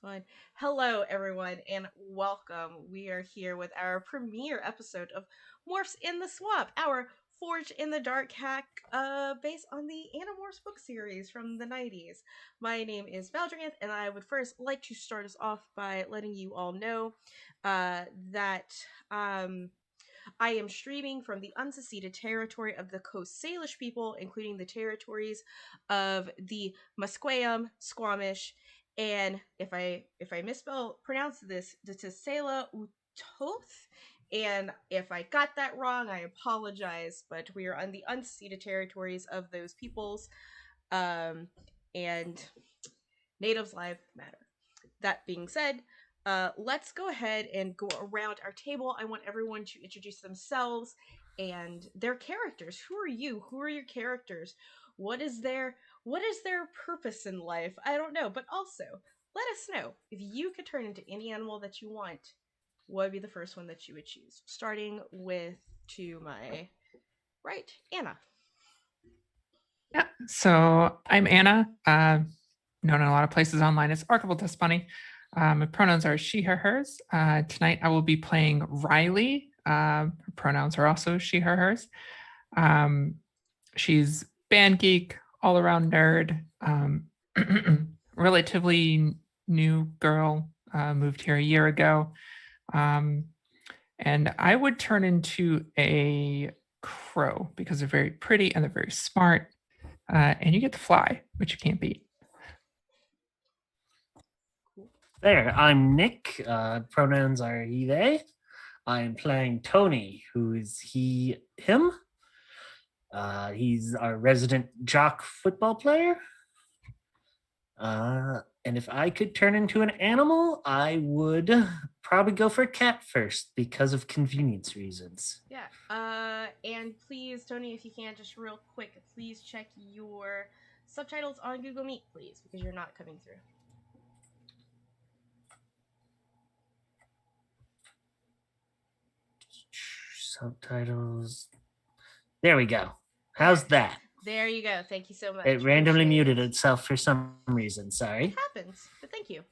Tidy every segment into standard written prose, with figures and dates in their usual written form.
Fine. Hello, everyone, and welcome. We are here with our premiere episode of Morphs in the Swamp, our Forge in the Dark hack based on the Animorphs book series from the 90s. My name is Valdrianth, and I would first like to start us off by letting you all know that I am streaming from the unseceded territory of the Coast Salish people, including the territories of the Musqueam, Squamish, and if I misspell pronounce this is Sela Utoth. And if I got that wrong, I apologize. But we are on the unceded territories of those peoples, um, and natives' lives matter. That being said, let's go ahead and go around our table. I want everyone to introduce themselves and their characters. Who are you? Who are your characters? What is their purpose in life? I don't know, but also let us know if you could turn into any animal that you want. What would be the first one that you would choose? Starting with to my right, Anna. Yeah, so I'm Anna, known in a lot of places online as Archibald Despani. My pronouns are she, her, hers. Tonight I will be playing Riley. Her pronouns are also she, her, hers. She's band geek, all around nerd, relatively new girl, moved here a year ago. And I would turn into a crow because they're very pretty and they're very smart. And you get to fly, which you can't beat. There, I'm Nick. Pronouns are he, they. I'm playing Tony, who is he, him. He's our resident jock football player. And if I could turn into an animal, I would probably go for a cat first because of convenience reasons. Yeah. And please, Tony, if you can, just real quick, please check your subtitles on Google Meet, please, because you're not coming through. Subtitles. There we go. How's that? There you go. Thank you so much. It randomly Appreciate muted it. itself for some reason. Sorry. It happens, but thank you.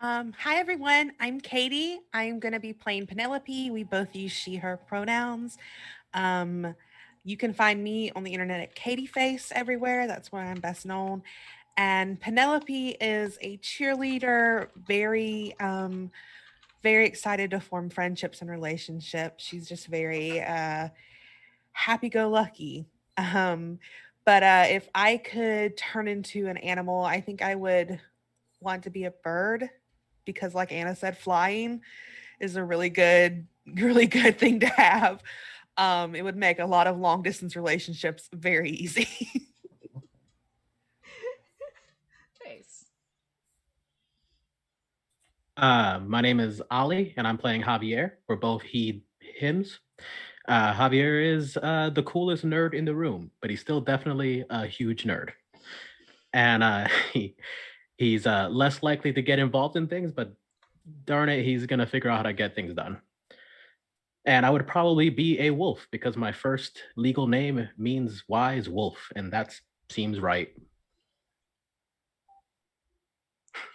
Hi everyone, I'm Katie. I'm going to be playing Penelope. We both use she, her pronouns. You can find me on the internet at Katie Face everywhere. That's where I'm best known. And Penelope is a cheerleader, very excited to form friendships and relationships. She's just very happy-go-lucky. But if I could turn into an animal, I think I would want to be a bird because like Anna said, flying is a really good thing to have. It would make a lot of long distance relationships very easy. Nice. My name is Ali, and I'm playing Javier. We're both he, hims. Javier is the coolest nerd in the room, but he's still definitely a huge nerd. And he's less likely to get involved in things, but darn it, he's going to figure out how to get things done. And I would probably be a wolf because my first legal name means wise wolf, and that seems right.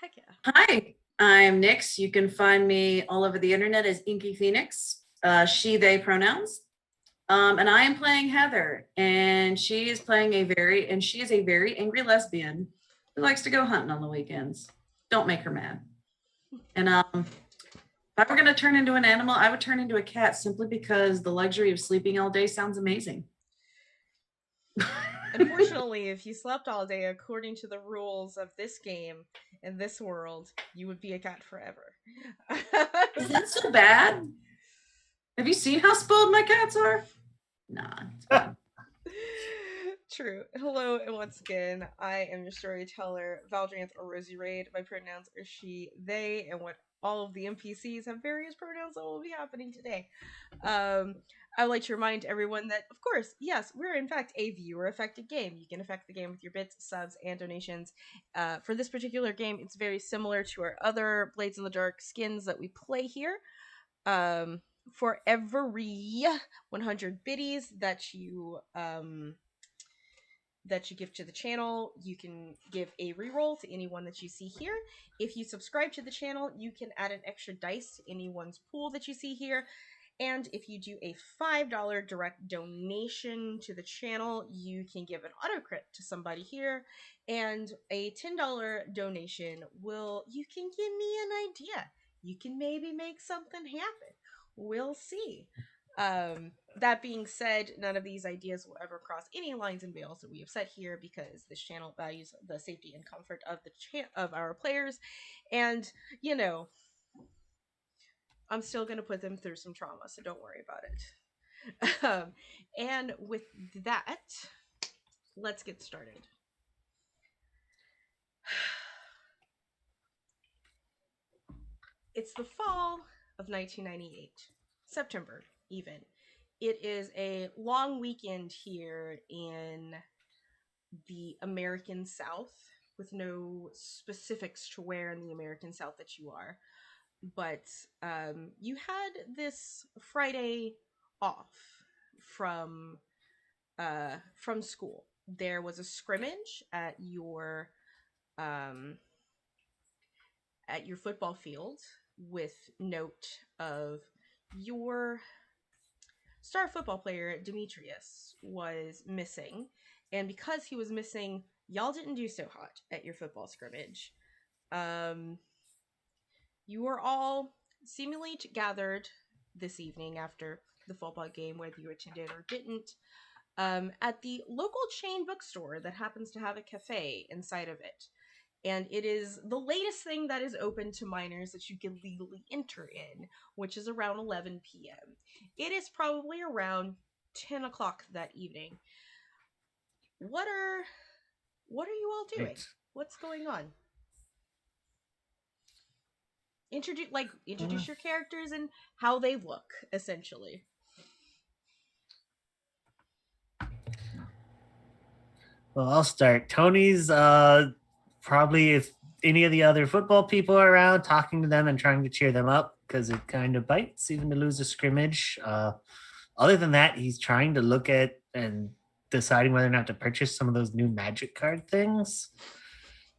Heck yeah. Hi, I'm Nyx. You can find me all over the internet as Inky Phoenix, she, they pronouns. And I am playing Heather, and she is a very angry lesbian who likes to go hunting on the weekends. Don't make her mad. And if I were going to turn into an animal, I would turn into a cat simply because the luxury of sleeping all day sounds amazing. Unfortunately, if you slept all day according to the rules of this game in this world, you would be a cat forever. Is that so bad? Have you seen how spoiled my cats are? Nah, it's fine. True. Hello, and once again, I am your storyteller, Valdrianth or Rosie Raid. My pronouns are she, they, and what all of the NPCs have various pronouns that will be happening today. I would like to remind everyone that, of course, yes, we're in fact a viewer-affected game. You can affect the game with your bits, subs, and donations. For this particular game, it's very similar to our other Blades in the Dark skins that we play here. For every 100 biddies that you that you give to the channel, you can give a reroll to anyone that you see here. If you subscribe to the channel, you can add an extra dice to anyone's pool that you see here. And if you do a $5 direct donation to the channel, you can give an auto-crit to somebody here. And a $10 donation you can give me an idea. You can maybe make something happen. We'll see. That being said, none of these ideas will ever cross any lines and veils that we have set here, because this channel values the safety and comfort of of our players. And, you know, I'm still going to put them through some trauma, so don't worry about it. And with that, let's get started. It's the fall of 1998, September even. It is a long weekend here in the American South, with no specifics to where in the American South that you are. But you had this Friday off from school. There was a scrimmage at your football field with note of your star football player Demetrius was missing, and because he was missing, y'all didn't do so hot at your football scrimmage. You were all seemingly gathered this evening after the football game, whether you attended or didn't, at the local chain bookstore that happens to have a cafe inside of it. And it is the latest thing that is open to minors that you can legally enter in, which is around 11 p.m. It is probably around 10 o'clock that evening. What are you all doing? Right. What's going on? Introduce your characters and how they look, essentially. Well, I'll start. Tony's probably, if any of the other football people are around, talking to them and trying to cheer them up, because it kind of bites even to lose a scrimmage. Other than that, he's trying to look at and deciding whether or not to purchase some of those new magic card things.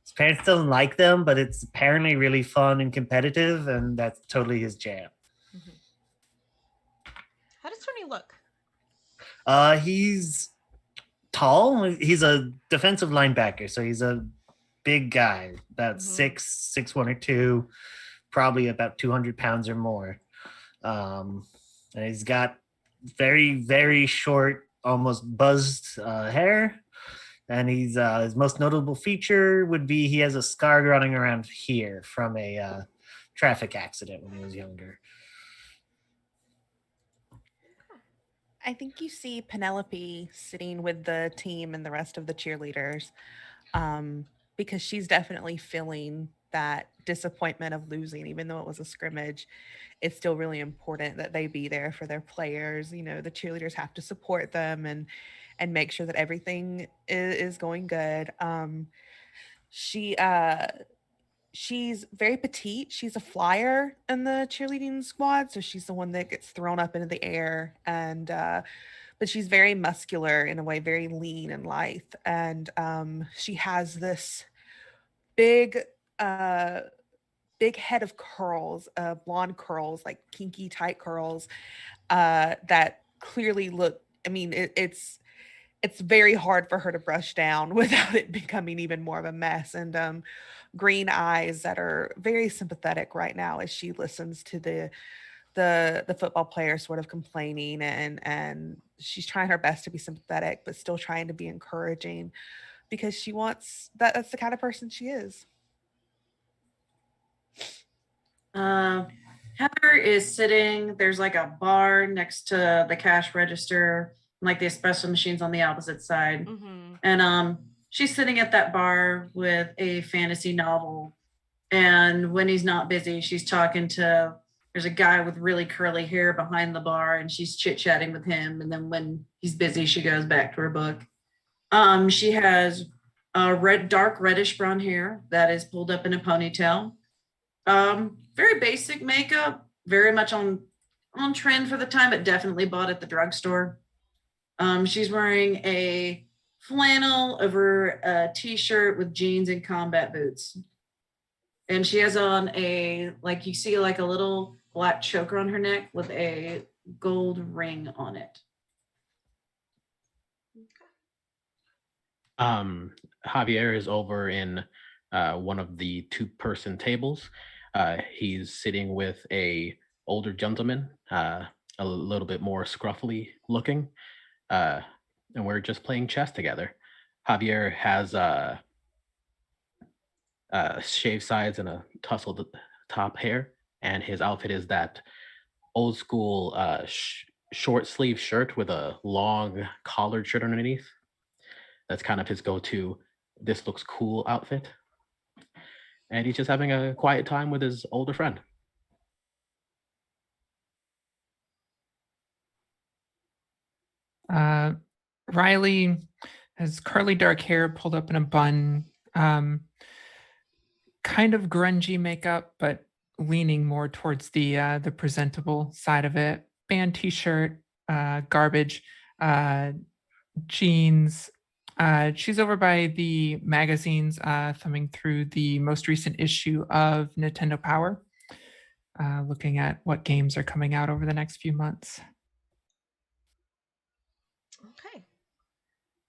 His parents don't like them, but it's apparently really fun and competitive, and that's totally his jam. Mm-hmm. How does Tony look? He's tall. He's a defensive linebacker, so he's a big guy, about 6'1" or 2", probably about 200 pounds or more. And he's got very, very short, almost buzzed hair. And he's his most notable feature would be he has a scar running around here from a traffic accident when he was younger. I think you see Penelope sitting with the team and the rest of the cheerleaders, because she's definitely feeling that disappointment of losing. Even though it was a scrimmage, it's still really important that they be there for their players. You know, the cheerleaders have to support them and make sure that everything is going good. She's very petite. She's a flyer in the cheerleading squad, so she's the one that gets thrown up into the air. And but she's very muscular in a way, very lean and lithe. And she has this big head of curls, blonde curls, like kinky tight curls, that clearly look. I mean, it's very hard for her to brush down without it becoming even more of a mess. And green eyes that are very sympathetic right now as she listens to the football player sort of complaining, and she's trying her best to be sympathetic, but still trying to be encouraging, because she wants that's the kind of person she is. Heather is sitting, there's like a bar next to the cash register, like the espresso machines on the opposite side. Mm-hmm. And she's sitting at that bar with a fantasy novel. And when he's not busy, she's talking to, there's a guy with really curly hair behind the bar, and she's chit-chatting with him. And then when he's busy, she goes back to her book. She has dark reddish brown hair that is pulled up in a ponytail. Very basic makeup, very much on trend for the time, but definitely bought at the drugstore. She's wearing a flannel over a t-shirt with jeans and combat boots. And she has on you see like a little black choker on her neck with a gold ring on it. Javier is over in one of the two-person tables. He's sitting with a older gentleman, a little bit more scruffy looking, and we're just playing chess together. Javier has shaved sides and a tousled top hair, and his outfit is that old school short sleeve shirt with a long collared shirt underneath. That's kind of his go-to, this looks cool outfit. And he's just having a quiet time with his older friend. Riley has curly dark hair pulled up in a bun, kind of grungy makeup, but leaning more towards the presentable side of it. Band t-shirt, garbage, jeans. She's over by the magazines, thumbing through the most recent issue of Nintendo Power, looking at what games are coming out over the next few months. Okay.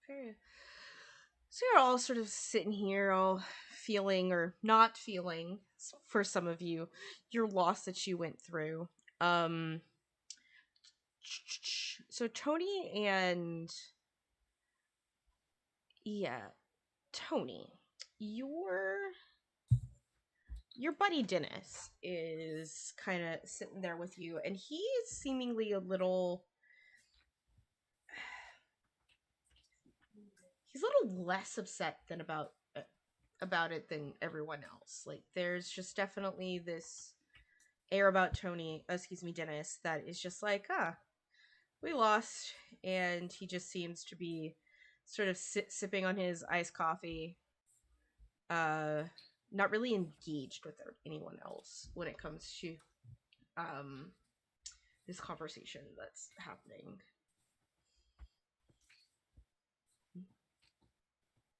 Fair. So you're all sort of sitting here, all feeling or not feeling, for some of you, your loss that you went through. So Tony and Tony, your buddy Dennis is kind of sitting there with you, and he's seemingly a little less upset than about it than everyone else. Like, there's just definitely this air about Dennis, that is just like, we lost, and he just seems to be sort of sipping on his iced coffee, not really engaged with anyone else when it comes to this conversation that's happening.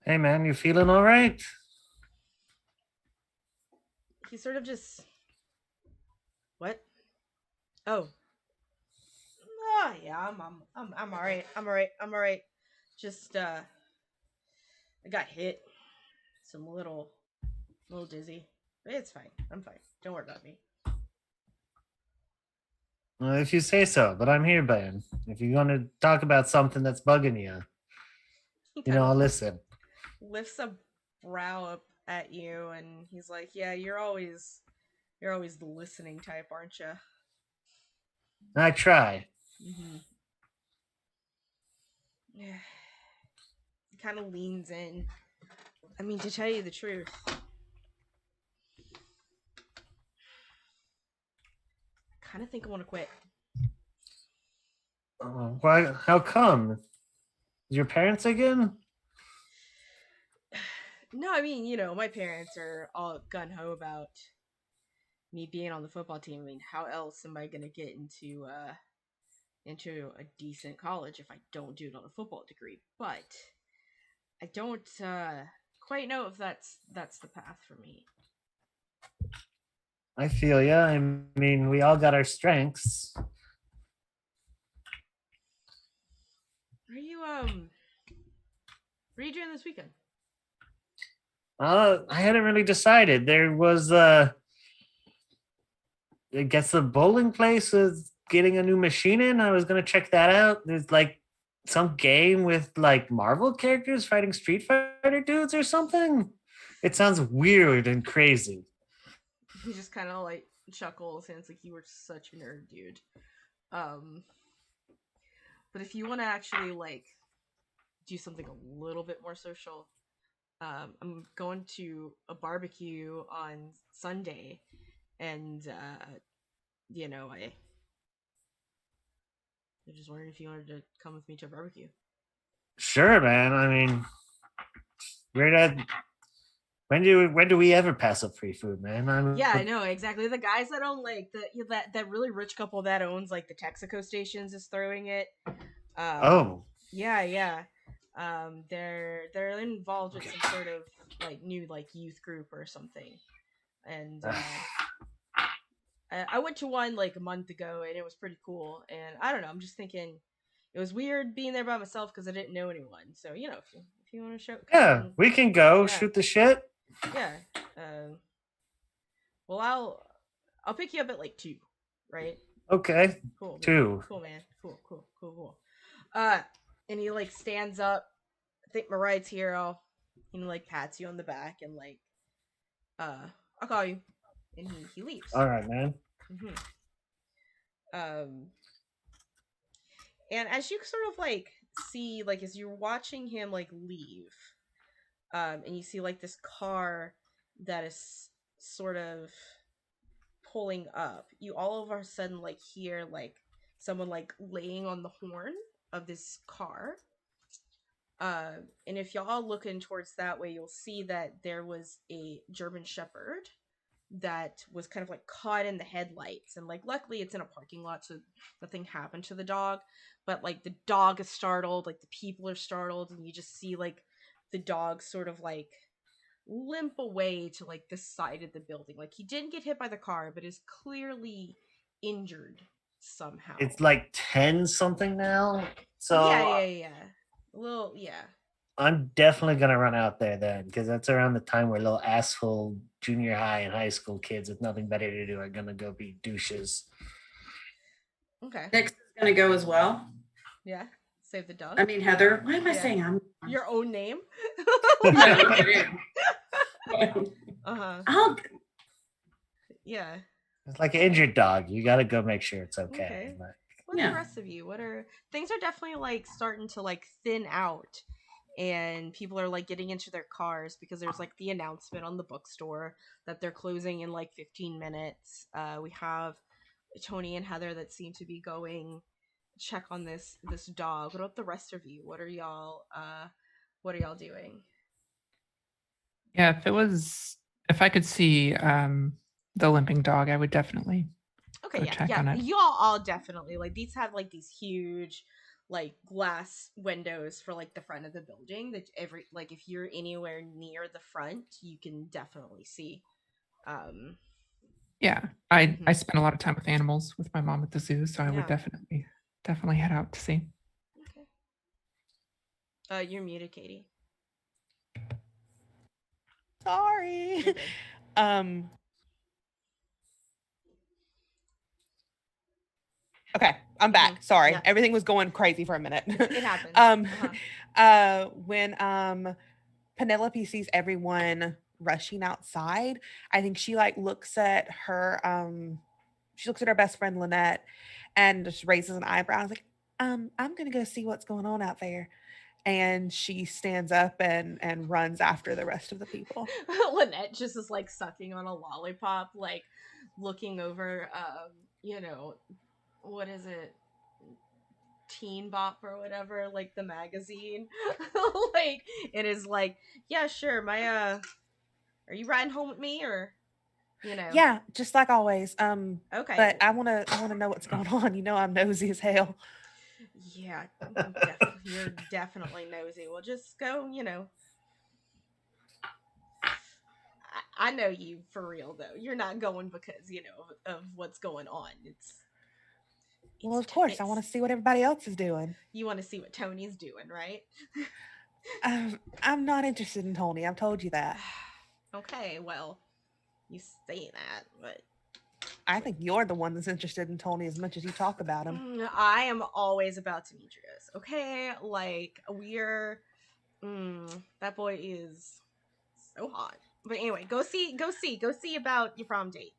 Hey man, you feeling all right? He sort of just, what? Oh, yeah, I'm all right. I'm all right. Just I got hit. So I'm a little dizzy. But it's fine. I'm fine. Don't worry about me. Well, if you say so, but I'm here, Ben. If you're going to talk about something that's bugging you, I'll listen. Lifts a brow up at you, and he's like, "Yeah, you're always the listening type, aren't you?" I try. Mm-hmm. Yeah. He kind of leans in. I mean, to tell you the truth, I kind of think I want to quit. Why? How come? Your parents again? No, I mean, my parents are all gung-ho about me being on the football team. I mean, how else am I going to get into a decent college if I don't do it on a football degree? But I don't quite know if that's the path for me. I feel ya. I mean, we all got our strengths. What are you doing this weekend? I hadn't really decided. There was I guess the bowling place was getting a new machine in. I was gonna check that out. There's like some game with like Marvel characters fighting Street Fighter dudes or something. It sounds weird and crazy. He just kind of like chuckles, and it's like, you were such a nerd, dude. But if you want to actually like do something a little bit more social, I'm going to a barbecue on Sunday, and I just wondering if you wanted to come with me to a barbecue. Sure, man. I mean, when do we ever pass up free food, man? Yeah, I know, exactly. The guys that own like that really rich couple that owns like the Texaco stations is throwing it. Oh. Yeah. They're involved with some sort of like new like youth group or something, and I went to one like a month ago and it was pretty cool. And I don't know, I'm just thinking it was weird being there by myself because I didn't know anyone. So you know, if you want to show, Yeah, we can go Yeah. shoot the shit. Yeah. Well, I'll pick you up at like 2, right? Okay. Cool. Man. 2. Cool, man. Cool. And he like stands up. I think my ride's here. He like pats you on the back and like, I'll call you. And he leaves. All right, man. And as you sort of like see, like as you're watching him like leave, and you see like this car that is sort of pulling up, you all of a sudden like hear like someone like laying on the horn of this car. And if y'all looking towards that way, you'll see that there was a German Shepherd that was kind of like caught in the headlights, and like luckily it's in a parking lot, so nothing happened to the dog, but like the dog is startled, like the people are startled, and you just see like the dog sort of like limp away to like the side of the building. Like he didn't get hit by the car, but is clearly injured somehow. It's like 10 something now. So yeah. A little, yeah. I'm definitely gonna run out there then, because that's around the time where little asshole junior high and high school kids with nothing better to do are gonna go be douches. Okay. Nick's gonna go as well. Yeah. Save the dog. I mean, Heather. Why am I saying I'm your own name? I'll Yeah. It's like an injured dog. You gotta go make sure it's okay. Like, What's the rest of you? Things are definitely like starting to like thin out, and people are like getting into their cars because there's like the announcement on the bookstore that they're closing in like 15 minutes. We have Tony and Heather that seem to be going check on this dog. What about the rest of you? What are y'all doing? Yeah, if I could see the limping dog, I would definitely check on it. You all definitely like these have like these huge like glass windows for like the front of the building that if you're anywhere near the front you can definitely see. Yeah, I spent a lot of time with animals with my mom at the zoo, so I would definitely head out to see. Okay. You're muted, Katie. Sorry. Okay, I'm back. Sorry. Yeah. Everything was going crazy for a minute. It happened. When Penelope sees everyone rushing outside, I think she like looks at her best friend Lynette and just raises an eyebrow. I was like, I'm gonna go see what's going on out there. And she stands up and runs after the rest of the people. Lynette just is like sucking on a lollipop, like looking over what is it, Teen Bop or whatever, like the magazine. Like it is like, yeah, sure, my are you riding home with me, or yeah, just like always. Okay, but I want to know what's going on. I'm nosy as hell. Yeah, you're definitely nosy. Well, just go, I know you for real though. You're not going because of what's going on. Well, of course, I want to see what everybody else is doing. You want to see what Tony's doing, right? I'm not interested in Tony. I've told you that. Okay, well, you say that, but I think you're the one that's interested in Tony as much as you talk about him. I am always about Demetrius. Okay, like that boy is so hot. But anyway, go see about your prom date.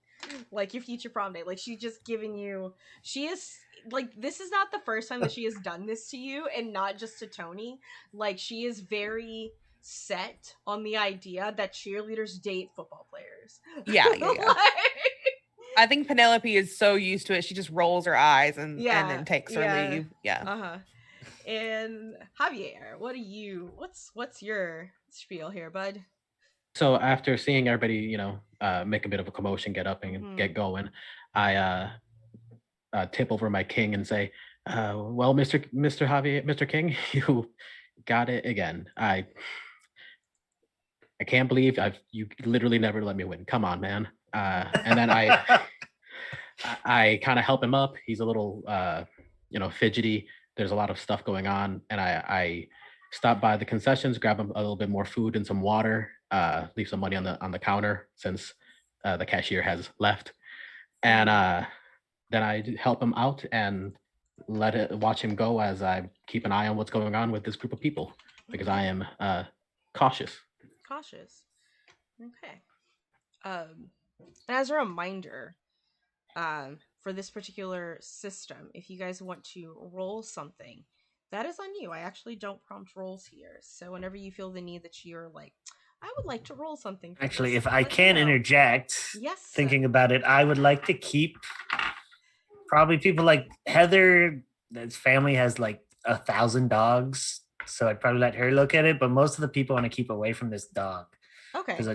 Like your future prom date. Like she's just giving you, she is like, this is not the first time that she has done this to you, and not just to Tony. Like she is very set on the idea that cheerleaders date football players. Yeah. I think Penelope is so used to it, she just rolls her eyes and then takes her leave. Yeah. And Javier, what's your spiel here, bud? So after seeing everybody, make a bit of a commotion, get up and get going, I tip over my king and say, "Well, Mr. Javier, Mr. King, you got it again. I can't believe you literally never let me win. Come on, man. And then I kind of help him up. He's a little fidgety. There's a lot of stuff going on, and I stop by the concessions, grab him a little bit more food and some water, leave some money on the counter since the cashier has left, and then I help him out and watch him go as I keep an eye on what's going on with this group of people because I am cautious. Cautious. Okay. And as a reminder, for this particular system, if you guys want to roll something, that is on you. I actually don't prompt rolls here. So whenever you feel the need that you're like, I would like to roll something. Actually, this, if I can interject, yes, thinking about it, I would like to keep probably people like Heather. His family has like 1,000 dogs, so I'd probably let her look at it. But most of the people want to keep away from this dog. Okay. Because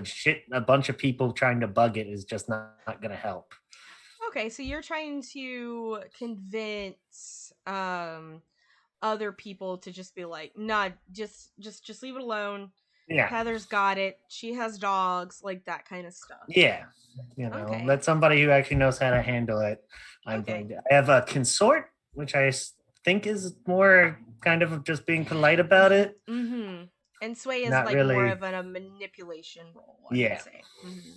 a bunch of people trying to bug it is just not going to help. Okay, so you're trying to convince other people to just be like, nah, just leave it alone. Yeah. Heather's got it. She has dogs, like that kind of stuff. Yeah. Okay. Let somebody who actually knows how to handle it. I have a consort, which I think is more kind of just being polite about it. Mm-hmm. And Sway is Not like really... more of a manipulation role, I would say. Mm-hmm.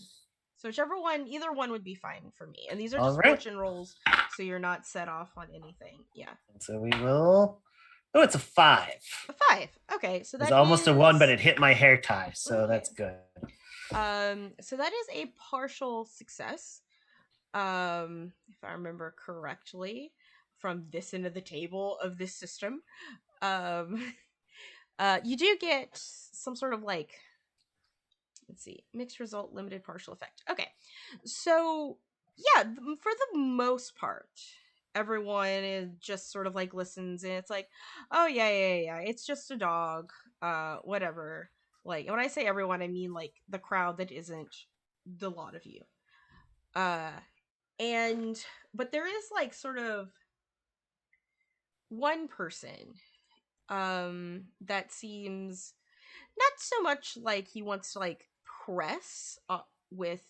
So either one would be fine for me. And these are just fortune rolls, so you're not set off on anything. Yeah. So we will... Oh, it's a 5. A 5. Okay, so that's almost a 1, but it hit my hair tie, so that's good. So that is a partial success. If I remember correctly, from this end of the table of this system. You do get some sort of like, let's see, mixed result, limited partial effect. Okay, so yeah, for the most part, everyone is just sort of like listens and it's like, oh yeah, it's just a dog, whatever. Like, when I say everyone, I mean like the crowd that isn't the lot of you. But there is like sort of one person that seems not so much like he wants to like press with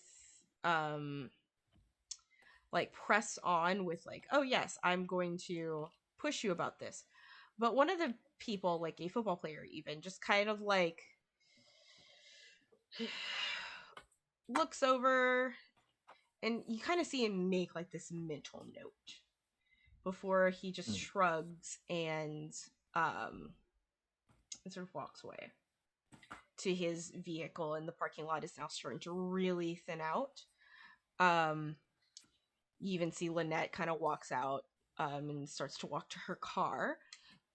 like press on with like, oh yes, I'm going to push you about this, but one of the people, like a football player even, just kind of like looks over and you kind of see him make like this mental note before he just shrugs and sort of walks away to his vehicle, and the parking lot is now starting to really thin out. You even see Lynette kind of walks out and starts to walk to her car.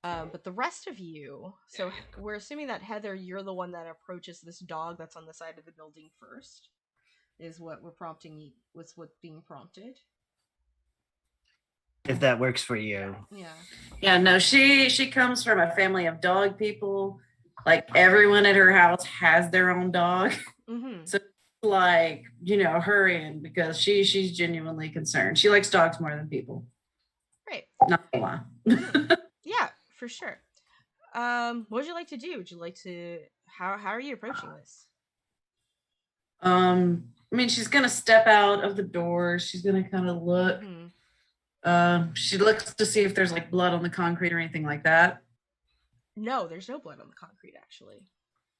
But the rest of you, so we're assuming that Heather, you're the one that approaches this dog that's on the side of the building first, is what we're prompting, what's being prompted. If that works for you. Yeah, no, she comes from a family of dog people. Like, everyone at her house has their own dog. Mm-hmm. So like, her in, because she's genuinely concerned. She likes dogs more than people. Right. Not a lie. Yeah, for sure. What would you like to do? Would you like to how are you approaching this? I mean, she's gonna step out of the door. She's gonna kind of look. Mm-hmm. She looks to see if there's like blood on the concrete or anything like that. No, there's no blood on the concrete, actually.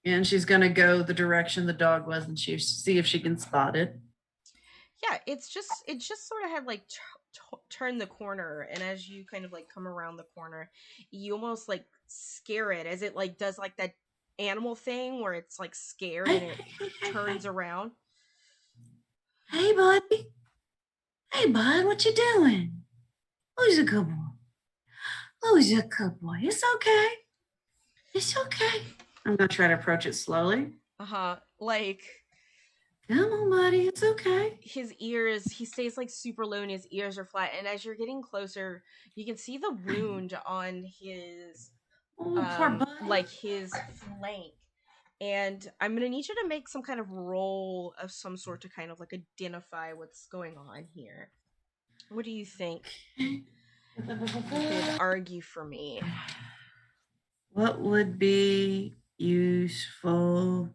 And she's gonna go the direction the dog was, and she see if she can spot it. Yeah, it just sort of had like turned the corner, and as you kind of like come around the corner, you almost like scare it as it like does like that animal thing where it's like scared and it turns around. Hey, buddy. Hey, bud, what you doing? Who's a good boy? Who's a good boy? It's okay. It's okay. I'm gonna try to approach it slowly. Like, come on, buddy. It's okay. His ears, he stays like super low and his ears are flat. And as you're getting closer, you can see the wound on his, poor buddy. like his flank. And I'm going to need you to make some kind of roll of some sort to kind of like identify what's going on here. What do you think you could argue for me? What would be useful?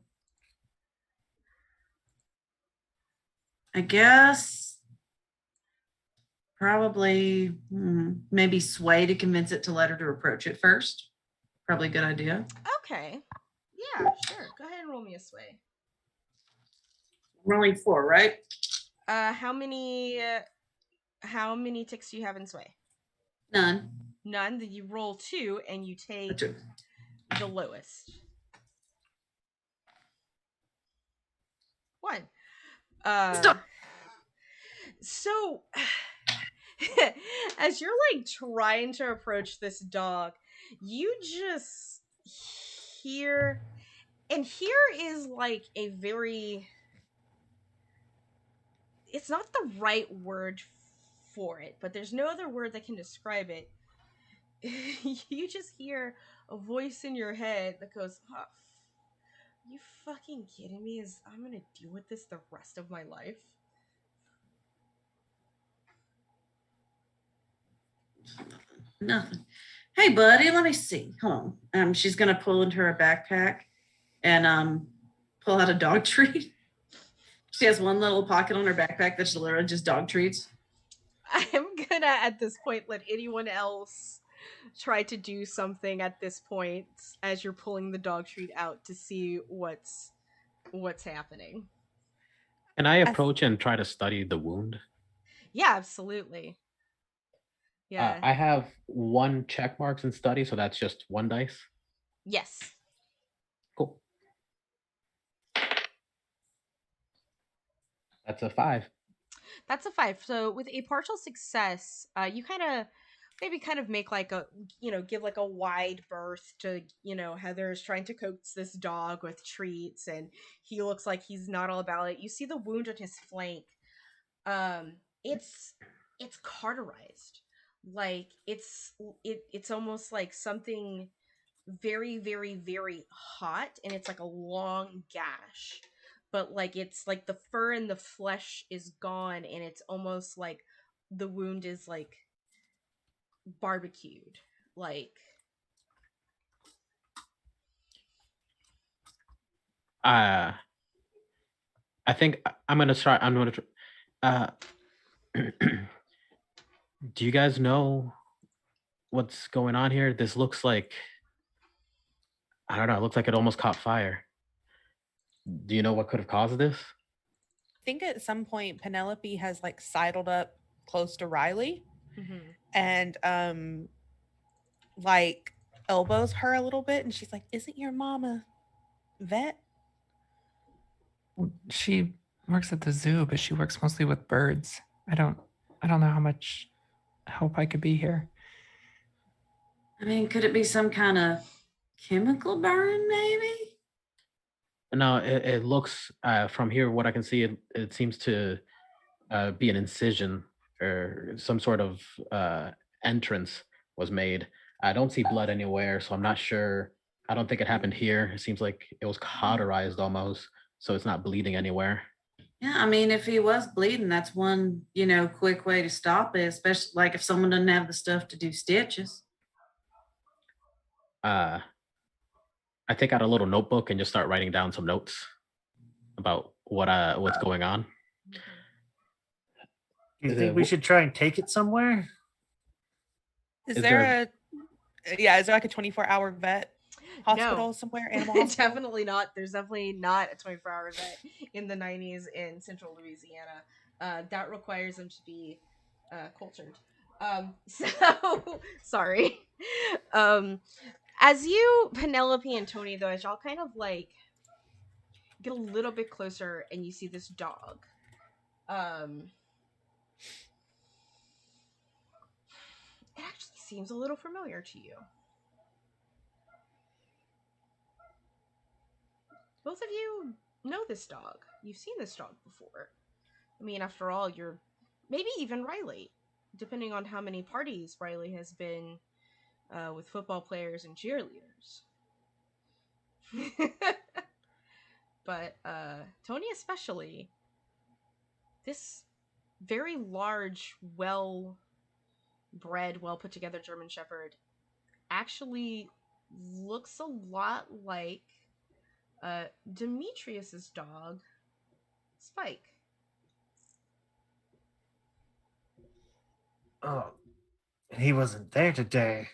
I guess probably maybe sway to convince it to let her to approach it first. Probably a good idea. Okay. Yeah, sure. Go ahead and roll me a sway. Rolling 4, right? How many ticks do you have in sway? None. None. Then you roll 2 and you take the lowest. 1. Stop. So as you're like trying to approach this dog, you just hear, and here is like a very, it's not the right word for it, but there's no other word that can describe it. You just hear a voice in your head that goes, oh, you fucking kidding me? I'm gonna deal with this the rest of my life? Nothing. Hey, buddy, let me see. Hold on. She's gonna pull into her backpack and pull out a dog treat. She has one little pocket on her backpack that's literally just dog treats. I'm gonna, at this point, let anyone else try to do something at this point as you're pulling the dog treat out to see what's happening. Can I approach and try to study the wound? Yeah, absolutely. Yeah. I have 1 check marks in study, so that's just 1 dice. Yes. Cool. That's a 5. That's a 5. So with a partial success, you maybe make like a, give like a wide berth to, Heather's trying to coax this dog with treats, and he looks like he's not all about it. You see the wound on his flank. It's cauterized. Like it's almost like something very, very, very hot, and it's like a long gash, but like it's like the fur and the flesh is gone, and it's almost like the wound is like barbecued. Like I think I'm gonna try. Do you guys know what's going on here? This looks like, I don't know. It looks like it almost caught fire. Do you know what could have caused this? I think at some point Penelope has like sidled up close to Riley and like elbows her a little bit, and she's like, "Isn't your mama vet?" She works at the zoo, but she works mostly with birds. I don't know how much help I could be here. I mean, could it be some kind of chemical burn, maybe? No, it looks, from here, what I can see, it seems to be an incision or some sort of entrance was made. I don't see blood anywhere, so I'm not sure. I don't think it happened here. It seems like it was cauterized almost, so it's not bleeding anywhere. Yeah, I mean, if he was bleeding, that's one, quick way to stop it, especially like if someone doesn't have the stuff to do stitches. I take out a little notebook and just start writing down some notes about what's going on. Do you think we should try and take it somewhere? Is there like a 24-hour vet hospital somewhere? Animal hospital? Definitely not. There's definitely not a 24-hour vet in the 90s in central Louisiana. That requires them to be cultured. So sorry. As you, Penelope and Tony, though, as y'all kind of like get a little bit closer and you see this dog, it actually seems a little familiar to you. Both of you know this dog. You've seen this dog before. I mean, after all, you're maybe even Riley, depending on how many parties Riley has been with football players and cheerleaders. But Tony especially, this very large, well-bred, well-put-together German Shepherd actually looks a lot like Demetrius's dog, Spike. Oh, he wasn't there today.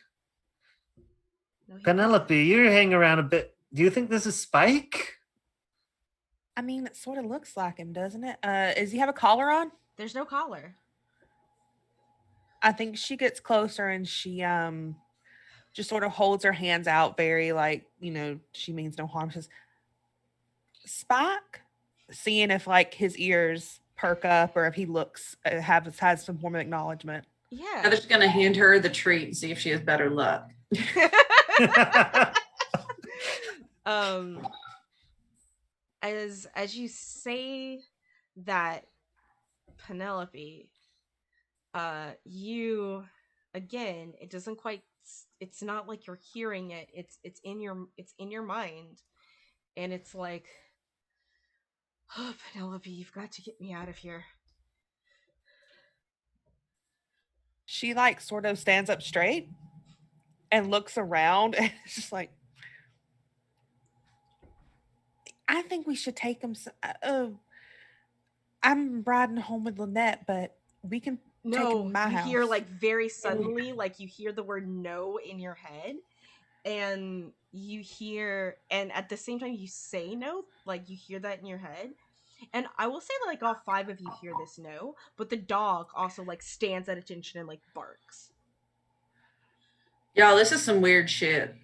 No, he Penelope, you hang around a bit. Do you think this is Spike? I mean, it sort of looks like him, doesn't it? Does he have a collar on? There's no collar. I think she gets closer and she just sort of holds her hands out very like, she means no harm. She says, Spike? Seeing if like his ears perk up or if he looks has some form of acknowledgement. Yeah. I'm just gonna hand her the treat and see if she has better luck. As you say that, Penelope, you again, it doesn't quite, it's not like you're hearing it, it's in your mind, and it's like, oh, Penelope, you've got to get me out of here. She like sort of stands up straight and looks around and it's just like, I think we should take him. I'm riding home with Lynette, but we can take him to my you house. hear like very suddenly, like you hear the word no in your head, and you hear, and at the same time you say no, like you hear that in your head. And I will say that like all 5 of you hear this no, but the dog also like stands at attention and like barks. Y'all, this is some weird shit.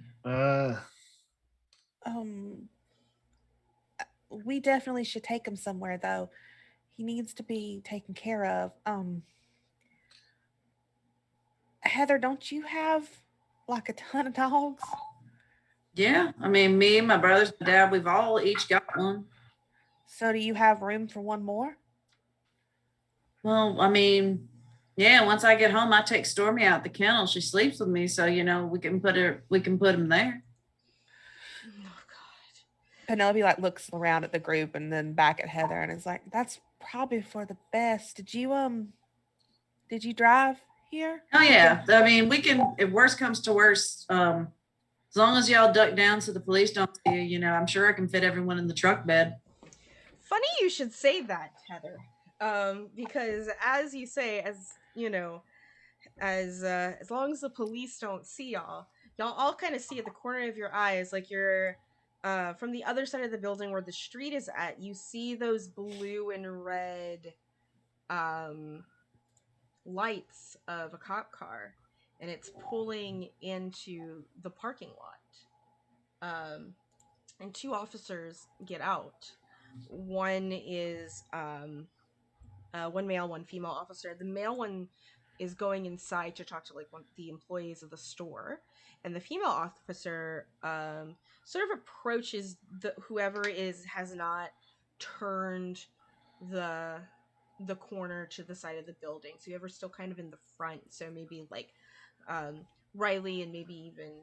We definitely should take him somewhere though. He needs to be taken care of. Heather, don't you have like a ton of dogs? Yeah, I mean, me, my brothers, my dad, we've all each got one. So do you have room for one more? Well, I mean, yeah, once I get home, I take Stormy out the kennel. She sleeps with me, so we can put him there. Oh God. Penelope like looks around at the group and then back at Heather and is like, that's probably for the best. Did you drive here? Oh yeah. I mean, we can, if worst comes to worst, as long as y'all duck down so the police don't see you, I'm sure I can fit everyone in the truck bed. Funny you should say that, Heather. Because as you say, as long as the police don't see y'all all kind of see at the corner of your eyes, like you're from the other side of the building where the street is at, you see those blue and red lights of a cop car, and it's pulling into the parking lot. And 2 officers get out. One is one male, one female officer. The male one is going inside to talk to like one of the employees of the store, and the female officer sort of approaches whoever has not turned the corner to the side of the building. So whoever's still kind of in the front. So maybe like Riley, and maybe even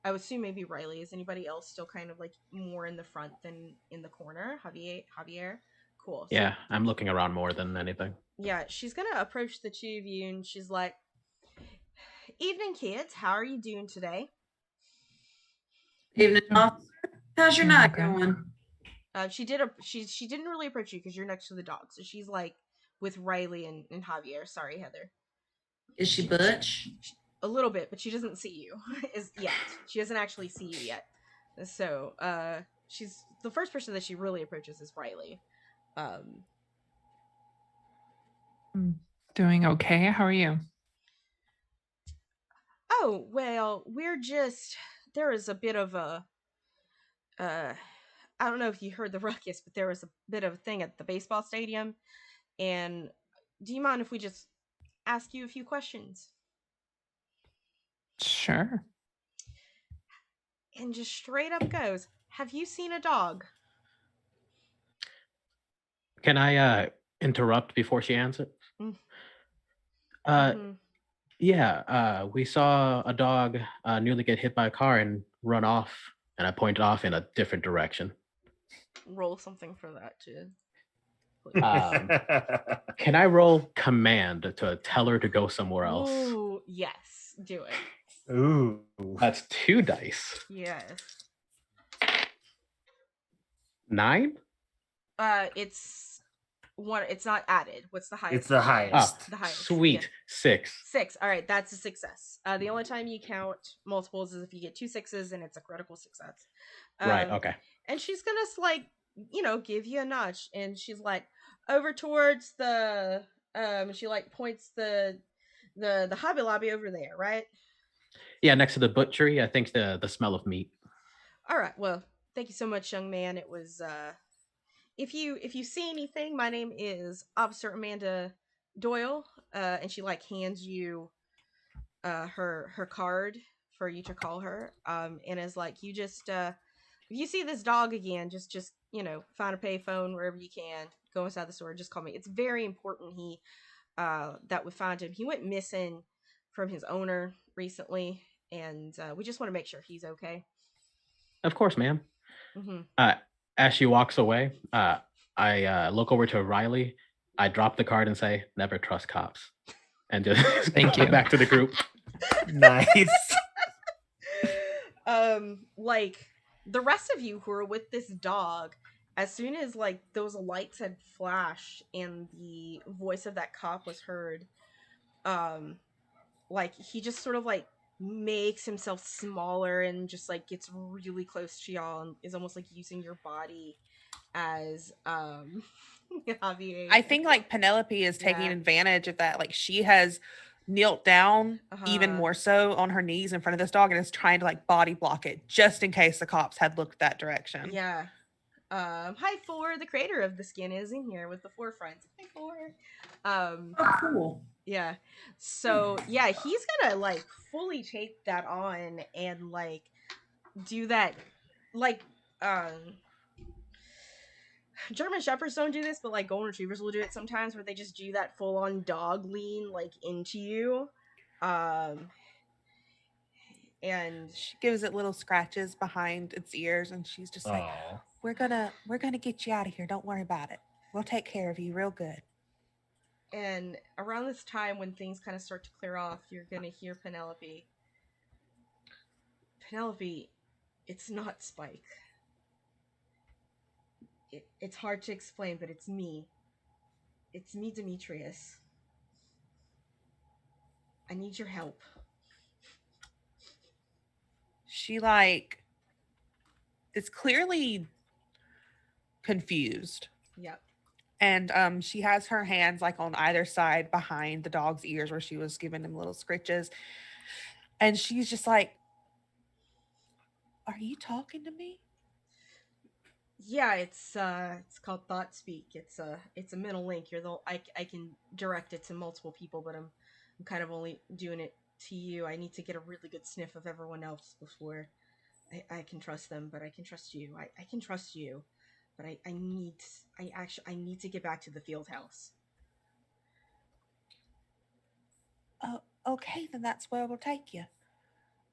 I would assume maybe Riley. Is anybody else still kind of like more in the front than in the corner? Javier? Cool. So, Yeah, I'm looking around more than anything. yeah, she's gonna approach the 2 of you and she's like, evening kids, how are you doing today? Evening, officer. How's your night Okay. going? She didn't really approach you because you're next to the dog. So she's like with Riley and Javier. Sorry, Heather. Is she butch? A little bit, but she doesn't see you yet. She doesn't actually see you yet. So she's the first person that she really approaches is Riley. Doing okay. How are you? Oh, well, there is a bit of a I don't know if you heard the ruckus, but there was a bit of a thing at the baseball stadium. And do you mind if we just ask you a few questions? Sure. And just straight up goes, have you seen a dog? Can I interrupt before she answers? Yeah, we saw a dog nearly get hit by a car and run off, and I pointed off in a different direction. Roll something for that too. Can I roll command to tell her to go somewhere else? Ooh, yes, do it. Ooh. That's 2 dice. Yes. 9? It's one. It's not added. What's the highest? It's the you can get? highest. The highest. Sweet. Yeah. 6. 6. All right, that's a success. The only time you count multiples is if you get 2 6s and it's a critical success. Right, okay. And she's gonna like, give you a nudge, and she's like over towards the she like points the Hobby Lobby over there, right? Yeah, next to the butchery, I think the smell of meat. All right. Well, thank you so much, young man. It was if you see anything, my name is Officer Amanda Doyle, and she like hands you her card for you to call her, and is like, you just if you see this dog again, just find a payphone wherever you can, go inside the store, just call me. It's very important that we find him. He went missing from his owner recently, and we just want to make sure he's okay. Of course, ma'am. Mm-hmm. As she walks away, I look over to Riley. I drop the card and say, "Never trust cops," and just Thank go you. back to the group. Nice. Like the rest of you who are with this dog, as soon as like those lights had flashed and the voice of that cop was heard, like he just sort of like makes himself smaller and just like gets really close to y'all and is almost like using your body as Javier. I think like Penelope is taking Yeah. advantage of that. Like she has knelt down even more so on her knees in front of this dog and is trying to like body block it just in case the cops had looked that direction. Yeah. Hi, Four, the creator of the skin, is in here with the 4 friends. Hi, Four. Oh, cool. Yeah. So yeah, he's gonna like fully take that on and like do that, like German Shepherds don't do this, but like Golden Retrievers will do it sometimes, where they just do that full on dog lean like into you. And she gives it little scratches behind its ears and she's just like, we're gonna get you out of here, don't worry about it, we'll take care of you real good. And around this time when things kind of start to clear off, you're gonna hear Penelope, it's not Spike. It's hard to explain, but it's me, Demetrius. I need your help. She like is clearly confused. Yep. And she has her hands like on either side behind the dog's ears where she was giving him little scritches. And she's just like, are you talking to me? Yeah, it's called Thought Speak. It's a mental link. I can direct it to multiple people, but I'm kind of only doing it to you. I need to get a really good sniff of everyone else before I can trust them, but I can trust you. I can trust you, but I need to get back to the field house. Oh, okay, then that's where we'll take you.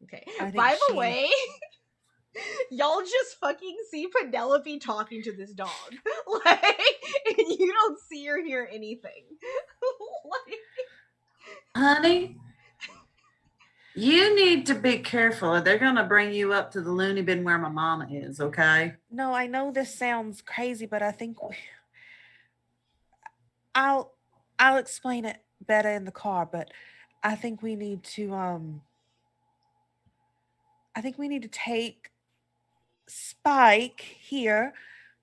Okay. By the way, y'all just fucking see Penelope talking to this dog. Like, and you don't see or hear anything. Like, Honey, you need to be careful or they're going to bring you up to the loony bin where my mama is, okay? No, I know this sounds crazy, but I think I'll explain it better in the car, but I think we need to take Spike here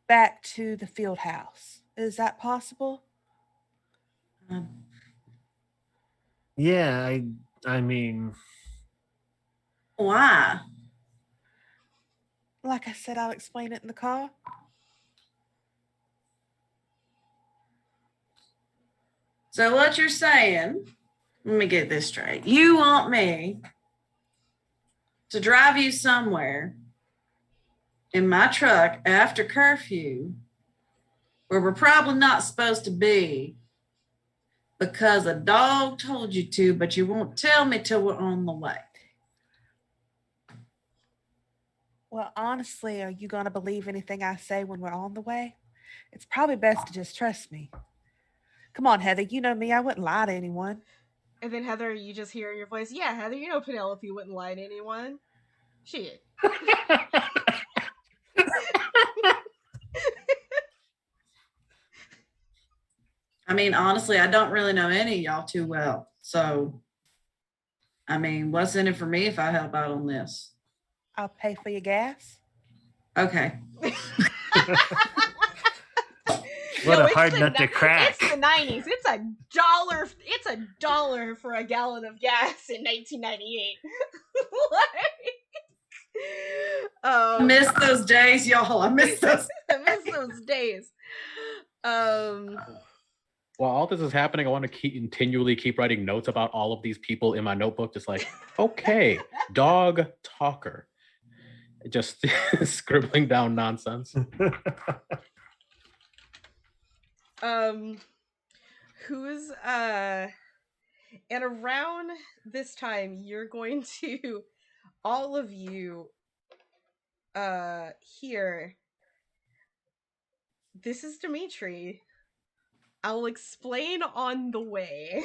back to the field house. Is that possible? Yeah, I mean, Why? Like I said, I'll explain it in the car. So what you're saying, let me get this straight. You want me to drive you somewhere in my truck after curfew where we're probably not supposed to be because a dog told you to, but you won't tell me till we're on the way. Well, honestly, are you going to believe anything I say when we're on the way? It's probably best to just trust me. Come on, Heather, you know me. I wouldn't lie to anyone. And then Heather, you just hear in your voice, yeah, Heather, you know Penelope wouldn't lie to anyone. Shit. I mean, honestly, I don't really know any of y'all too well. So, I mean, what's in it for me if I help out on this? I'll pay for your gas. Okay. What a hard it's nut to crack. It's the 90s. It's $1. It's $1 for a gallon of gas in 1998. I miss those days, y'all. I miss those. I miss those days. While all this is happening, I want to continually keep writing notes about all of these people in my notebook. Just like, okay, dog talker. Just scribbling down nonsense. Who's and around this time you're going to all of you hear, this is Dimitri. I'll explain on the way.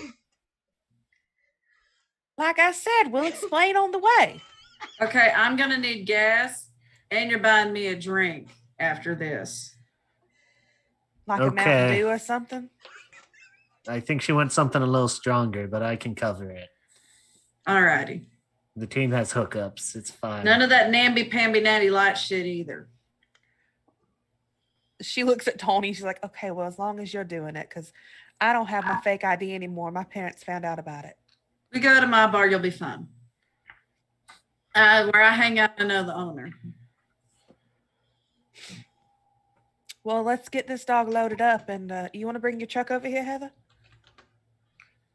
Like I said, we'll explain on the way. Okay, I'm gonna need gas, and you're buying me a drink after this. Like a Mountain Okay. Dew or something. I think she wants something a little stronger, but I can cover it. Alrighty. The team has hookups. It's fine. None of that namby-pamby-natty light shit either. She looks at Tony. She's like, okay, well, as long as you're doing it, because I don't have my fake ID anymore. My parents found out about it. We go to my bar, you'll be fine. Where I hang out, I know the owner. Well, let's get this dog loaded up. And you want to bring your truck over here, Heather?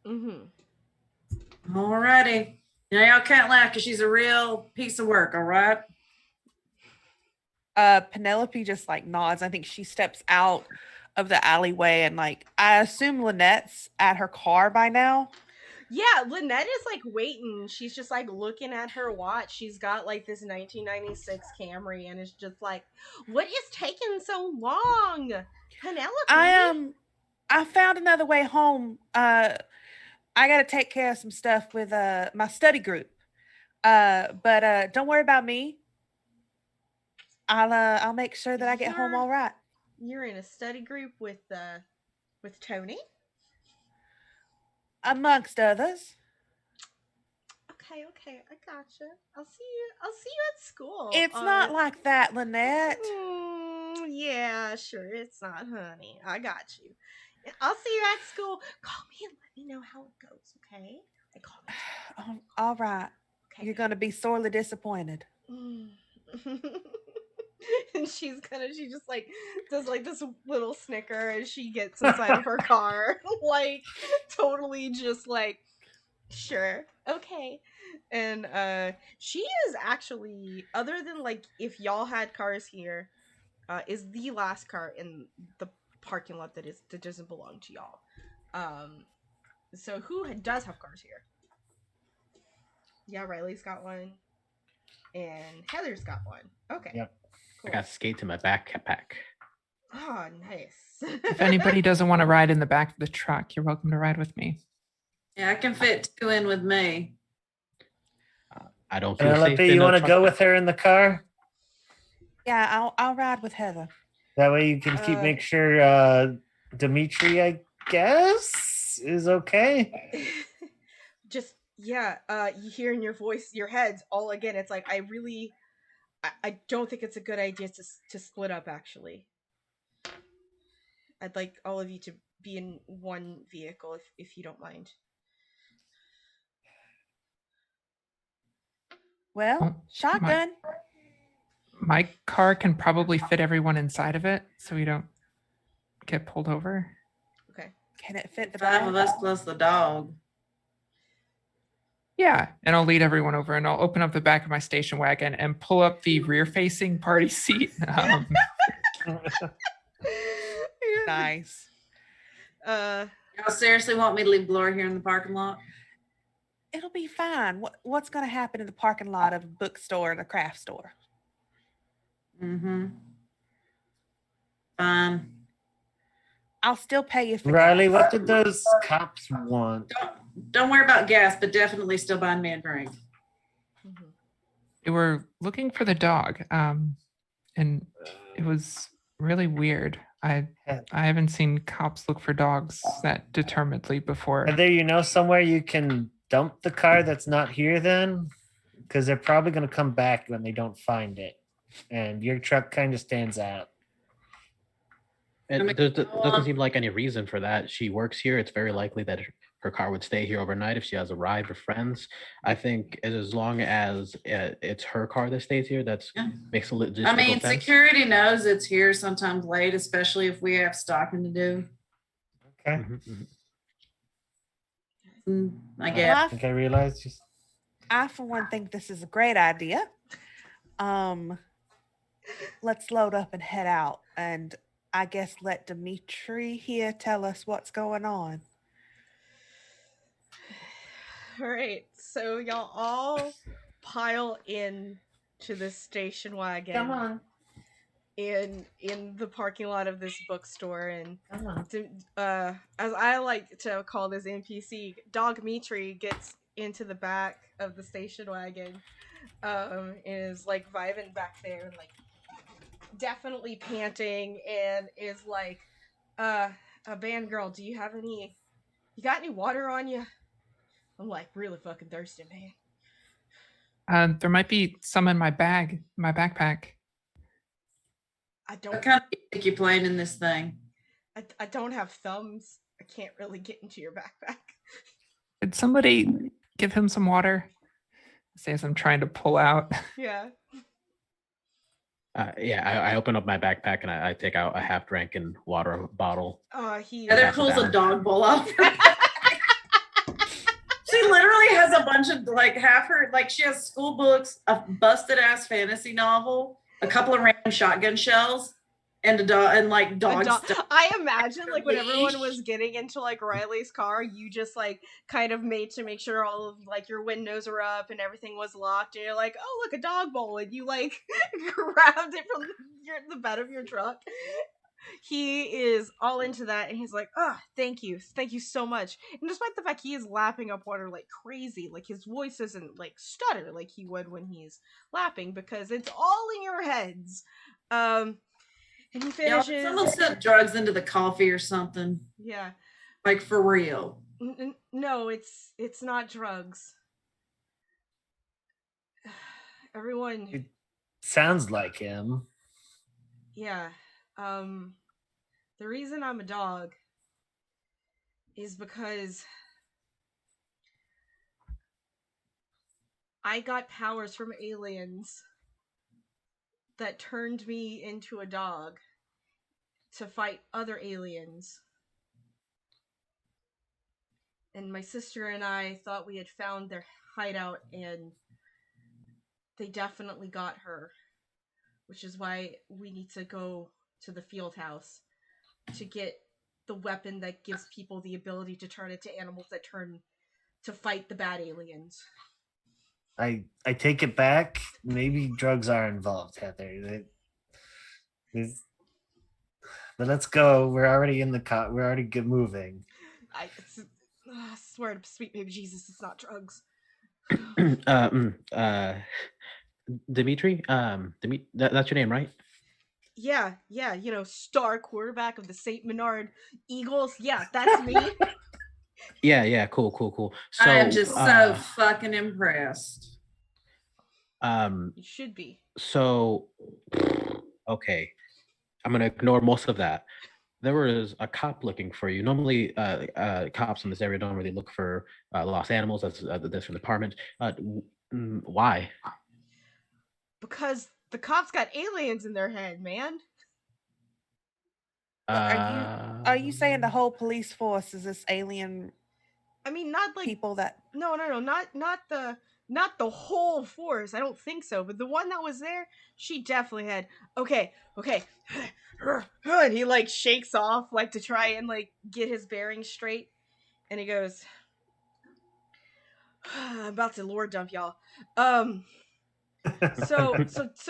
Mm-hmm. Alrighty. Now y'all can't laugh because she's a real piece of work, all right? Penelope just like nods. I think she steps out of the alleyway and like, I assume Lynette's at her car by now. Yeah, Lynette is like waiting. She's just like looking at her watch. She's got like this 1996 Camry and it's just like, what is taking so long? Penelope. I found another way home. I got to take care of some stuff with my study group. But don't worry about me. I'll make sure that I get home all right. You're in a study group with Tony? Amongst others. Okay, I gotcha. I'll see you at school. It's not like that, Lynette. Yeah, sure, it's not, honey. I got you. I'll see you at school. Call me and let me know how it goes, okay? And call me. All right. Okay. You're gonna be sorely disappointed. And she just like does like this little snicker as she gets inside of her car, like totally just like, sure, okay. And she is actually, other than like if y'all had cars here, is the last car in the parking lot that doesn't belong to y'all. So who does have cars here? Yeah, Riley's got one, and Heather's got one. Okay. Yep. I got skates in my backpack. Oh, nice. If anybody doesn't want to ride in the back of the truck, you're welcome to ride with me. Yeah, I can fit 2 in with me. I don't feel safe. Penelope, you want to go with her in the car? Yeah, I'll ride with Heather. That way you can make sure Dimitri, I guess, is okay. Just, yeah, you hear in your voice, your heads all again. It's like, I don't think it's a good idea to split up, actually. I'd like all of you to be in one vehicle if you don't mind. Well, shotgun. My car can probably fit everyone inside of it, so we don't get pulled over. Okay. Can it fit the 5 back? of us plus the dog. Yeah, and I'll lead everyone over, and I'll open up the back of my station wagon and pull up the rear-facing party seat. Nice. Y'all seriously want me to leave Glory here in the parking lot? It'll be fine. What's going to happen in the parking lot of a bookstore and a craft store? Mm-hmm. Fine. I'll still pay you for Riley, gas. what did those cops want? don't worry about gas, but definitely still buying me a drink. Mhm. We were looking for the dog, and it was really weird. I haven't seen cops look for dogs that determinedly before. Heather, you know somewhere you can dump the car that's not here then? Because they're probably going to come back when they don't find it. And your truck kind of stands out. I mean, There doesn't seem like any reason for that. She works here. It's very likely that her car would stay here overnight if she has a ride with friends. I think as long as it's her car that stays here, that Yeah. makes a logistical I mean, sense. security knows it's here sometimes late, especially if we have stocking to do. Okay. Mhm. I I guess. think I realized just I, for one, think this is a great idea. Let's load up and head out, and I guess let Dimitri here tell us what's going on. All right, so y'all all pile in to this station wagon. Come on. in the parking lot of this bookstore, and Come on. as I like to call this NPC, Dog Mitri gets into the back of the station wagon, and is like vibing back there, and like definitely panting, and is like, band girl, do you got any water on you? I'm like really fucking thirsty, man. There might be some in my backpack. I What don't kind of music you playing in this thing? I don't have thumbs. I can't really get into your backpack. Did somebody give him some water? Say as I'm trying to pull out. Yeah. I open up my backpack and I take out a half-drinking water bottle. He Heather Pass it pulls a down. dog bowl off. She literally has a bunch of like half her like she has school books, a busted ass fantasy novel, a couple of random shotgun shells, and a dog and like dog stuff. I imagine like when Leash. everyone was getting into like Riley's car, you just like kind of made to make sure all of like your windows were up and everything was locked, and you're like, oh look, a dog bowl, and you like grabbed it from the bed of your truck. He is all into that, and he's like, oh, thank you so much. And despite the fact he is lapping up water like crazy, like his voice doesn't like stutter like he would when he's lapping, because it's all in your heads. And he Yeah, finishes. someone sent drugs into the coffee or something. Yeah. Like for real. No, it's not drugs. Everyone. it sounds like him. Yeah. The reason I'm a dog is because I got powers from aliens that turned me into a dog to fight other aliens. And my sister and I thought we had found their hideout, and they definitely got her, which is why we need to go to the field house to get the weapon that gives people the ability to turn into animals that turn to fight the bad aliens. I take it back. Maybe drugs are involved, Heather. But let's go. We're already in the car. We're already moving. I swear to sweet baby Jesus, it's not drugs. Dimitri, that's your name, right? Yeah, star quarterback of the St. Menard Eagles. Yeah, that's me. Yeah, cool. So I am just so fucking impressed. You should be. So okay, I'm gonna ignore most of that. There was a cop looking for you. Normally, cops in this area don't really look for lost animals. That's a different department. Why? Because the cops got aliens in their head, man. Are you saying the whole police force is this alien? I mean, not like people that. No, not the whole force. I don't think so. But the one that was there, she definitely had. Okay. And he like shakes off like to try and like get his bearings straight, and he goes, "I'm about to lore dump y'all." So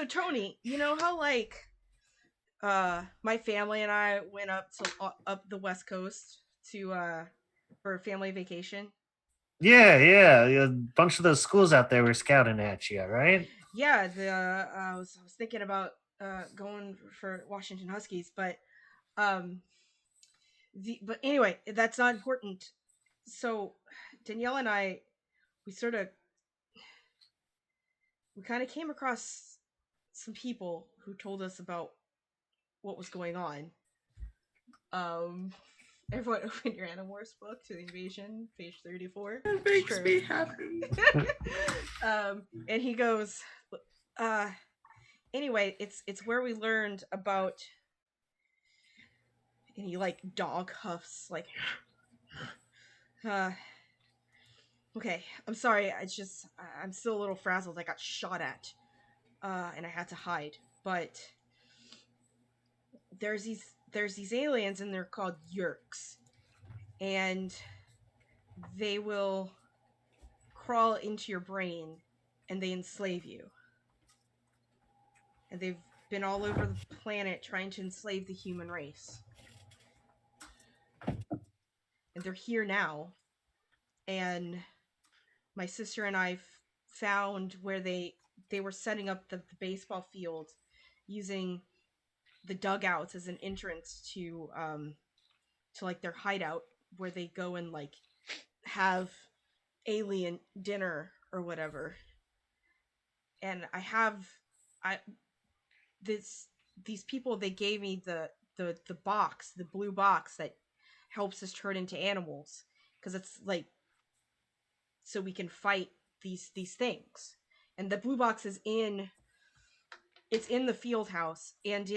Tony, you know how like my family and I went up the West Coast to for family vacation. Yeah. A bunch of those schools out there were scouting at you, right? Yeah, I was thinking about going for Washington Huskies, but but anyway, that's not important. So Danielle and I, we kind of came across some people who told us about what was going on. Everyone open your Animorphs book to the invasion, page 34. That makes me happy. And he goes, anyway, it's where we learned about, and he like dog huffs, like, okay, I'm sorry, I'm still a little frazzled. I got shot at, and I had to hide, but there's these aliens, and they're called Yeerks, and they will crawl into your brain, and they enslave you. And they've been all over the planet trying to enslave the human race. And they're here now. And my sister and I found where they were setting up the baseball field using the dugouts as an entrance to like their hideout, where they go and like have alien dinner or whatever. And these people, they gave me the box, the blue box that helps us turn into animals, because it's like so we can fight these things. And the blue box is in the field house. And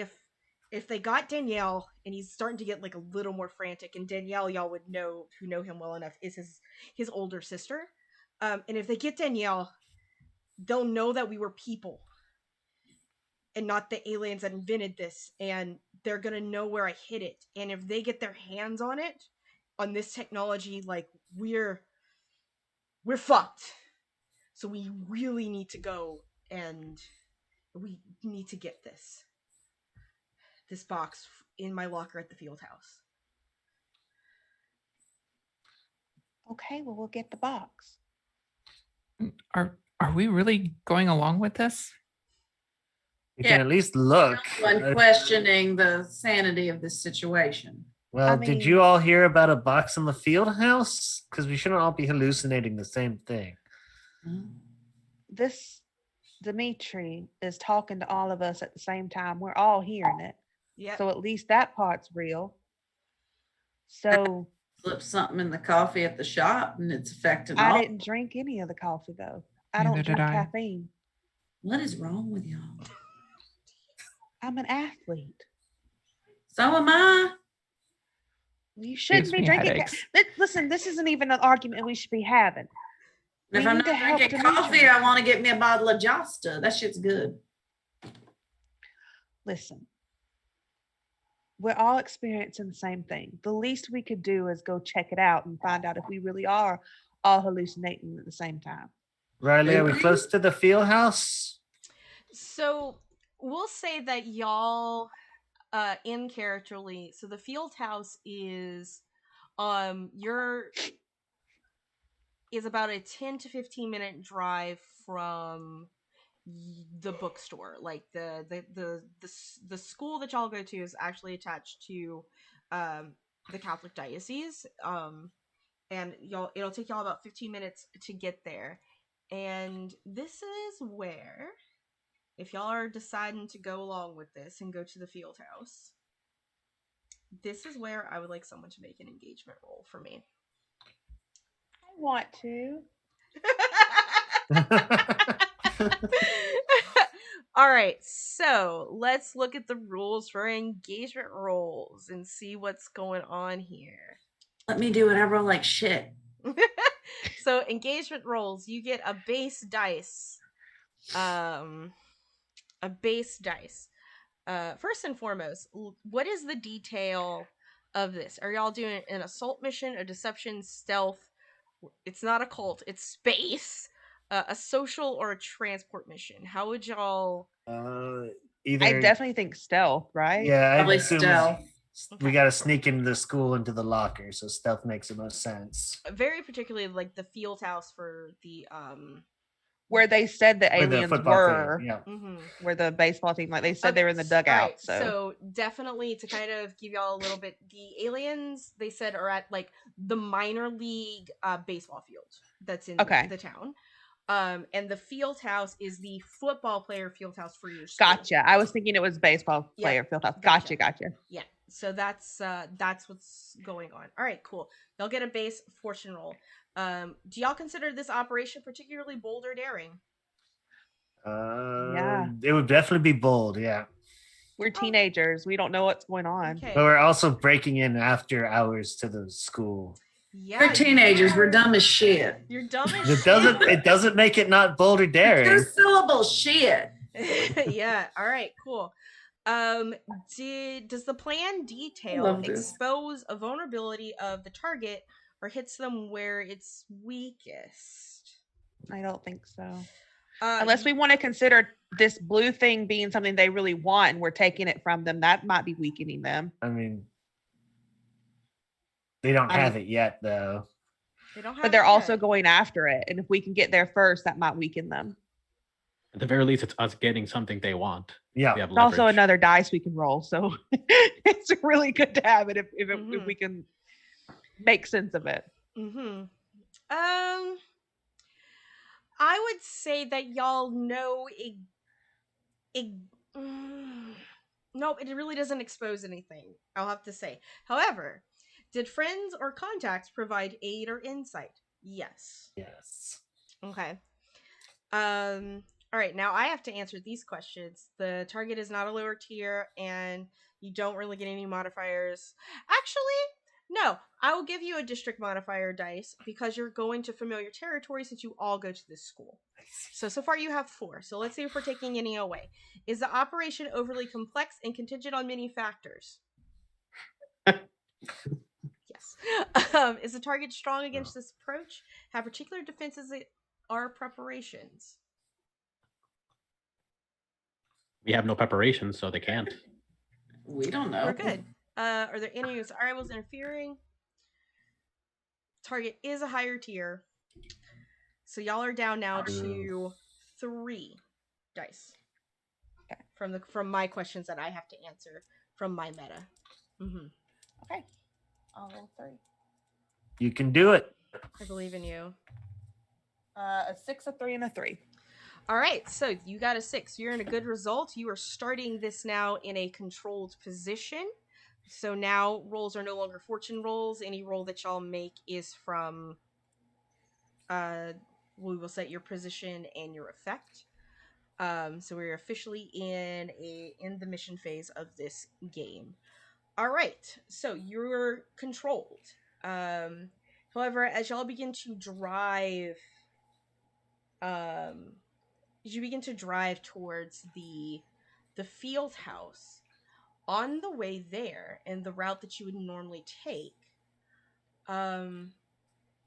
if they got Danielle, and he's starting to get like a little more frantic, and Danielle, y'all would know, who know him well enough, is his older sister. And if they get Danielle, they'll know that we were people and not the aliens that invented this, and they're gonna know where I hid it. And if they get their hands on it, on this technology, like, we're fucked. So we really need to go, and we need to get this box in my locker at the field house. Okay, well, we'll get the box. Are we really going along with this? You can at least look. One questioning the sanity of this situation. Well, I did mean- you all hear about a box in the field house? Because we shouldn't all be hallucinating the same thing. This Dimitri is talking to all of us at the same time. We're all hearing it. Yeah. So at least that part's real. So Slip something in the coffee at the shop and it's affecting I all. didn't drink any of the coffee though. I Neither don't did drink I. caffeine. What is wrong with y'all? I'm an athlete. So am I. You shouldn't Gives be me drinking. headaches. Listen, this isn't even an argument we should be having. And if We I'm need to not help drinking Dimitri. coffee, I want to get me a bottle of Josta. That shit's good. Listen, we're all experiencing the same thing. The least we could do is go check it out and find out if we really are all hallucinating at the same time. Riley, are we Okay. close to the field house? So we'll say that y'all, in characterly, so the field house is is about a 10 to 15 minute drive from the bookstore. Like the school that y'all go to is actually attached to the Catholic diocese. And it'll take y'all about 15 minutes to get there. And this is where, if y'all are deciding to go along with this and go to the field house, this is where I would like someone to make an engagement roll for me. I want to. All right, so let's look at the rules for engagement rolls and see what's going on here. Let me do it. I roll like shit. So engagement rolls, you get a base dice. First and foremost, what is the detail of this? Are y'all doing an assault mission, a deception, stealth? It's not a cult, it's space. A social or a transport mission? How would y'all? Either. I definitely think stealth, right? Yeah, I'd Probably assume stealth. We got to sneak into the school into the locker, so stealth makes the most sense. Very particularly like the field house for the Where they said the Where the aliens football were, field, yeah. where the baseball team, like they said they were in the All dugout. right, so definitely to kind of give y'all a little bit, the aliens they said are at like the minor league baseball field that's in the town. And the field house is the football player field house for your school. Gotcha. I was thinking it was baseball player field house. Gotcha. Yeah. So that's what's going on. All right, cool. Y'all get a base fortune roll. Do y'all consider this operation particularly bold or daring? Yeah. It would definitely be bold, yeah. We're teenagers. We don't know what's going on. Okay. But we're also breaking in after hours to the school. Yeah, We're teenagers. We're dumb as shit. You're dumb as shit. It doesn't make it not bold or daring. Two syllable shit. Yeah. All right. Cool. Does the plan detail Love this. expose a vulnerability of the target or hits them where it's weakest? I don't think so. Unless we want to consider this blue thing being something they really want and we're taking it from them, that might be weakening them. I mean, they don't have it yet, though. They don't have But they're it also yet. going after it. And if we can get there first, that might weaken them. At the very least, it's us getting something they want. Yeah. We have It's also leverage. another dice we can roll. So it's really good to have it if we can make sense of it. Mm-hmm. I would say that y'all know no, it really doesn't expose anything, I'll have to say. However, did friends or contacts provide aid or insight? Yes. Yes. Okay. All right, now I have to answer these questions. The target is not a lower tier, and you don't really get any modifiers. Actually, no, I will give you a district modifier dice because you're going to familiar territory since you all go to this school. So far you have 4. So let's see if we're taking any away. Is the operation overly complex and contingent on many factors? Yes. Is the target strong against this approach? Have particular defenses or preparations? We have no preparation, so they can't. We don't know. We're good. Are there any variables interfering? Target is a higher tier. So y'all are down now to 3 dice. Okay. From my questions that I have to answer from my meta. Mm-hmm. Okay. I'll roll 3. You can do it. I believe in you. A 6, a 3, and a 3. All right, so you got a 6. You're in a good result. You are starting this now in a controlled position. So now rolls are no longer fortune rolls. Any roll that y'all make is from we will set your position and your effect. So we're officially in the mission phase of this game. All right, so you're controlled. However, as y'all begin to drive, towards the field house, on the way there, and the route that you would normally take,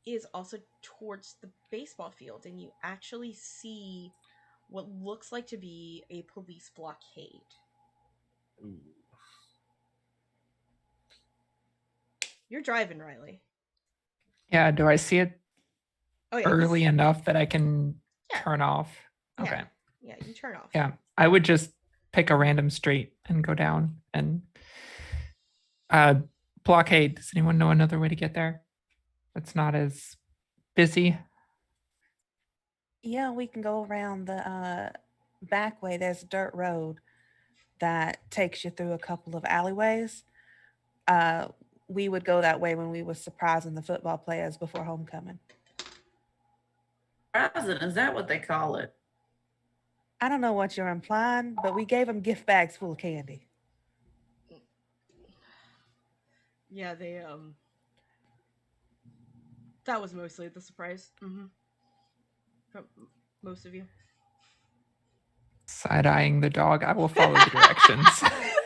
is also towards the baseball field, and you actually see what looks like to be a police blockade. Ooh. You're driving, Riley. Yeah, do I see it early yes. enough that I can turn off? Yeah. Okay. Yeah, you turn off. Yeah, I would just pick a random street and go down and blockade. Does anyone know another way to get there that's not as busy? Yeah, we can go around the back way. There's a dirt road that takes you through a couple of alleyways. We would go that way when we were surprising the football players before homecoming. Surprising, is that what they call it? I don't know what you're implying, but we gave them gift bags full of candy. Yeah, they that was mostly the surprise. Mm-hmm. From most of you. Side-eyeing the dog, I will follow the directions.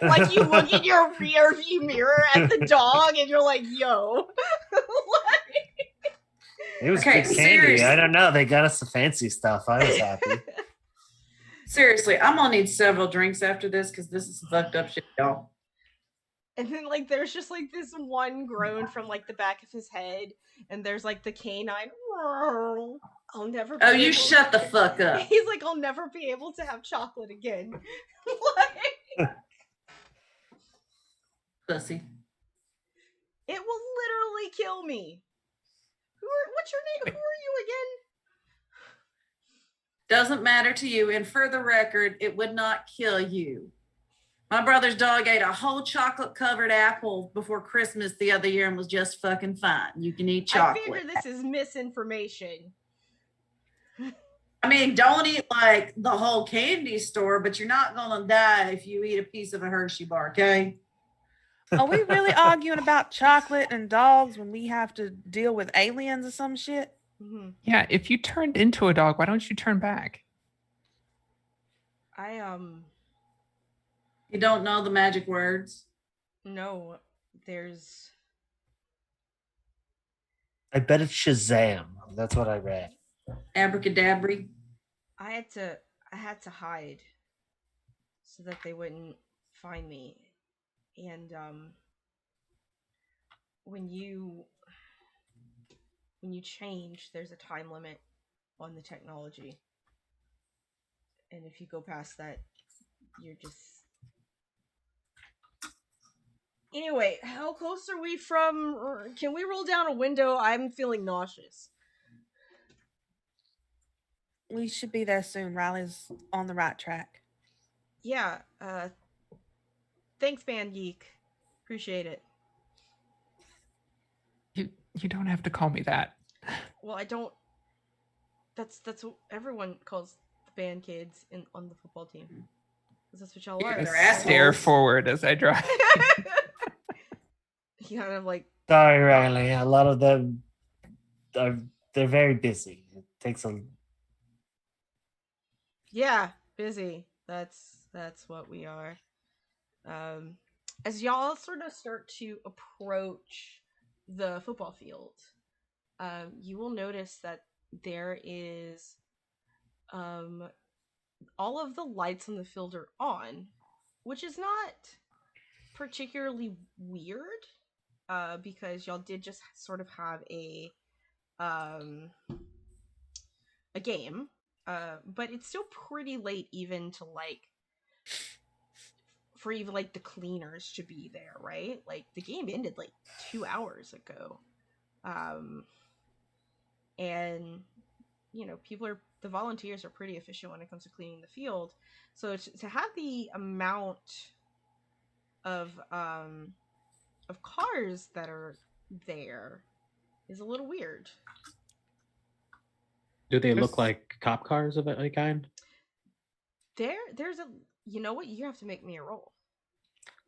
Like you look in your rear view mirror at the dog and you're like, yo. It was Okay, good candy. seriously. I don't know. They got us the fancy stuff. I was happy. Seriously, I'm gonna need several drinks after this because this is fucked up shit, y'all. And then like there's just like this one groan from like the back of his head, and there's like the canine. I'll never. Oh, you shut the fuck up. He's like, I'll never be able to have chocolate again. Like, Pussy. it will literally kill me. What's your name? Who are you again? Doesn't matter to you. And for the record, it would not kill you. My brother's dog ate a whole chocolate covered apple before Christmas the other year and was just fucking fine. You can eat chocolate. I figure this is misinformation. I mean, don't eat like the whole candy store, but you're not going to die if you eat a piece of a Hershey bar, okay? Are we really arguing about chocolate and dogs when we have to deal with aliens or some shit? Mm-hmm. Yeah, if you turned into a dog, why don't you turn back? You don't know the magic words? No, there's... I bet it's Shazam. That's what I read. Abracadabra. I had to hide so that they wouldn't find me. And when you change, there's a time limit on the technology. And if you go past that, you're just... Anyway, how close are we from... Can we roll down a window? I'm feeling nauseous. We should be there soon. Riley's on the right track. Yeah, thanks, Band Geek. Appreciate it. You don't have to call me that. Well, I don't... That's what everyone calls the band kids on the football team. Because that's what y'all are. They're assholes. Stare forward as I drive. You kind of like... Sorry, Riley. A lot of them they're very busy. It takes a... Yeah, busy. That's what we are. As y'all sort of start to approach the football field, you will notice that there is all of the lights on the field are on, which is not particularly weird, because y'all did just sort of have a game, but it's still pretty late even to like for even like the cleaners to be there, right? Like the game ended like 2 hours ago. And you know, the volunteers are pretty efficient when it comes to cleaning the field. So to have the amount of cars that are there is a little weird. Do they look like cop cars of any kind? There's a... You know what? You have to make me a roll.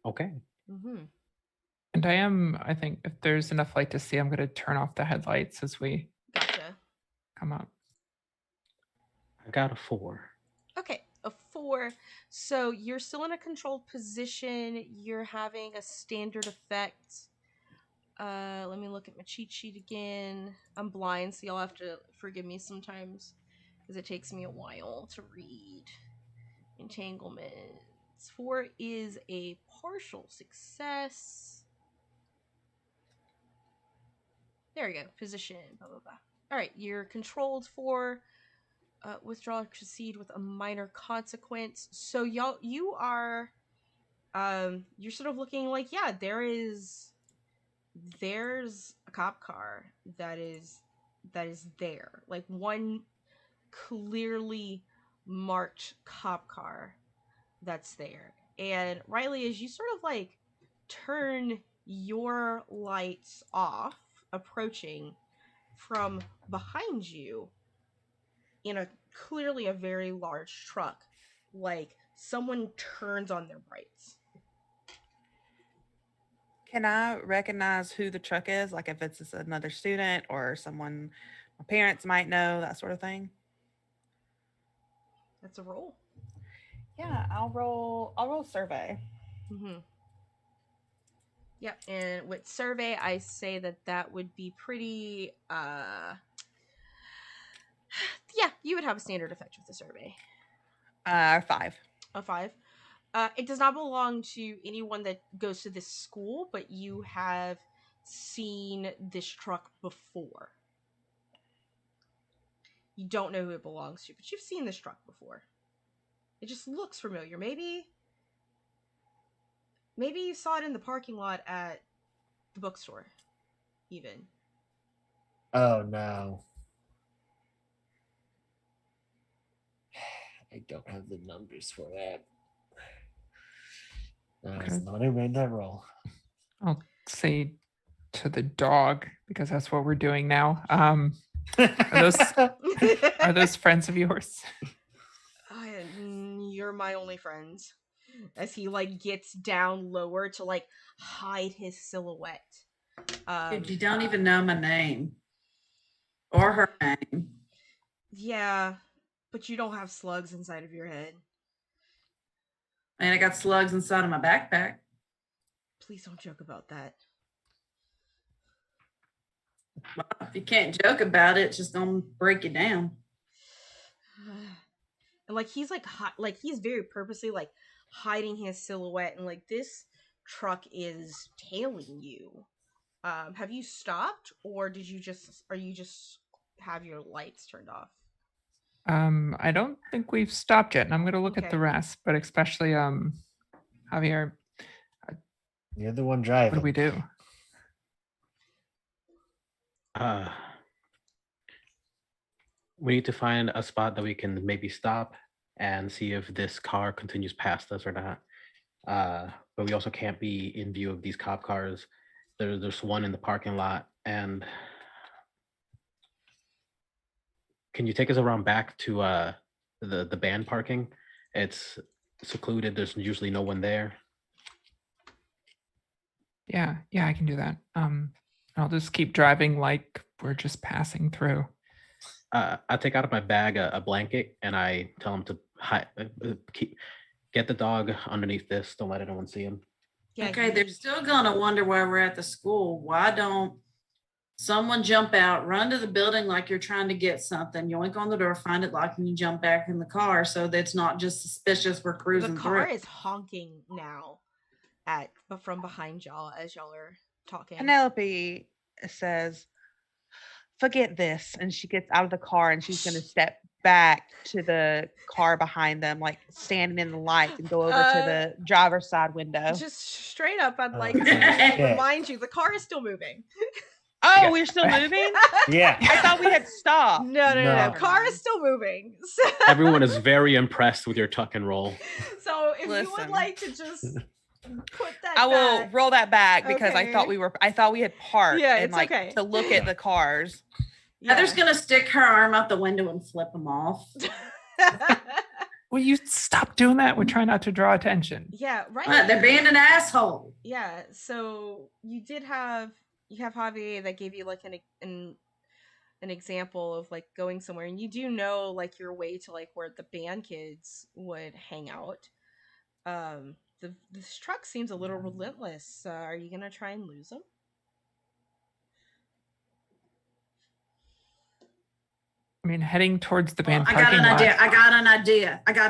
Okay. Mm-hmm. And I think if there's enough light to see, I'm going to turn off the headlights as we Gotcha. come up. I got a 4. Okay, a 4. So you're still in a controlled position. You're having a standard effect. Let me look at my cheat sheet again. I'm blind, so y'all have to forgive me sometimes because it takes me a while to read. Entanglements. 4 is a partial success. There we go. Position. Blah blah blah. All right, you're controlled for. Withdraw or proceed with a minor consequence. So you are, you're sort of looking like, yeah, there's a cop car that is there, like one clearly marked cop car that's there. And Riley, as you sort of like turn your lights off, approaching from behind you in a clearly a very large truck, like someone turns on their brights. Can I recognize who the truck is? Like if it's another student or someone my parents might know, that sort of thing? That's a roll. Yeah, I'll roll survey. Mm-hmm. Yep, and with survey, I say that would be pretty, yeah, you would have a standard effect with the survey. 5. A 5. It does not belong to anyone that goes to this school, but you have seen this truck before. You don't know who it belongs to, but you've seen this truck before. It just looks familiar. Maybe you saw it in the parking lot at the bookstore, even. Oh no. I don't have the numbers for that. No, it's Okay. not who made that roll. I'll say to the dog because that's what we're doing now. Are those friends of yours? You're my only friends. As he like gets down lower to like hide his silhouette. Dude, you don't even know my name or her name. Yeah, but you don't have slugs inside of your head. And I got slugs inside of my backpack. Please don't joke about that. Well, if you can't joke about it, it's just gonna break you down. And like he's like he's very purposely like hiding his silhouette, and like this truck is tailing you. Have you stopped, or are you just have your lights turned off? I don't think we've stopped yet, and I'm gonna look at the Okay. rest, but especially Javier, You're the one what driving. do we do? We need to find a spot that we can maybe stop and see if this car continues past us or not. But we also can't be in view of these cop cars. There's one in the parking lot. And can you take us around back to the band parking? It's secluded. There's usually no one there. Yeah, I can do that. I'll just keep driving like we're just passing through. I take out of my bag a blanket and I tell him to get the dog underneath this. Don't let anyone see him. Yeah, Okay, they're still gonna wonder why we're at the school. Why don't someone jump out, run to the building like you're trying to get something, yoink on the door, find it locked, and you jump back in the car so that's not just suspicious we're cruising the car through. is honking now from behind y'all as y'all are talking. Penelope says, "Forget this," and she gets out of the car and she's going to step back to the car behind them, like standing in the lights, and go over to the driver's side window. Just straight up, I'd like Okay. to remind you the car is still moving. Oh, Yeah. we're still moving? Yeah. I thought we had stopped. No. No. Car is still moving. So, Everyone is very impressed with your tuck and roll. so if you would Listen. like to just put that I will back. roll that back because Okay. I thought we had parked Yeah, and it's like okay. to look at the cars. Heather's gonna stick her arm out the window and flip them off. Will you stop doing that? We're trying not to draw attention. Yeah, right. What, they're being an asshole. Yeah, so you have Javier that gave you like an example of like going somewhere, and you do know like your way to like where the band kids would hang out. This truck seems a little relentless. Are you gonna try and lose them? I mean, heading towards the band I got parking an lot. idea. I got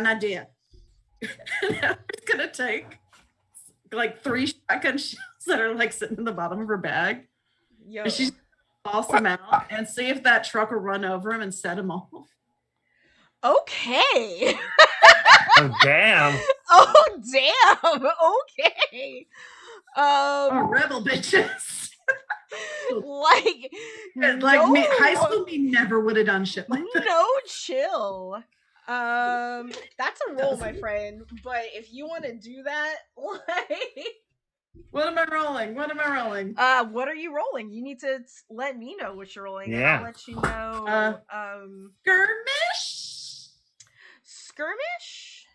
an idea. It's gonna take like 3 shotgun shells that are like sitting in the bottom of her bag. Yo. And she's gonna toss them out and see if that truck will run over him and set him off. Okay. Oh damn. Oh damn. Okay. Oh, rebel bitches. Like Like me, high no- school me never would have done shit like that. No chill. That's a roll, my friend. But if you want to do that, like, What am I rolling? What what are you rolling? You need to let me know what you're rolling. And Yeah. I'll let you know. Skirmish.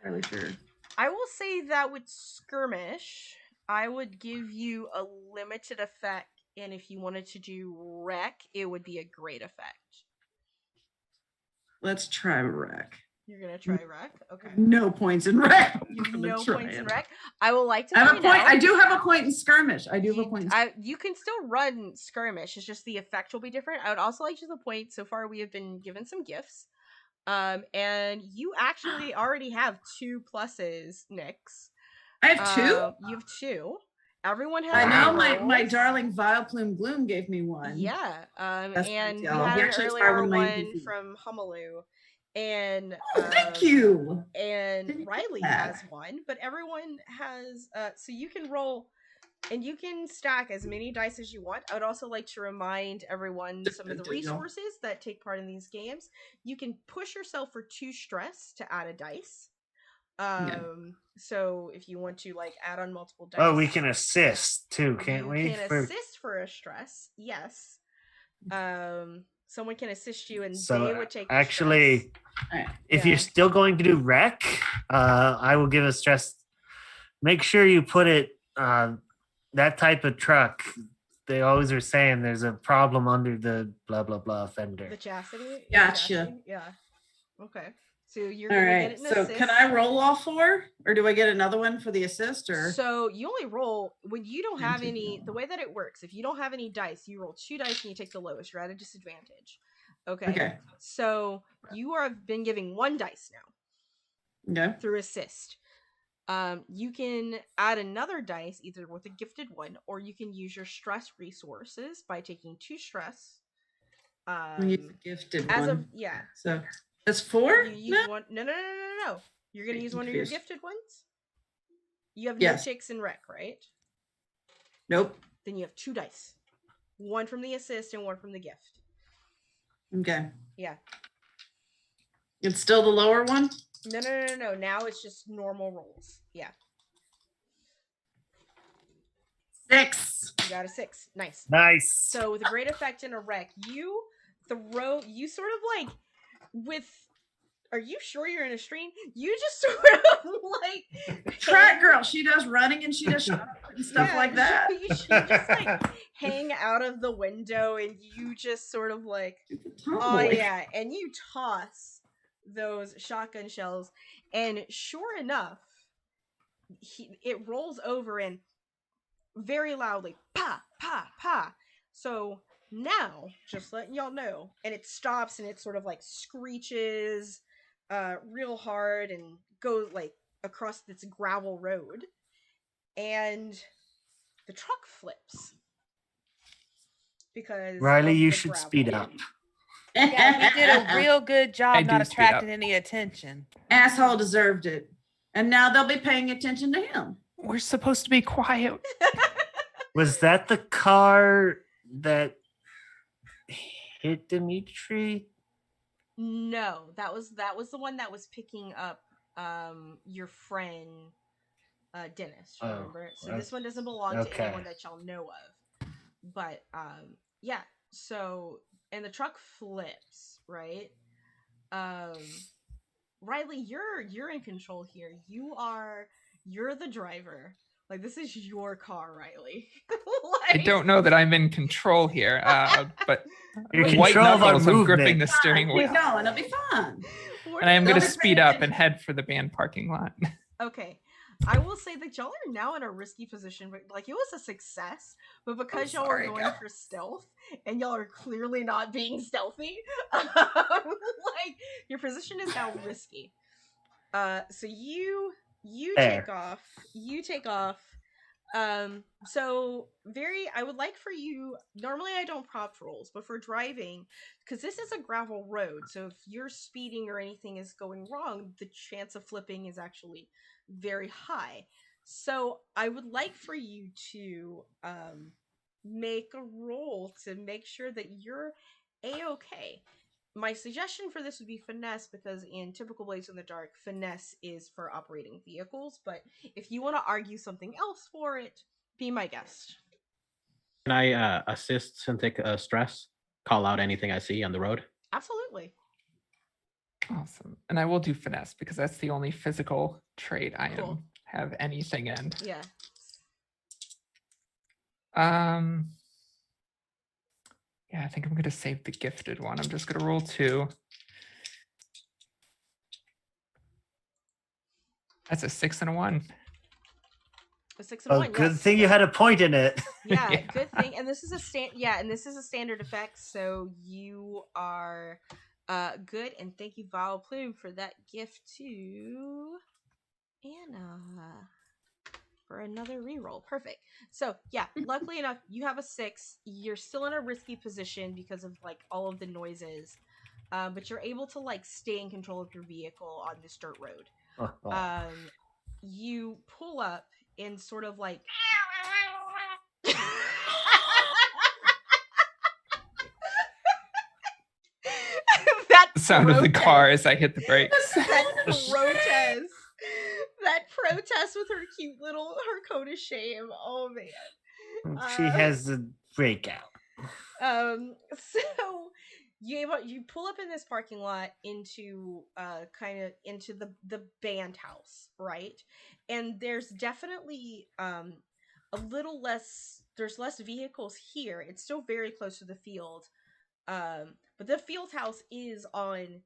Really sure. I will say that with skirmish, I would give you a limited effect, and if you wanted to do wreck, it would be a great effect. Let's try wreck. You're gonna try wreck, okay? No points in wreck. You have I'm gonna no try points in it. wreck. I will like to I have a point point. out. I do have a point in skirmish. I do have a point. You can still run skirmish. It's just the effect will be different. I would also like to the point. So far, we have been given some gifts. And you actually already have 2 pluses, Nyx. I have 2. You have 2. Everyone has. I know my rolls. darling Vile Plume Gloom gave me 1. Yeah. That's And we detail. had He an actually earlier expired with my one NPC. from Humaloo. And Oh, thank you. And Didn't Riley get that. has 1, but everyone has so you can roll and you can stack as many dice as you want. I would also like to remind everyone some of the resources that take part in these games. You can push yourself for 2 stress to add a dice. So if you want to like add on multiple dice. Oh, we can assist too, can't we? You can assist for a stress, yes. Someone can assist you and So they would take the actually, stress. if Yeah. you're still going to do rec, I will give a stress. Make sure you put it that type of truck. They always are saying there's a problem under the blah blah blah fender. The chastity? Gotcha. Chastity? Yeah. Okay. So you're All gonna right. get an So assist. can I roll all 4, or do I get another one for the assist? Or So you only roll when you don't have any. The way that it works, if you don't have any dice, you roll 2 dice and you take the lowest. You're at a disadvantage. Okay. So you have been giving 1 dice now. Okay. Through assist. You can add another dice either with a gifted one, or you can use your stress resources by taking 2 stress. Use the gifted As one. of yeah. So that's 4. You use one. No. You're gonna use one of your gifted ones. You have Yes. no chicks in rec, right? Nope. Then you have 2 dice. 1 from the assist and 1 from the gift. Okay. Yeah. It's still the lower one? No. Now it's just normal rolls. Yeah. 6. You got a 6. Nice. Nice. So with a great effect in a wreck, you sort of like with. Are you sure you're in a stream? You just sort of like Track girl. She does running and she does shot and stuff like that. You just like hang out of the window and you just sort of like, oh yeah, and you toss those shotgun shells, and sure enough, it rolls over and very loudly, pa pa pa. So now, just letting y'all know, and it stops and it sort of like screeches real hard and goes like across this gravel road, and the truck flips because Riley, of you the should gravel. speed up. Yeah, we did a real good I job do not speed up. attracting any attention. Asshole deserved it. And now they'll be paying attention to him. We're supposed to be quiet. Was that the car that hit Dimitri? No, that was the one that was picking up your friend Dennis, remember? So this one doesn't belong to anyone that y'all know of. But yeah, so and the truck flips, right? Riley, you're in control here. You're the driver. Like, this is your car, Riley. I don't know that I'm in control here, but You're in white control of our knuckles, I'm gripping movement. the steering Keep wheel. going. It'll be fun. And I am going to Don't be speed paying up and attention. head for the band parking lot. Okay. I will say that y'all are now in a risky position, but like, it was a success, but because y'all are going for stealth and y'all are clearly not being stealthy, like, your position is now risky. So you take off. So I would like for you, normally I don't prompt rolls, but for driving, because this is a gravel road, so if you're speeding or anything is going wrong, the chance of flipping is actually very high. So I would like for you to make a roll to make sure that you're a-okay. My suggestion for this would be finesse, because in typical Blades in the Dark, finesse is for operating vehicles, but if you want to argue something else for it, be my guest. Can I assist and take stress? Call out anything I see on the road? Absolutely. Awesome. And I will do finesse because that's the only physical trait I Cool. have anything in. Yeah. Yeah, I think I'm going to save the gifted one. I'm just going to roll 2. That's a 6 and a 1. A 6 and a 1. Good yes. thing you had a point in it. Yeah, Yeah. good thing. And this is a standard effect, so you are Good, and thank you, Vile Plume, for that gift to Anna for another reroll. Perfect. So yeah, luckily enough, you have a 6. You're still in a risky position because of like all of the noises, but you're able to like stay in control of your vehicle on this dirt road. You pull up and sort of like that The sound of the protest. car as I hit the brakes. That protest with her cute little her coat of shame. Oh man. She has a breakout. So you pull up in this parking lot into kind of into the band house, right? And there's definitely a little less, there's less vehicles here. It's still very close to the field. But the field house is on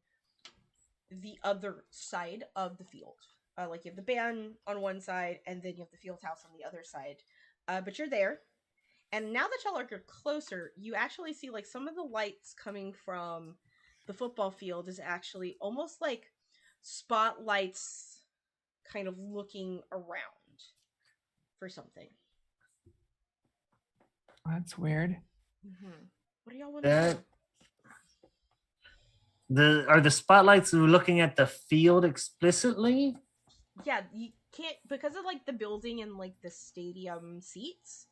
the other side of the field. Like you have the band on one side, and then you have the field house on the other side. But you're there, and now that y'all are closer, you actually see like some of the lights coming from the football field is actually almost like spotlights, kind of looking around for something. That's weird. Mm-hmm. What do y'all want to do? Are the spotlights looking at the field explicitly? Yeah, you can't, because of like the building and like the stadium seats.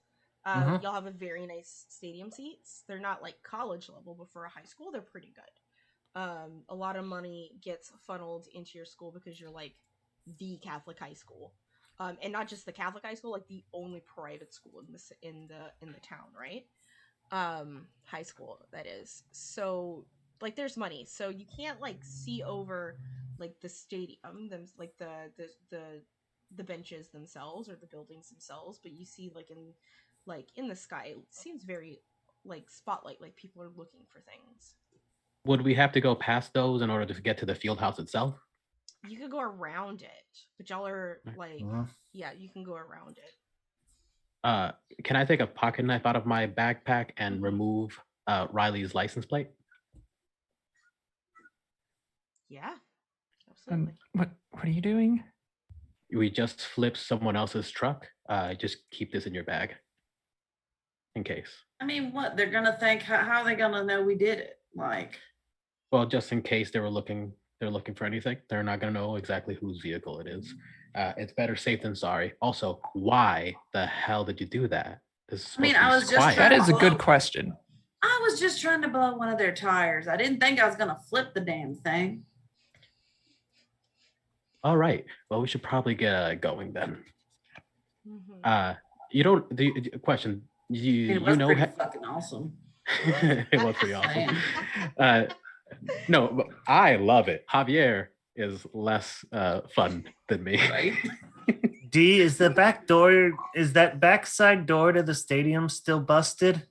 Y'all have a very nice stadium seats. They're not like college level, but for a high school, they're pretty good. A lot of money gets funneled into your school because you're like the Catholic high school, and not just the Catholic high school, like the only private school in the town, right? High school, that is. So like there's money, so you can't like see over like the stadium, like the benches themselves or the buildings themselves, but you see like in the sky, it seems very like spotlight, like people are looking for things. Would we have to go past those in order to get to the field house itself? You could go around it, but y'all are like, yeah, you can go around it. Can I take a pocket knife out of my backpack and remove Riley's license plate? Yeah, absolutely. What are you doing? We just flipped someone else's truck. Just keep this in your bag, in case. I mean, what they're gonna think? How are they gonna know we did it? Like, well, just in case they're looking for anything, they're not gonna know exactly whose vehicle it is. It's better safe than sorry. Also, why the hell did you do that? I was just that is a good question. I was just trying to blow one of their tires. I didn't think I was gonna flip the damn thing. All right. Well, we should probably get going then. Mm-hmm. You don't. The question. You know. Fucking awesome. It was pretty awesome. No, but I love it. Javier is less fun than me. Right. D, is the back door, is that backside door to the stadium still busted?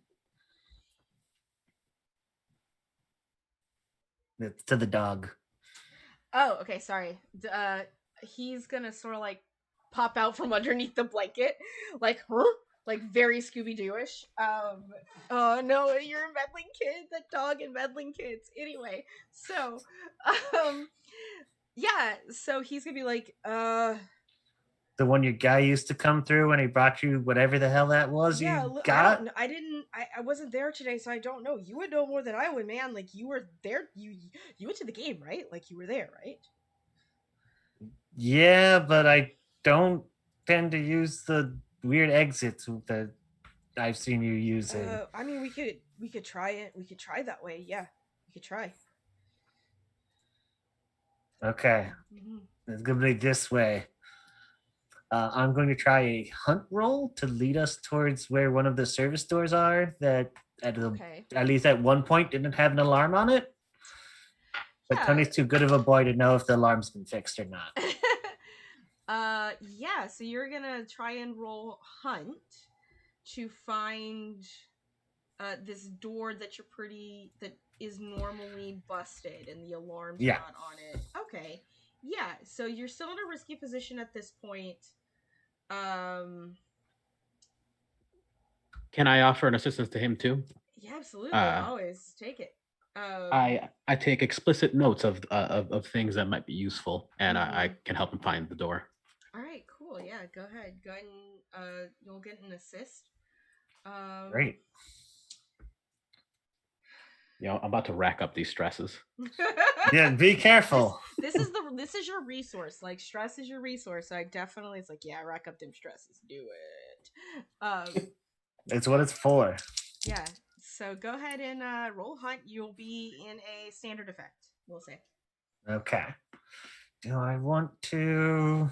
It's to the dog. Oh, okay, sorry. He's gonna sort of like pop out from underneath the blanket, like, huh? Like very Scooby-Doo-ish. Oh no, you're a meddling kid. That dog and meddling kids. Anyway, so, yeah. So he's gonna be like, the one your guy used to come through when he brought you whatever the hell that was. Yeah, you got. I wasn't there today, so I don't know. You would know more than I would, man. Like you were there. You went to the game, right? Like you were there, right? Yeah, but I don't tend to use the weird exits that I've seen you using. I mean, we could try it. We could try that way. Yeah, we could try. Okay, it's gonna be this way. I'm going to try a hunt roll to lead us towards where one of the service doors are that at least at one point didn't have an alarm on it. But Tony's too good of a boy to know if the alarm's been fixed or not. Yeah, so you're gonna try and roll hunt to find this door that that is normally busted and the alarm's not on it. Okay. Yeah, so you're still in a risky position at this point. Can I offer an assistance to him too? Yeah, absolutely. Always take it. I take explicit notes of things that might be useful, and I can help him find the door. All right, cool. Yeah, go ahead. Go ahead and you'll get an assist. Great. You know, I'm about to rack up these stresses. Yeah, be careful. This is your resource. Like, stress is your resource. So I definitely, it's like, yeah, rack up them stresses. Do it. It's what it's for. Yeah. So go ahead and roll hunt. You'll be in a standard effect, we'll say. Okay. Do I want to?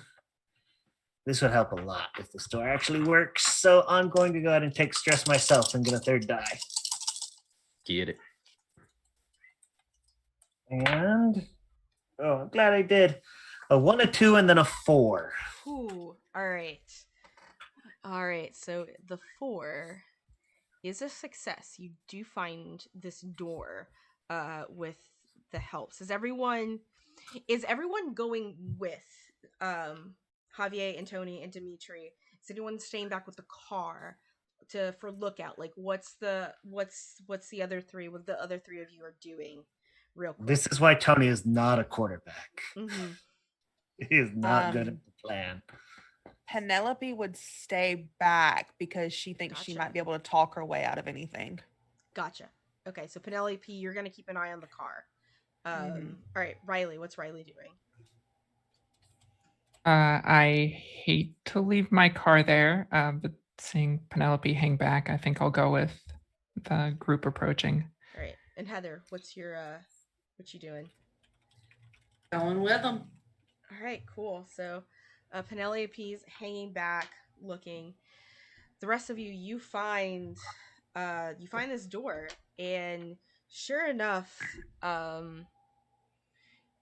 This would help a lot if the store actually works. So I'm going to go ahead and take stress myself and get a third die. Get it. And I'm glad I did. A 1, a 2, and then a 4. Ooh. All right. So the 4 is a success. You do find this door with the helps. Is everyone going with Javier and Tony and Dimitri? Is anyone staying back with the car for lookout? Like, what's the other three? What the other three of you are doing? Real quick. This is why Tony is not a quarterback. Mm-hmm. He is not good at the plan. Penelope would stay back because she thinks she Gotcha. might be able to talk her way out of anything. Gotcha. Okay, so Penelope, you're gonna keep an eye on the car. All right, Riley, what's Riley doing? I hate to leave my car there, but seeing Penelope hang back, I think I'll go with the group approaching. All right, and Heather, what you doing? Going with them. All right, cool. So Penelope's hanging back, looking. The rest of you find this door, and sure enough,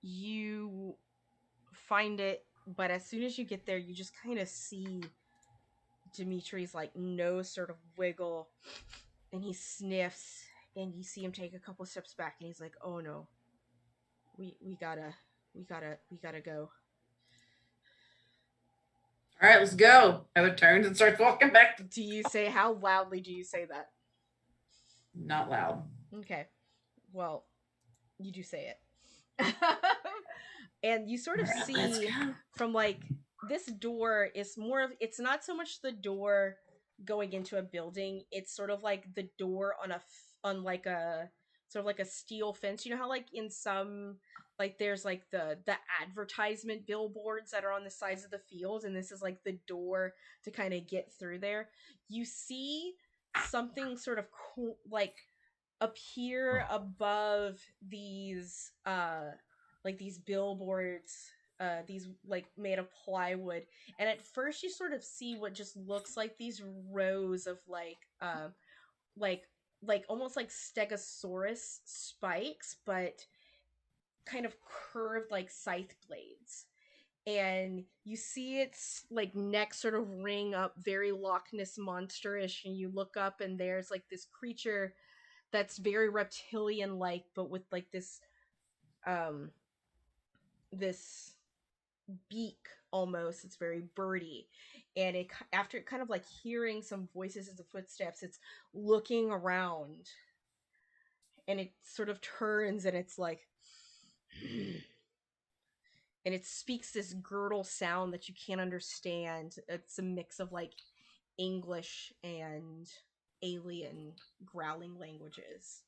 you find it. But as soon as you get there, you just kind of see Dimitri's like nose sort of wiggle, and he sniffs, and you see him take a couple steps back, and he's like, "Oh no, we gotta go." All right, let's go. Heather turns and starts walking back. How loudly do you say that? Not loud. Okay. Well, you do say it. And you sort of see from like this door is more of, it's not so much the door going into a building, it's sort of like the door on like a sort of like a steel fence. You know how like in some, like there's like the advertisement billboards that are on the sides of the field, and this is like the door to kind of get through there. You see something sort of cool, like appear above these like these billboards, these like made of plywood, and at first you sort of see what just looks like these rows of like almost like stegosaurus spikes, but kind of curved like scythe blades. And you see its like neck sort of ring up very Loch Ness monster-ish, and you look up and there's like this creature that's very reptilian like, but with like this this beak almost. It's very birdy, and it after kind of like hearing some voices and some footsteps, it's looking around, and it sort of turns, and it's like and it speaks this gurgle sound that you can't understand. It's a mix of like English and alien growling languages,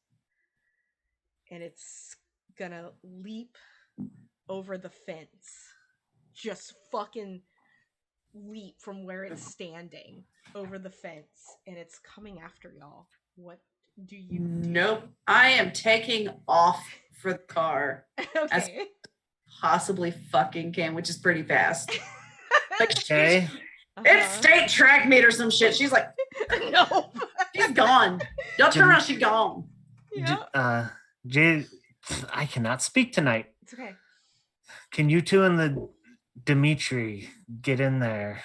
and it's gonna leap over the fence. Just fucking leap from where it's standing over the fence, and it's coming after y'all. What do you do? Nope. I am taking off for the car. Okay. Possibly fucking can, which is pretty fast. Like, Okay. it's state track meet or some shit. She's like, no. She's gone. Don't turn around, she's gone. Yeah. Jay, I cannot speak tonight. It's okay. Can you two and the Dimitri get in there?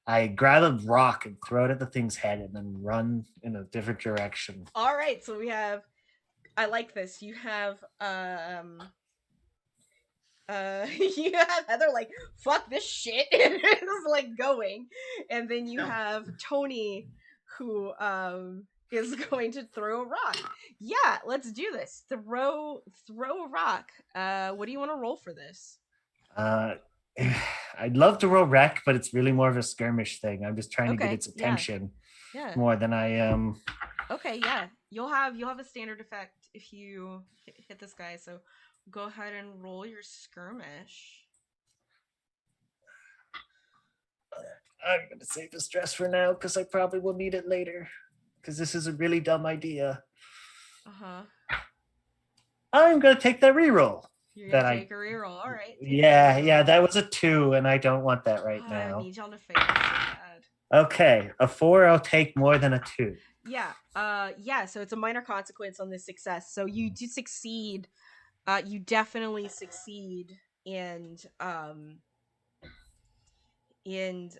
I grab a rock and throw it at the thing's head and then run in a different direction. All right, so we have, I like this. You have you have Heather like, fuck this shit, and is like going, and then you have Tony who is going to throw a rock. Yeah, let's do this. Throw a rock. What do you want to roll for this? I'd love to roll wreck, but it's really more of a skirmish thing. I'm just trying to get Okay, its attention Yeah. more than I am. Okay, yeah. You'll have a standard effect if you hit this guy. So go ahead and roll your skirmish. I'm going to save the stress for now because I probably will need it later. Because this is a really dumb idea. Uh-huh. I'm going to take that reroll. You're That gonna I- take a reroll. All right. Yeah, that was a 2, and I don't want that right I now. need y'all to fail so bad. Okay, a 4, I'll take more than a 2. Yeah. So it's a minor consequence on this success. So you do succeed. You definitely succeed in in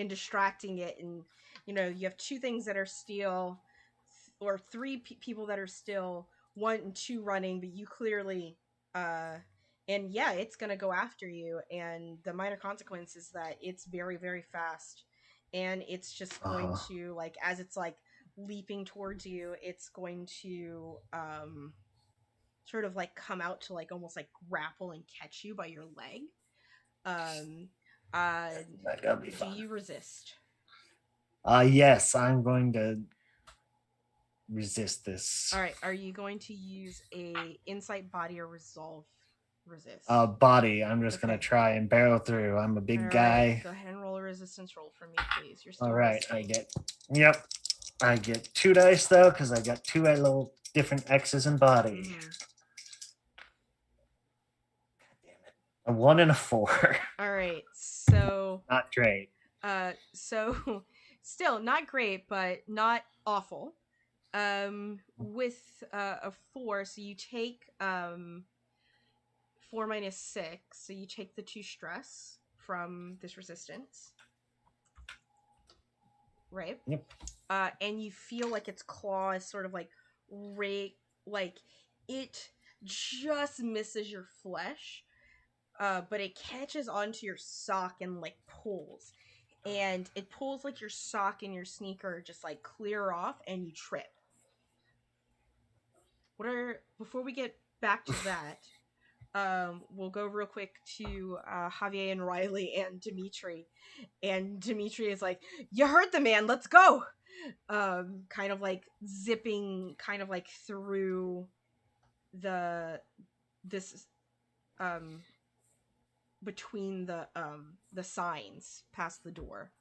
distracting it, and you have 2 things that are still, or 3 people that are still, 1 and 2 running, but you clearly and yeah, it's gonna go after you, and the minor consequence is that it's very, very fast, and it's just going to, like, as it's like leaping towards you, it's going to sort of like come out to like almost like grapple and catch you by your leg. That gotta be Do fun. you resist? Yes, I'm going to resist this. All right. Are you going to use a insight, body, or resolve resist? Body. I'm just Okay. gonna try and barrel through. I'm a big All guy. right, go ahead and roll a resistance roll for me, please. You're still All right, resting. I get 2 dice though, because I got 2 little different X's in body. Mhm. A 1 and a 4. All right, so Not great. so still not great, but not awful. With a 4, so you take 4 minus 6, so you take the 2 stress from this resistance, right? Yep. And you feel like its claws sort of like like it just misses your flesh, but it catches onto your sock and like pulls, and it pulls like your sock and your sneaker just like clear off, and you trip. Before we get back to that, we'll go real quick to Javier and Riley and Dimitri. And Dimitri is like, "You heard the man, let's go!" Kind of like zipping kind of like through this between the signs past the door.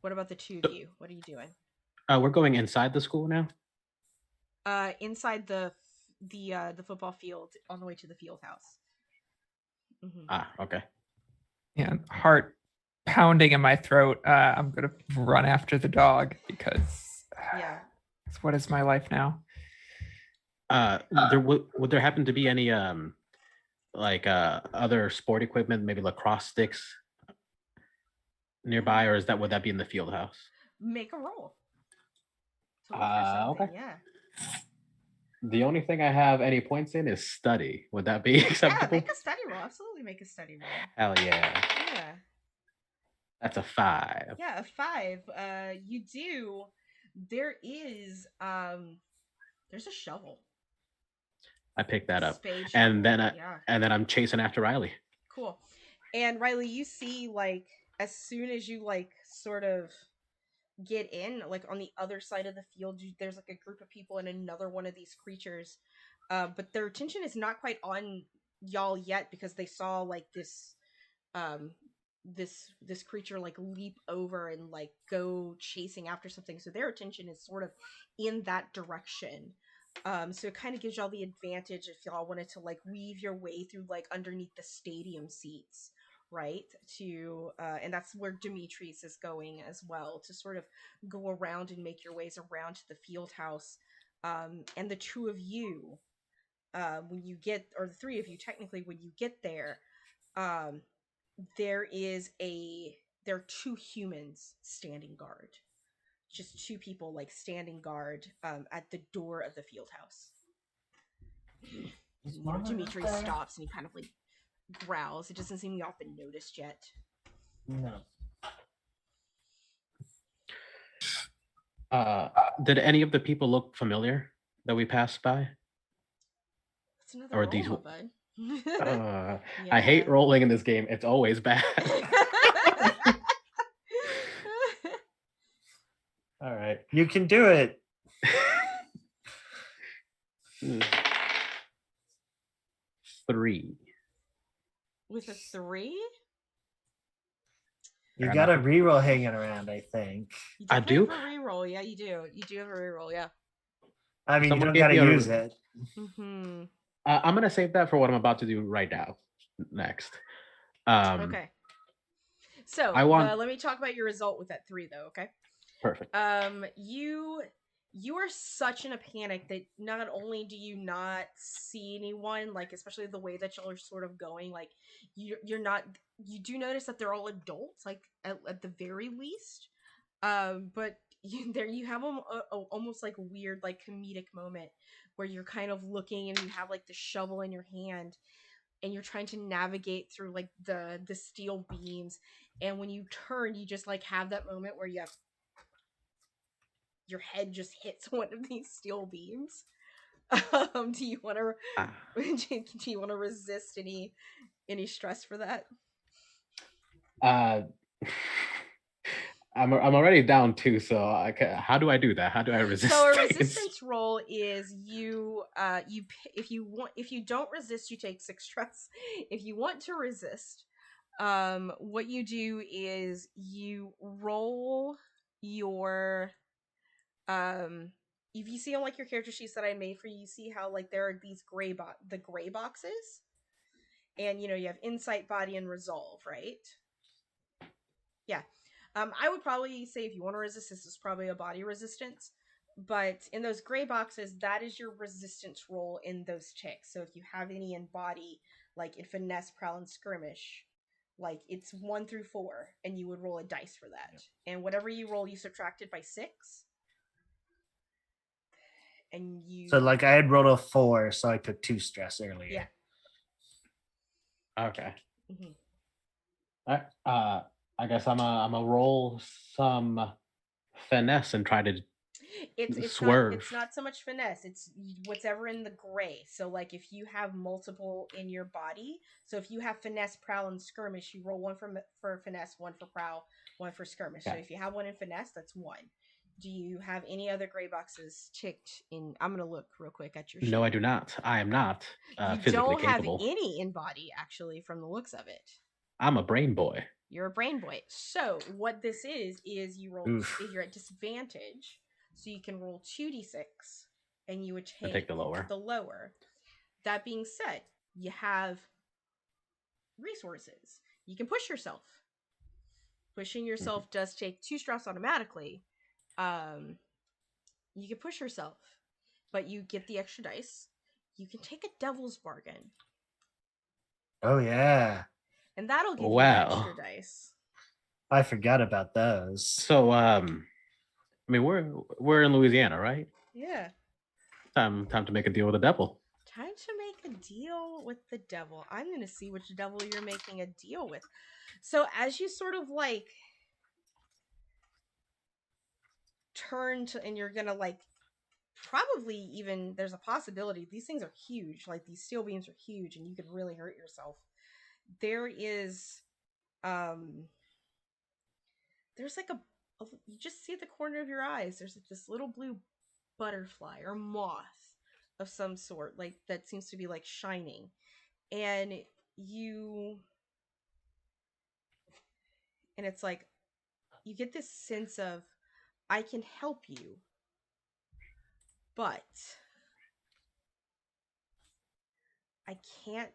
What about the 2 of you? What are you doing? We're going inside the school now. Inside the football field, on the way to the field house. Mm-hmm. Okay. Yeah, heart pounding in my throat. I'm gonna run after the dog because Yeah. what is my life now? Would there happen to be any other sport equipment, maybe lacrosse sticks nearby, or would that be in the field house? Make a roll. To look for something, Okay. Yeah. The only thing I have any points in is study. Would that be acceptable? Yeah, make a study roll. Absolutely make a study roll. Hell yeah. Yeah. That's a 5. Yeah, a 5. You do. There is there's a shovel. I picked that up. Spade And shovel. then and then I'm chasing after Riley. Cool. And Riley, you see, like, as soon as you like sort of get in, like on the other side of the field, there's like a group of people and another one of these creatures, but their attention is not quite on y'all yet, because they saw like this this creature like leap over and like go chasing after something, so their attention is sort of in that direction. So it kind of gives y'all the advantage if y'all wanted to like weave your way through like underneath the stadium seats, right? To and that's where Demetrius is going as well, to sort of go around and make your ways around to the field house. And the 2 of you, when you get, or the 3 of you technically, when you get there, there are 2 humans standing guard. Just 2 people like standing guard at the door of the field house. Dimitri stops and he kind of like growls. It doesn't seem y'all been noticed yet. No. Did any of the people look familiar that we passed by? It's another Or roll, these? my bud. I hate Yeah. rolling in this game. It's always bad. All right. You can do it. 3. With a 3? You Fair got a enough. reroll hanging around, I think. You I definitely do? have a reroll. Yeah, you do. You do have a reroll. Yeah. I mean, Someone you gave don't got to me a- use it. Mm-hmm. I'm gonna save that for what I'm about to do right now. Next. Okay. So let me talk about your result with that 3, though. Okay. Perfect. You are such in a panic that not only do you not see anyone, like especially the way that y'all are sort of going, like you're not. You do notice that they're all adults, like at the very least. But there you have almost like a weird like comedic moment where you're kind of looking and you have like the shovel in your hand and you're trying to navigate through like the steel beams, and when you turn you just like have that moment where you have your head just hits one of these steel beams. Do you want to do you want to resist any stress for that? I'm already down 2, so how do I do that? How do I resist? So a things? resistance roll is you if you don't resist, you take 6 stress. If you want to resist, what you do is you roll your if you see on like your character sheets that I made for you, you see how like there are these gray boxes, and you have insight, body, and resolve, right? Yeah. I would probably say if you want to resist, this is probably a body resistance. But in those gray boxes, that is your resistance roll in those checks. So if you have any in body, like in finesse, prowl, and skirmish, like it's 1 through 4, and you would roll a dice for that. Yep. And whatever you roll, you subtract it by 6. And you. So like I had rolled a 4, so I took 2 stress earlier. Yeah. Okay. I guess I'm a roll some finesse and try to swerve. It's not so much finesse. It's whatever in the gray. So like if you have multiple in your body, so if you have finesse, prowl, and skirmish, you roll 1 for finesse, 1 for prowl, 1 for skirmish. Okay. So if you have 1 in finesse, that's 1. Do you have any other gray boxes ticked in? I'm gonna look real quick at your sheet. No, I do not. I am not physically don't capable. Have any in body, actually, from the looks of it. I'm a brain boy. You're a brain boy. So what this is you roll. You're at disadvantage, so you can roll 2d6, and you would take the lower. The lower. That being said, you have resources. You can push yourself. Pushing yourself does take 2 stress automatically. You can push yourself, but you get the extra dice. You can take a devil's bargain. Oh yeah. And that'll give you extra dice. I forgot about those. So I mean we're in Louisiana, right? Yeah. Time to make a deal with the devil. Time to make a deal with the devil. I'm going to see which devil you're making a deal with. So as you sort of like turn to, and you're going to like probably even, there's a possibility, these things are huge. Like these steel beams are huge and you could really hurt yourself. There is, there's like you just see at the corner of your eyes, there's like this little blue butterfly or moth of some sort, like that seems to be like shining, and it's like you get this sense of, I can help you, but I can't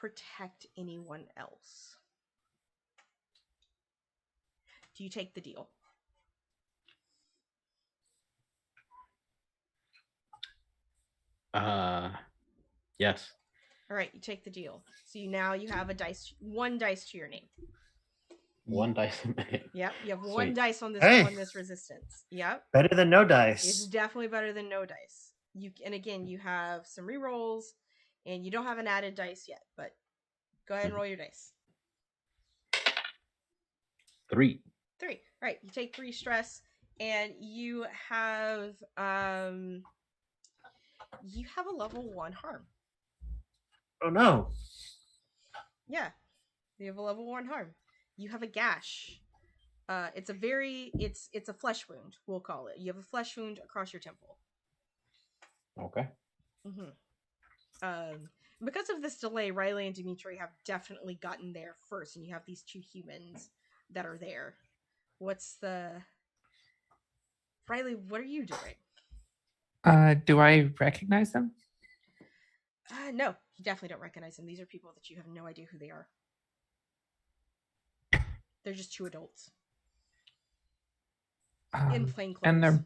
protect anyone else. Do you take the deal? Yes. All right, you take the deal. So now you have one dice to your name. 1 dice. Yep, you have Sweet. 1 dice on this resistance. Yep. Better than no dice. It's definitely better than no dice. And again, you have some rerolls, and you don't have an added dice yet, but go ahead and roll your dice. 3. right, you take 3 stress, and you have a level 1 harm. Oh no. Yeah, you have a level 1 harm. You have a gash. It's a flesh wound, we'll call it. You have a flesh wound across your temple. Okay. Because of this delay, Riley and Dimitri have definitely gotten there first, and you have these 2 humans that are there. Riley, what are you doing? Do I recognize them? No, you definitely don't recognize them. These are people that you have no idea who they are. They're just 2 adults in plain clothes. And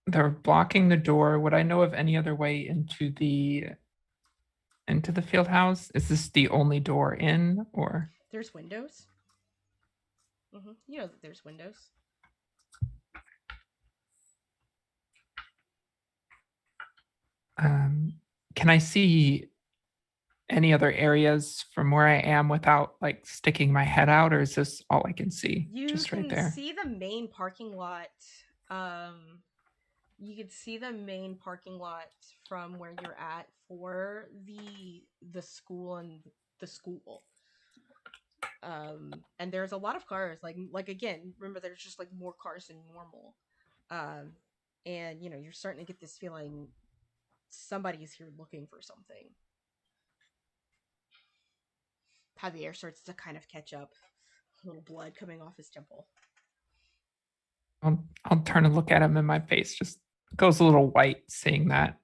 they're blocking the door. Would I know of any other way into the field house? Is this the only door in, or There's windows. You know that there's windows. can I see any other areas from where I am without like sticking my head out, or is this all I can see? You just can right there. see the main parking lot. You can see the main parking lot from where you're at for the school and the school. And there's a lot of cars. Like again, remember there's just like more cars than normal. And you're starting to get this feeling somebody's here looking for something. Javier starts to kind of catch up. A little blood coming off his temple. I'll turn and look at him, and my face just goes a little white seeing that.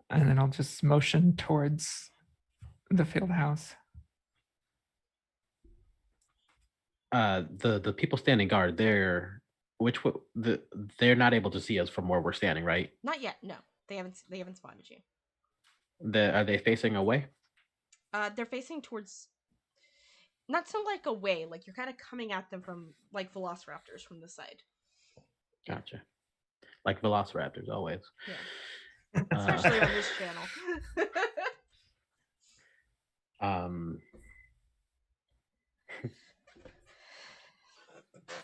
And then I'll just motion towards the field house. The people standing guard, they're not able to see us from where we're standing, right? Not yet. No, they haven't spotted you. Are they facing away? They're facing towards, not so like away, like you're kind of coming at them from like velociraptors from the side. Gotcha. Like velociraptors, always. Yeah. Especially on this channel.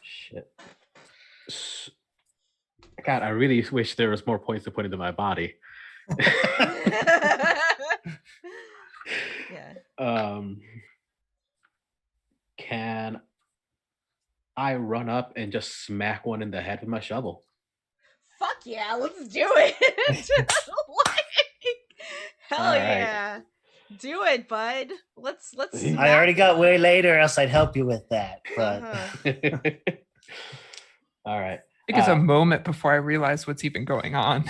Shit. God, I really wish there was more points to put into my body. Yeah. Can I run up and just smack one in the head with my shovel? Fuck yeah, let's do it. Hell All right. yeah. Do it, bud. Let's I already got way later, else I'd help you with that. But All right. I think it's a moment before I realize what's even going on.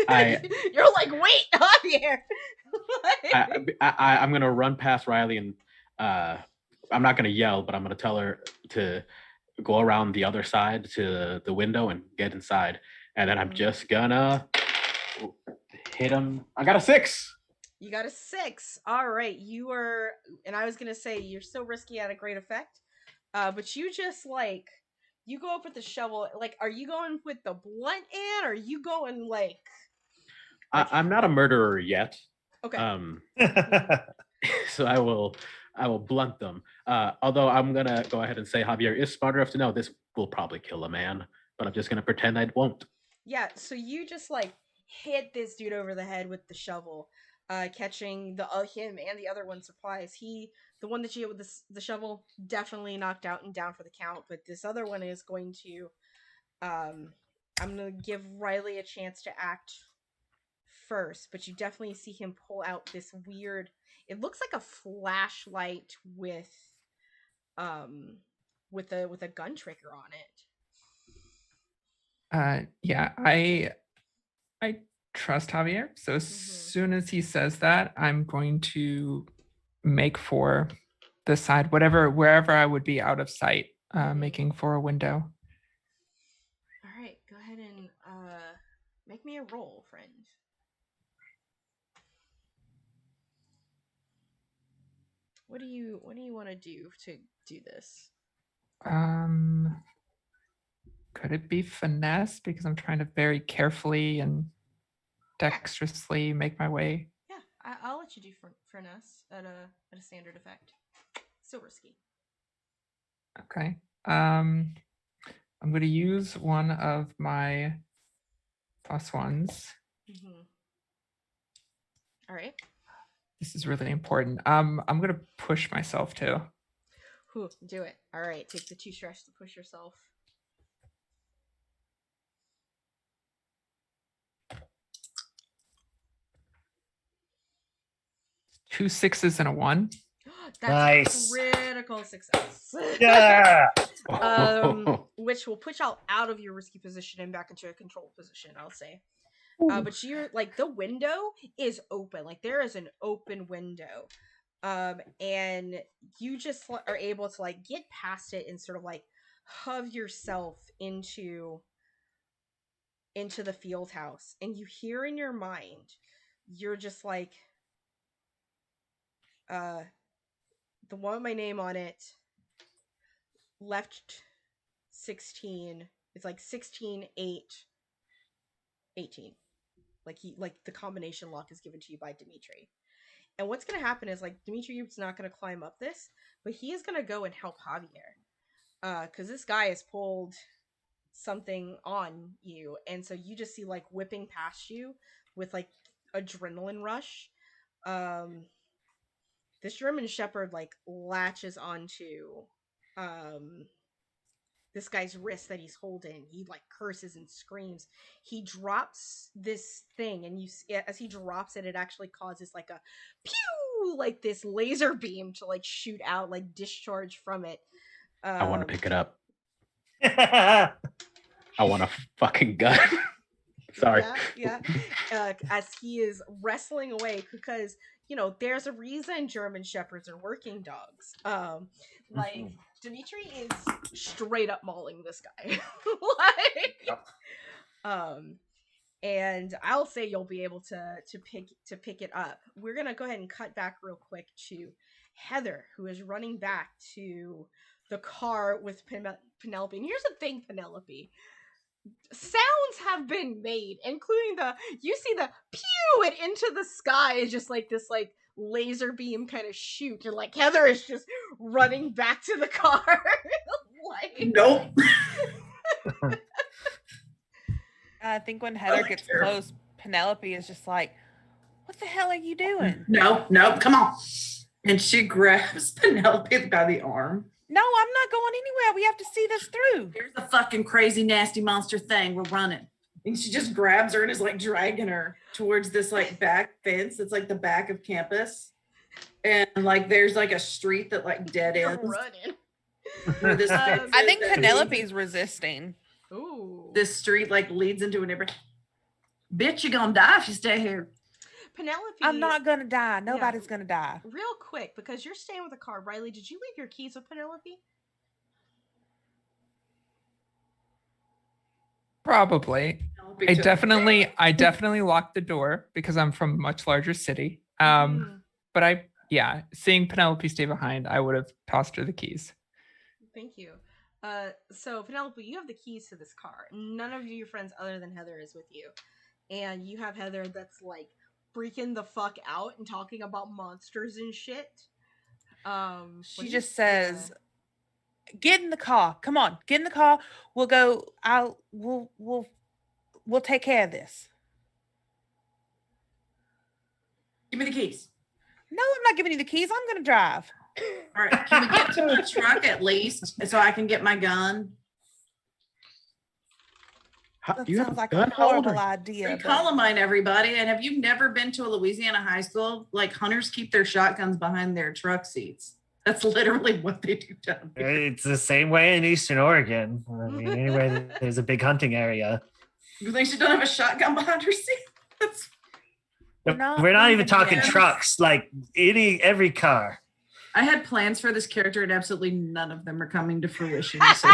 You're like, wait, Javier. I'm gonna run past Riley and I'm not gonna yell, but I'm gonna tell her to go around the other side to the window and get inside. And then I'm just gonna hit him. I got a 6. You got a 6. All right. You are, and I was gonna say you're so risky at a great effect. But you just like, you go up with the shovel. Like, are you going with the blunt end, or are you going like I'm not a murderer yet. Okay. So I will blunt them. Although I'm gonna go ahead and say Javier is smart enough to know this will probably kill a man, but I'm just gonna pretend I won't. Yeah, so you just like hit this dude over the head with the shovel, catching the him and the other one's supplies. The one that you hit with the shovel, definitely knocked out and down for the count, but this other one is going to I'm gonna give Riley a chance to act first, but you definitely see him pull out this weird, it looks like a flashlight with a gun trigger on it. Yeah, I trust Javier. So as soon as he says that, I'm going to make for the side, wherever I would be out of sight, making for a window. All right, go ahead and make me a roll, friend. What do you want to do to do this? Could it be finesse? Because I'm trying to very carefully and dexterously make my way. Yeah, I'll let you do finesse at a standard effect. So risky. Okay. I'm going to use one of my +1s. All right. This is really important. I'm going to push myself too. Do it. All right. Take the 2 stress to push yourself. 2 6s and a 1. That's Nice. critical success. Yeah. Which will push out of your risky position and back into a controlled position, I'll say. But you're like, the window is open. Like, there is an open window. And you just are able to like get past it and sort of like hove yourself into the field house, and you hear in your mind, you're just like, the one with my name on it left 16. It's like 16, 8, 18. Like the combination lock is given to you by Dimitri. And what's going to happen is, like, Dimitri is not going to climb up this, but he is going to go and help Javier. Because this guy has pulled something on you. And so you just see, like, whipping past you with, like, adrenaline rush. This German Shepherd, like, latches onto this guy's wrist that he's holding. He like curses and screams. He drops this thing, and as he drops it, it actually causes like a pew, like this laser beam to like shoot out, like discharge from it. I want to pick it up. Yeah. I want a fucking gun. Sorry. Yeah. As he is wrestling away, because there's a reason German Shepherds are working dogs. Like. Dimitri is straight up mauling this guy. And I'll say you'll be able to pick it up. We're gonna go ahead and cut back real quick to Heather, who is running back to the car with Penelope. And here's the thing, Penelope. Sounds have been made, including you see the pew it into the sky is just like this like laser beam kind of shoot, and like Heather is just running back to the car. Like, Nope. I think when Heather gets close, Penelope is just like, what the hell are you doing? No, come on. And she grabs Penelope by the arm. No, I'm not going anywhere. We have to see this through. Here's a fucking crazy, nasty monster thing. We're running. And she just grabs her and is like dragging her towards this like back fence. It's like the back of campus. And like there's like a street that like dead ends. Running. This I think Penelope's resisting. Ooh. This street like leads into a neighborhood. Bitch, you're gonna die if you stay here. Penelope. I'm not gonna die. Nobody's gonna die. Real quick, because you're staying with the car. Riley, did you leave your keys with Penelope? Probably. I definitely locked the door because I'm from a much larger city. But seeing Penelope stay behind, I would have tossed her the keys. Thank you. So Penelope, you have the keys to this car. None of your friends other than Heather is with you. And you have Heather that's like freaking the fuck out and talking about monsters and shit. She just says, get in the car. Come on, get in the car. We'll go. We'll take care of this. Give me the keys. No, I'm not giving you the keys. I'm gonna drive. All right, can we get to my truck at least so I can get my gun? That You have sounds a like gun? a How old horrible are idea. Free but- Columbine, everybody. And have you never been to a Louisiana high school? Like hunters keep their shotguns behind their truck seats. That's literally what they do down here. It's the same way in Eastern Oregon. I mean, anyway, there's a big hunting area. You think she don't have a shotgun behind her seat? That's We're not not even even talking yet. trucks, like every car. I had plans for this character, and absolutely none of them are coming to fruition. So.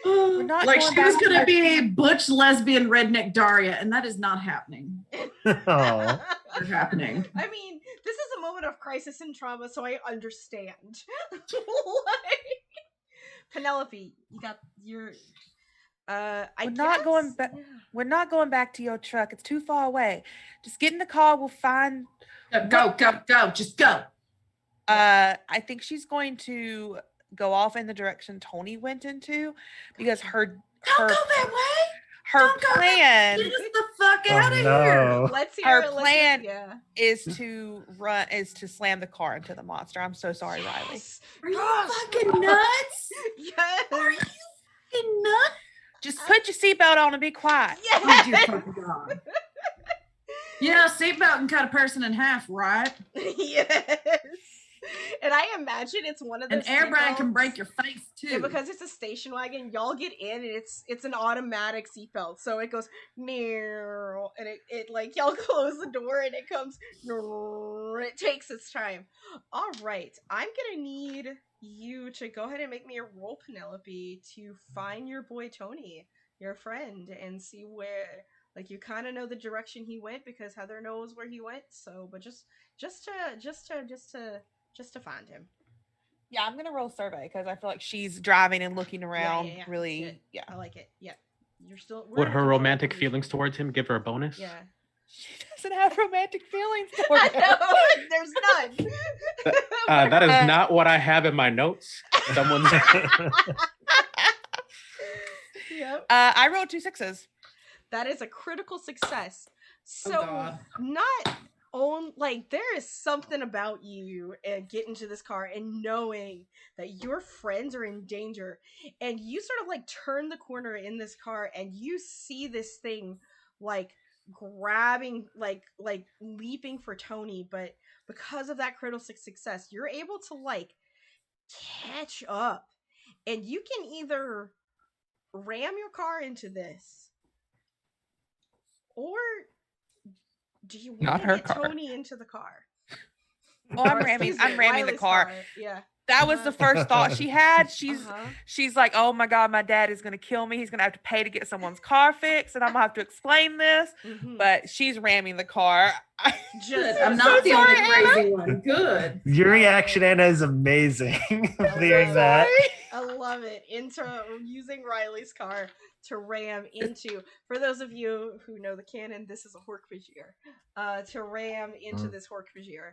We're not Like going she was back to gonna our- be butch lesbian redneck Daria, and that is not happening. Oh. It's happening. I mean, this is a moment of crisis and trauma, so I understand. Like, Penelope, you got your. We're not going back. We're not going back to your truck. It's too far away. Just get in the car. We'll find. Go. Just go. I think she's going to go off in the direction Tony went into because her Don't go that way. her Don't go plan Get us the fuck Oh, out of no. here. Let's hear Her it. plan- Yeah. is to slam the car into the monster. I'm so sorry, Riley. Yes. Are you Yes. fucking nuts? Yes. Are you fucking nuts? Just put your seatbelt on and be quiet. Oh, dear Yes. fucking God. Yeah, seatbelt can cut a person in half, right? Yes. And I imagine it's one of An those airbag can seatbelts- break your face too. Yeah, because it's a station wagon, y'all get in and it's an automatic seatbelt. So it goes near and it like y'all close the door and it comes it takes its time. All right. I'm gonna need you to go ahead and make me a roll, Penelope, to find your boy Tony, your friend, and see where like you kind of know the direction he went because Heather knows where he went. So but just to find him. Yeah, I'm gonna roll survey because I feel like she's driving and looking around. Yeah. Really, Good. yeah. I like it. Yeah. You're still. we're Would in her control of romantic the feelings situation. towards him give her a bonus? Yeah. She doesn't have romantic feelings toward I him. know. There's none. That is not what I have in my notes. Someone's Yep. I rolled 2 6s. That is a critical success. So God. not on like there is something about you and getting to this car and knowing that your friends are in danger, and you sort of like turn the corner in this car and you see this thing like grabbing like leaping for Tony, but because of that critical success, you're able to like catch up, and you can either ram your car into this, or do you want Not to her get car. Tony into the car? Oh, I'm Or, ramming. excuse me, I'm ramming the Riley's car. Yeah. That was the first thought she had. Uh-huh. She's like, oh my God, my dad is gonna kill me. He's gonna have to pay to get someone's car fixed, and I'm gonna have to explain this. Mhm. But she's ramming the car. Good. Just I'm not the only sorry, crazy one. Good. Your reaction, Anna, is amazing. Clearing that. I love it. Into using Riley's car to ram into. For those of you who know the canon, this is a Hork-Bajir. To ram into this Hork-Bajir.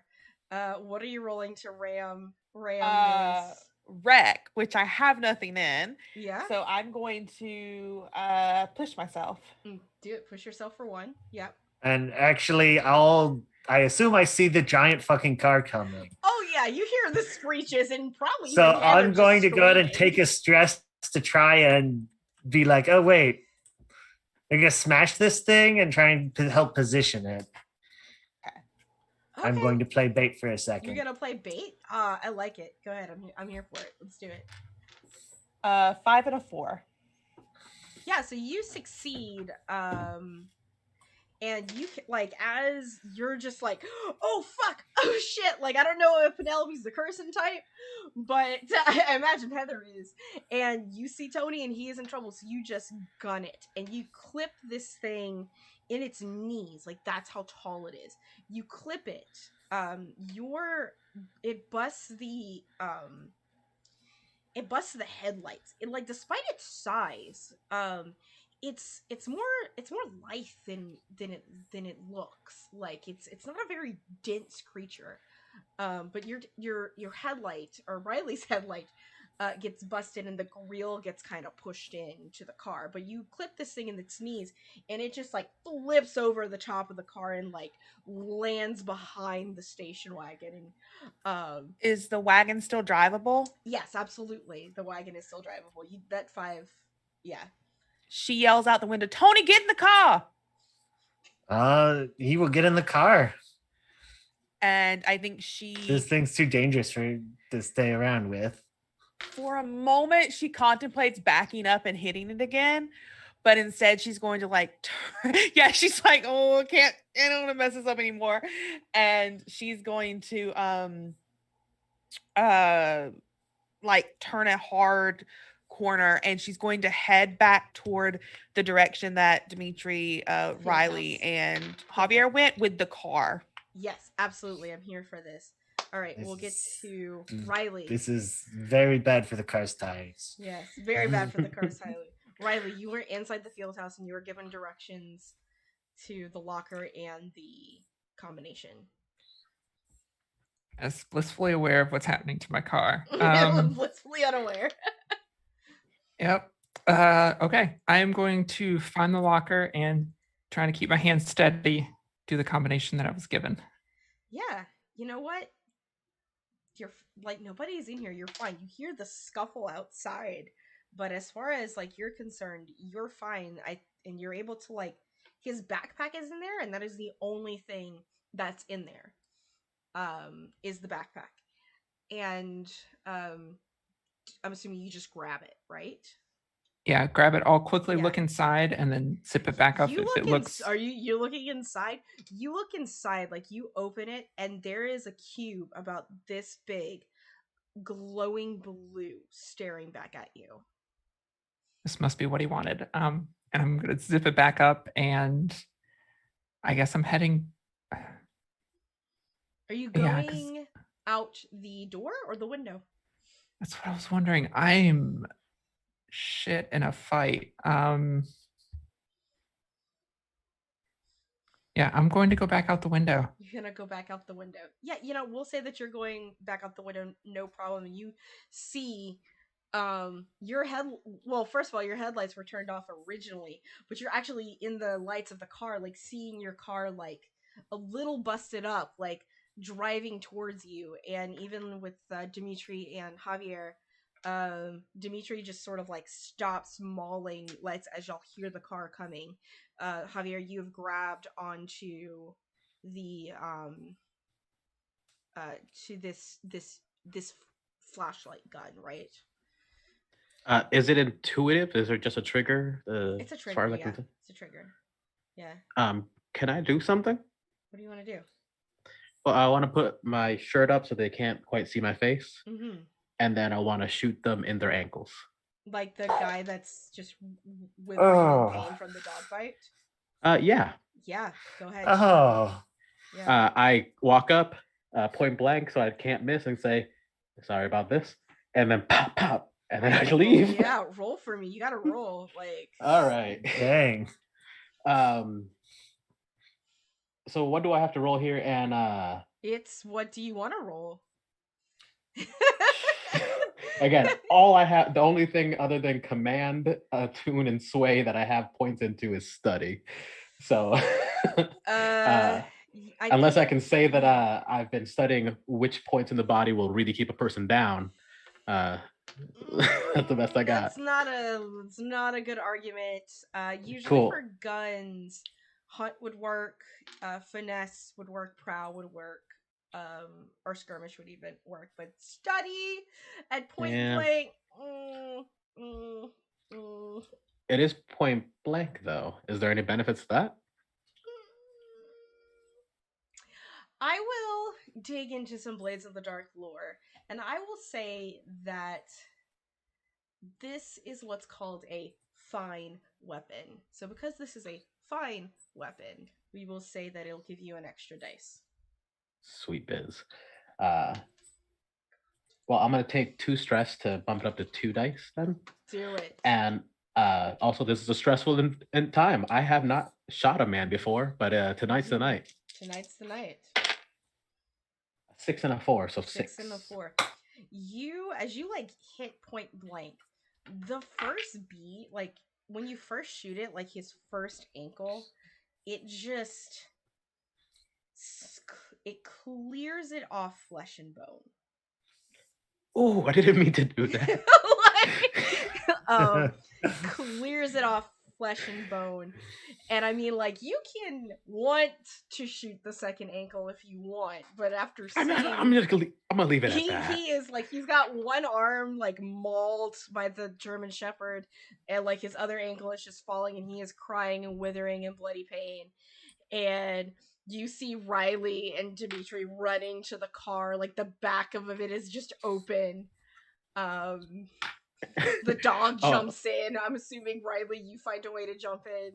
What are you rolling to ram this? Wreck, which I have nothing in. Yeah. So I'm going to push myself. Do it. Push yourself for 1. Yep. And actually, I assume I see the giant fucking car coming. Oh yeah, you hear the screeches and probably. So even Heather I'm going to just go ahead and screaming. take a stress to try and be like, oh, wait. I'm going to smash this thing and try and help position it. I'm Okay. going to play bait for a You're second. gonna play bait? I like it. Go ahead. I'm here for it. Let's do it. 5 and a 4. Yeah. So you succeed. And you can, like, as you're just like, oh fuck, oh shit. Like, I don't know if Penelope's the cursing type, but I imagine Heather is. And you see Tony and he is in trouble, so you just gun it and you clip this thing in its knees. Like, that's how tall it is. You clip it. It busts the headlights. It, like, despite its size, it's more lithe than it looks. Like, it's not a very dense creature. But your headlight, or Riley's headlight, gets busted and the grill gets kind of pushed into the car. But you clip this thing in its knees and it just like flips over the top of the car and like lands behind the station wagon. And Is the wagon still drivable? yes, absolutely, the wagon is still drivable. That 5, yeah. She yells out the window, Tony, get in the car. He will get in the car. And I think This thing's too dangerous for to stay around with. for a moment, she contemplates backing up and hitting it again. But instead, she's going to like, yeah, she's like, oh, I don't want to mess this up anymore. And she's going to, like turn a hard corner, and she's going to head back toward the direction that Dimitri, Riley, and Javier went with the car. Yes, absolutely. I'm here for this. All right, we'll get to Riley. This is very bad for the car's tires. Yes, very bad for the car's highway. Riley, you were inside the field house and you were given directions to the locker and the combination. As blissfully aware of what's happening to my car. Blissfully unaware. Yep. Okay. I am going to find the locker and trying to keep my hands steady, do the combination that I was given. Yeah. You know what? You're like, nobody's in here. You're fine. You hear the scuffle outside, but as far as like you're concerned, you're fine. And you're able to like, his backpack is in there, and that is the only thing that's in there. Is the backpack, and I'm assuming you just grab it, right? Yeah, grab it. I'll quickly Yeah. look inside and then zip it back up You if look it looks. Are you looking inside? You look inside, like you open it, and there is a cube about this big, glowing blue, staring back at you. This must be what he wanted. And I'm gonna zip it back up, and I guess I'm heading. Are you Yeah, going out the door or the window? That's what I was wondering. I'm shit in a fight. Yeah, I'm going to go back out the window. You're gonna go back out the window. Yeah, we'll say that you're going back out the window, no problem. You see your head well, first of all, your headlights were turned off originally, but you're actually in the lights of the car, like seeing your car like a little busted up, like driving towards you. And even with Dimitri and Javier, Dimitri just sort of like stops mauling lights as y'all hear the car coming. Javier, you have grabbed onto the to this flashlight gun, right? Is it intuitive? Is there just a trigger? It's a As far trigger, as I yeah. can tell? It's a trigger. Yeah. Can I do something? What do you want to do? Well, I want to put my shirt up so they can't quite see my face, Mm-hmm. and then I want to shoot them in their ankles. Like the guy that's just withering in pain from the dog fight? Yeah. Yeah, go ahead. Oh. Yeah. I walk up, point blank, so I can't miss, and say, "Sorry about this," and then pop, pop, and then I leave. Yeah, roll for me. You gotta roll. Like. All right. Dang. So what do I have to roll here? And It's what do you want to roll? again, all I have, the only thing other than command, tune, and sway that I have points into is study. So unless I can say that I've been studying which points in the body will really keep a person down, that's the best I got. It's not a good argument. Usually Cool. for guns, hunt would work, finesse would work, prowl would work, or skirmish would even work. But study at point blank. It is point blank, though. Is there any benefits to that? I will dig into some Blades of the Dark lore, and I will say that this is what's called a fine weapon. So because this is a fine weapon, we will say that it'll give you an extra dice. Sweet biz. Well, I'm going to take 2 stress to bump it up to 2 dice then. Do it. And also, this is a stressful in time. I have not shot a man before, but tonight's the night. Tonight's the night. 6 and a 4, so 6. 6 and a 4. As you like hit point blank, the first beat, like when you first shoot it, like his first ankle, it clears it off flesh and bone. Oh, I didn't mean to do that. Clears it off flesh and bone. And I mean, like, you can want to shoot the second ankle if you want, but after seeing, I'm gonna leave it at that. He is like, he's got one arm like mauled by the German Shepherd, and like his other ankle is just falling, and he is crying and withering in bloody pain. And you see Riley and Dimitri running to the car, like the back of it is just open. The dog jumps in. I'm assuming, Riley, you find a way to jump in.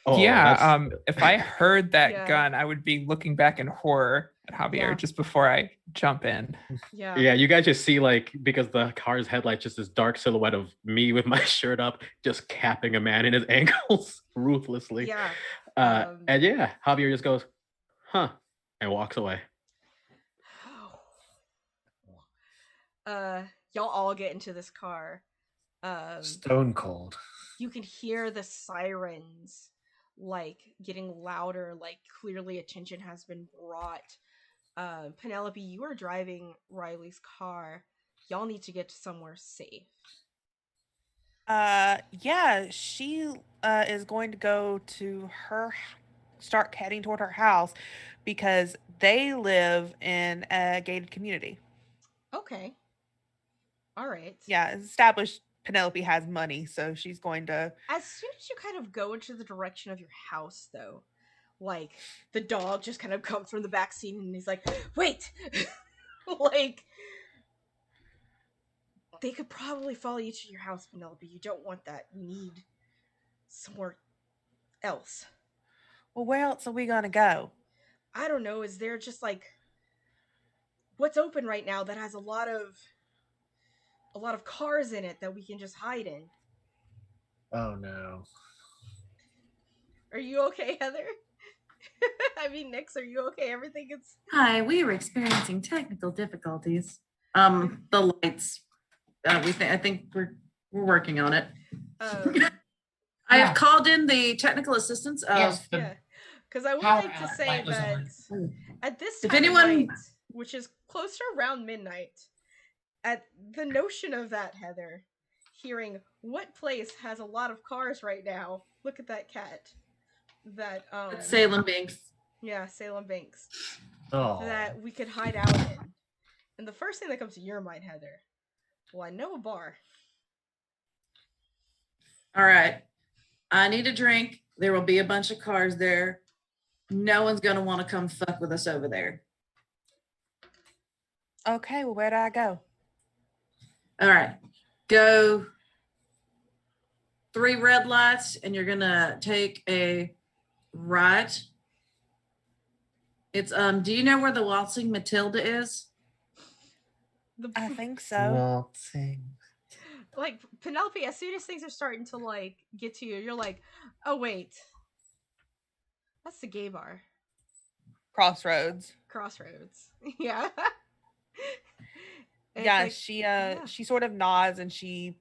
Oh, yeah, if I heard that gun, I would be looking back in horror at Javier just before I jump in. Yeah, you guys just see, like, because the car's headlights, just this dark silhouette of me with my shirt up, just capping a man in his ankles ruthlessly. Yeah. And Javier just goes, huh, and walks away. y'all all get into this car. Stone cold. You can hear the sirens like getting louder, like clearly attention has been brought. Penelope, you are driving Riley's car. Y'all need to get to somewhere safe. Yeah, she is going to go to start heading toward her house because they live in a gated community. Okay. All right. Yeah, it's established Penelope has money, so she's going to. As soon as you kind of go into the direction of your house, though, like the dog just kind of comes from the back seat and he's like, "Wait!" Like they could probably follow you to your house, Penelope. You don't want that. We need somewhere else. Well, where else are we gonna go? I don't know. Is there just like what's open right now that has a lot of cars in it that we can just hide in? Oh no. Are you okay, Heather? I mean, Nix, are you okay? Everything is. Hi, we are experiencing technical difficulties. The lights. I think we're working on it. I have called in the technical assistance of. Yes, Yeah, because I would Power like to say light was that on. at this If time anyone- of night, which is closer around midnight, at the notion of that, Heather, hearing what place has a lot of cars right now? Look at that cat. That Salem Banks. yeah, Salem Banks. Oh. That we could hide out in. And the first thing that comes to your mind, Heather, well, I know a bar. All right. I need a drink. There will be a bunch of cars there. No one's gonna want to come fuck with us over there. Okay, well, where do I go? All right. Go 3 red lights and you're gonna take a right. It's do you know where the Waltzing Matilda is? I think so. Waltzing. Like Penelope, as soon as things are starting to like get to you, you're like, oh wait, that's the gay bar. Crossroads. Crossroads. Yeah. And Yeah, it's like, she sort of nods and she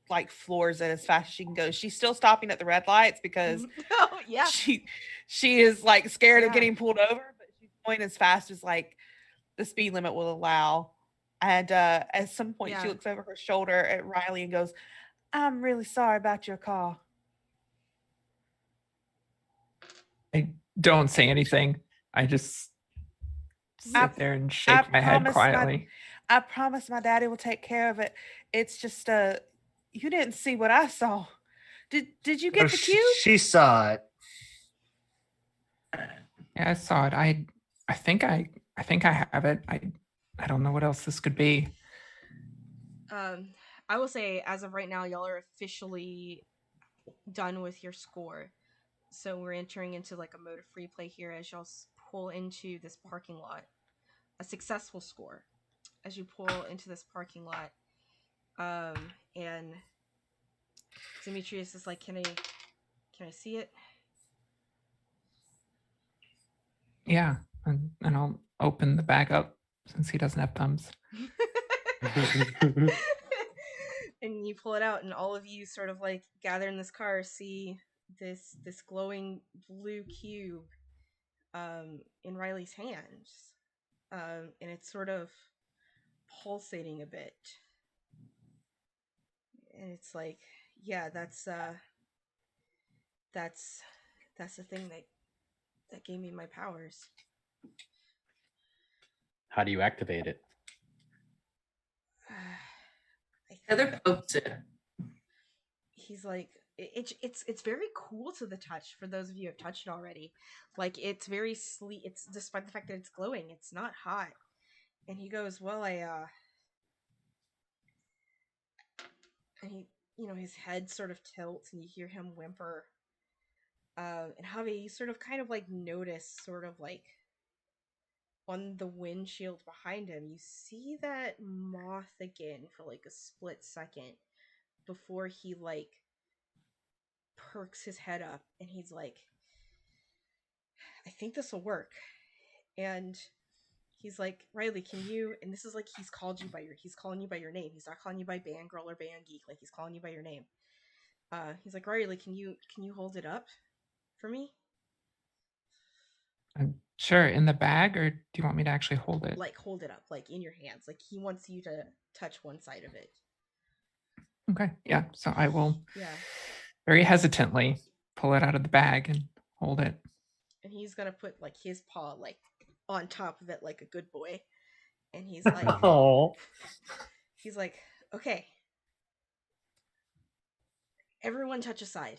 like floors it as fast as she can go. She's still stopping at the red lights because oh yeah. she is like scared of Yeah. getting pulled over, but she's going as fast as like the speed limit will allow. And at some point she Yeah. looks over her shoulder at Riley and goes, "I'm really sorry about your car." I don't say anything. I just sit there and shake my head quietly. I promise my daddy will take care of it. It's just you didn't see what I saw. Did you get the cube? She saw it. Yeah, I saw it. I think I have it. I don't know what else this could be. I will say, as of right now, y'all are officially done with your score. So we're entering into like a mode of free play here as y'all pull into this parking lot. A successful score as you pull into this parking lot. And Demetrius is like, can I see it? Yeah, and I'll open the bag up since he doesn't have thumbs. And you pull it out, and all of you sort of like gather in this car, see this glowing blue cube in Riley's hands, and it's sort of pulsating a bit, and it's like, yeah, that's the thing that gave me my powers. How do you activate it? Heather pokes it. He's like, it's very cool to the touch. For those of you who have touched it already, like it's very sleek. It's despite the fact that it's glowing, it's not hot. And he goes, well, and he, his head sort of tilts, and you hear him whimper. And Javi, you sort of kind of like notice, sort of like on the windshield behind him, you see that moth again for like a split second before he like perks his head up, and he's like, I think this will work. And he's like, Riley, can you? And this is like he's calling you by your name. He's not calling you by band girl or band geek. Like he's calling you by your name. He's like, Riley, can you hold it up for me? Sure, in the bag, or do you want me to actually hold it? Like hold it up, like in your hands. Like he wants you to touch one side of it. Okay, yeah. So I will Yeah. very hesitantly pull it out of the bag and hold it. And he's gonna put like his paw like on top of it like a good boy. And he's like, Oh. he's like, okay. Everyone touch a side.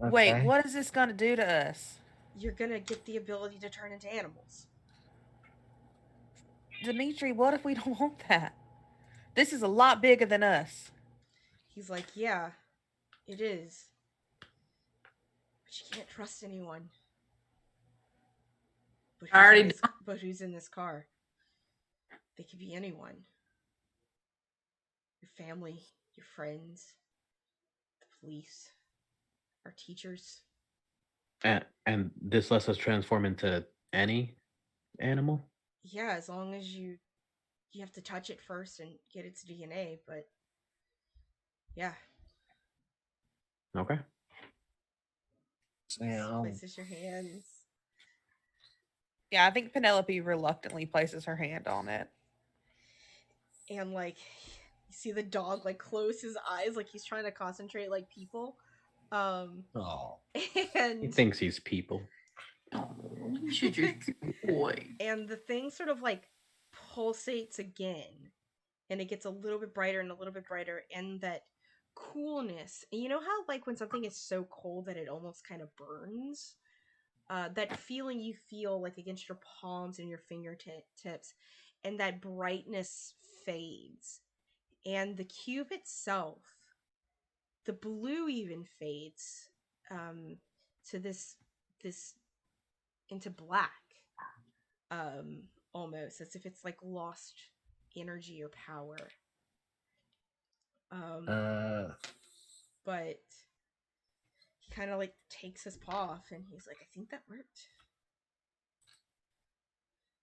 Wait, what is this going to do to us? You're gonna get the ability to turn into animals. Dimitri, what if we don't want that? This is a lot bigger than us. He's like, yeah, it is. But you can't trust anyone. But who's in this car? They could be anyone. Your family, your friends, the police, our teachers. And this lets us transform into any animal? Yeah, as long as you have to touch it first and get its DNA, but yeah. Okay. So, yeah, Places your hands. Yeah, I think Penelope reluctantly places her hand on it. And like you see the dog like close his eyes like he's trying to concentrate like people. oh. And He thinks he's people. You should just boy. And the thing sort of like pulsates again. And it gets a little bit brighter and a little bit brighter, and that coolness. And you know how like when something is so cold that it almost kind of burns? That feeling you feel like against your palms and your fingertips, and that brightness fades. And the cube itself, the blue even fades to this into black, almost as if it's like lost energy or power. But he kind of like takes his paw off and he's like, I think that worked.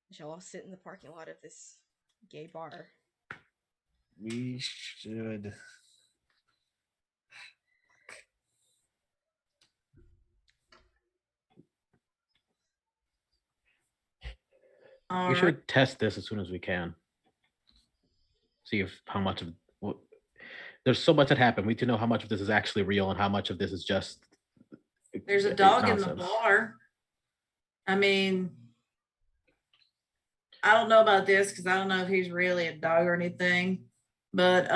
We shall all sit in the parking lot of this gay bar. We should. We should test this as soon as we can. See if how much of there's so much that happened. We need to know how much of this is actually real and how much of this is just. There's a dog nonsense. in the bar. I mean, I don't know about this because I don't know if he's really a dog or anything. But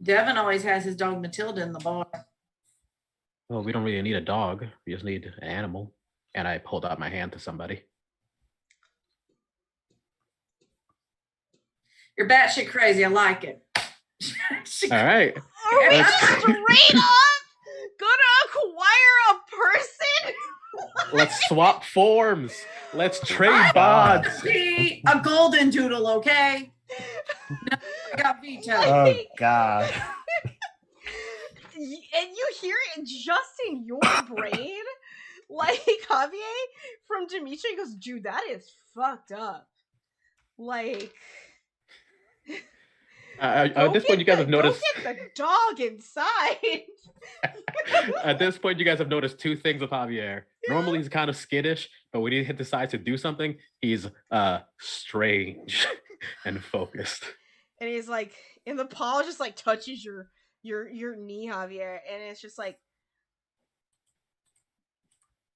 Devin always has his dog Matilda in the bar. Well, we don't really need a dog. We just need an animal. And I pulled out my hand to somebody. You're batshit crazy. I like it. All right. Are we straight up gonna acquire a person? Let's swap forms. Let's trade bods. Be a golden doodle, okay? No, I got vetoed. Oh God. And you hear it just in your brain, like Javier from Dimitri goes, dude, that is fucked up. Like, at this point, you guys have noticed. Go get the dog inside. At this point, you guys have noticed two things with Javier. Normally, he's kind of skittish, but when he decides to do something, he's strange and focused. And he's like, and the paw just like touches your knee, Javier, and it's just like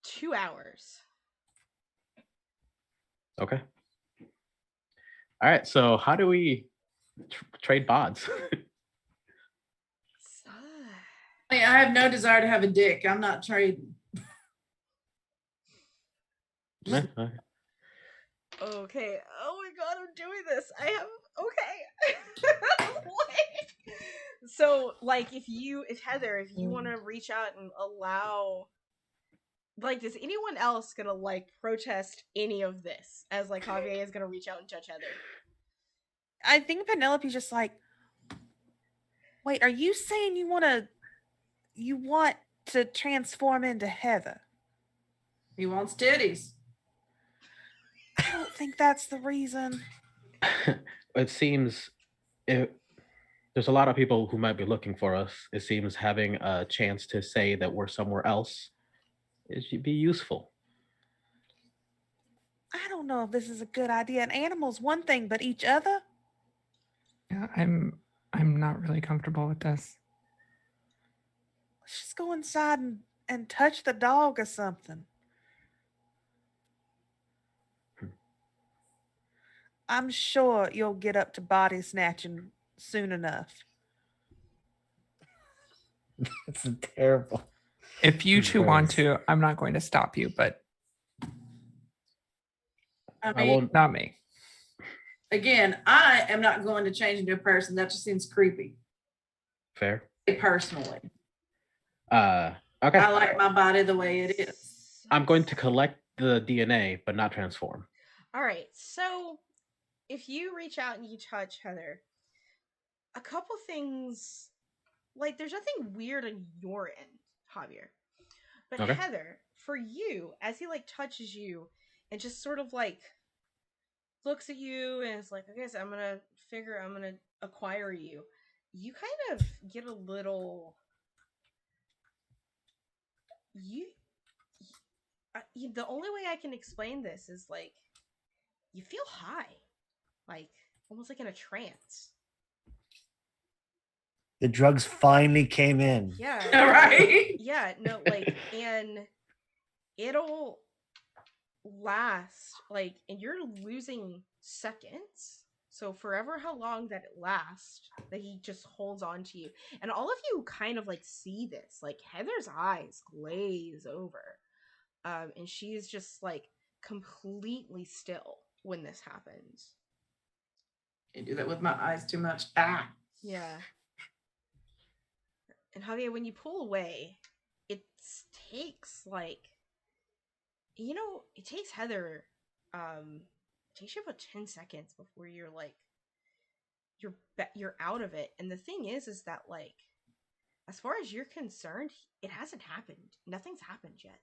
2 hours. Okay. All right. So how do we trade bods? I have no desire to have a dick. I'm not trading. Okay. Oh my god, I'm doing this. Okay. So, like, if Heather, if you want to reach out and allow, like, is anyone else gonna like protest any of this? As like Javier is gonna reach out and touch Heather. I think Penelope's just like, wait, are you saying you want to transform into Heather? He wants titties. I don't think that's the reason. It seems there's a lot of people who might be looking for us. It seems having a chance to say that we're somewhere else should be useful. I don't know if this is a good idea. An animal's one thing, but each other? Yeah, I'm not really comfortable with this. Let's just go inside and touch the dog or something. I'm sure you'll get up to body snatching soon enough. It's terrible. If you two want Words. to, I'm not going to stop you, but I I mean, won't. not me. again, I am not going to change into a person. That just seems creepy. Fair. Personally, Okay. I like my body the way it is. I'm going to collect the DNA, but not transform. All right, so if you reach out and you touch Heather, a couple things, like there's nothing weird on your end, Javier. But Okay. Heather, for you, as he like touches you and just sort of like looks at you and is like, okay, so I'm gonna acquire you. You kind of get a little the only way I can explain this is like you feel high, like almost like in a trance. The drugs finally came in. Yeah. All right. Yeah, no, like, and it'll last, like, and you're losing seconds. So forever how long that it lasts, that he just holds on to you. And all of you kind of like see this. Like Heather's eyes glaze over. And she's just like completely still when this happens. Can't do that with my eyes too much. Ah. Yeah. And Javier, when you pull away, it takes like, it takes Heather, it takes you about 10 seconds before you're like, you're out of it. And the thing is that like, as far as you're concerned, it hasn't happened. Nothing's happened yet.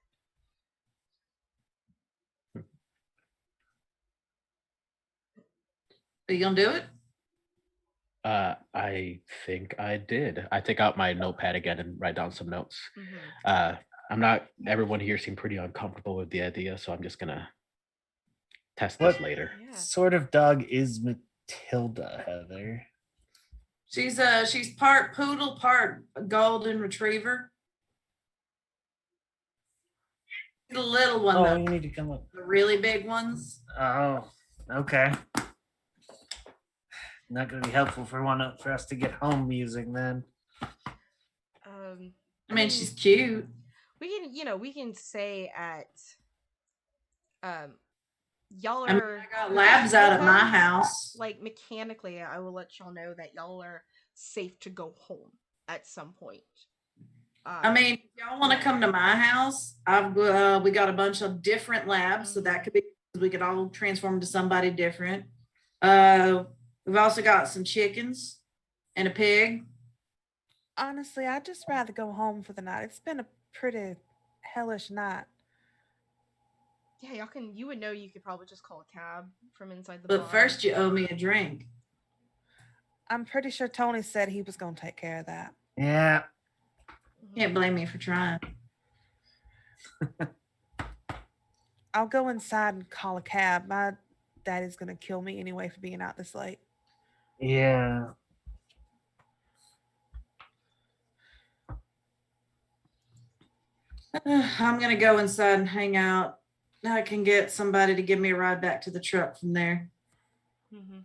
Are you gonna do it? I think I did. I take out my notepad again and write down some notes. Mm-hmm. I'm not. Everyone here seemed pretty uncomfortable with the idea, so I'm just gonna test this later. Yeah. Sort of dog is Matilda, Heather? She's part poodle, part golden retriever. The little one, Oh, though. you need to come up. The really big ones. Oh, okay. Not going to be helpful for us to get home music then. I mean, she's cute. We can say at y'all I mean, are I got labs out at my house. like mechanically I will let y'all know that y'all are safe to go home at some point. I mean, if y'all want to come to my house, we got a bunch of different labs, so that could be we could all transform into somebody different. We've also got some chickens and a pig. Honestly, I'd just rather go home for the night. It's been a pretty hellish night. Yeah, you would know you could probably just call a cab from inside the But bar. first, you owe me a drink. I'm pretty sure Tony said he was going to take care of that. Yeah. Can't blame me for trying. I'll go inside and call a cab. My daddy's going to kill me anyway for being out this late. Yeah. I'm going to go inside and hang out. I can get somebody to give me a ride back to the truck from there. Mm-hmm.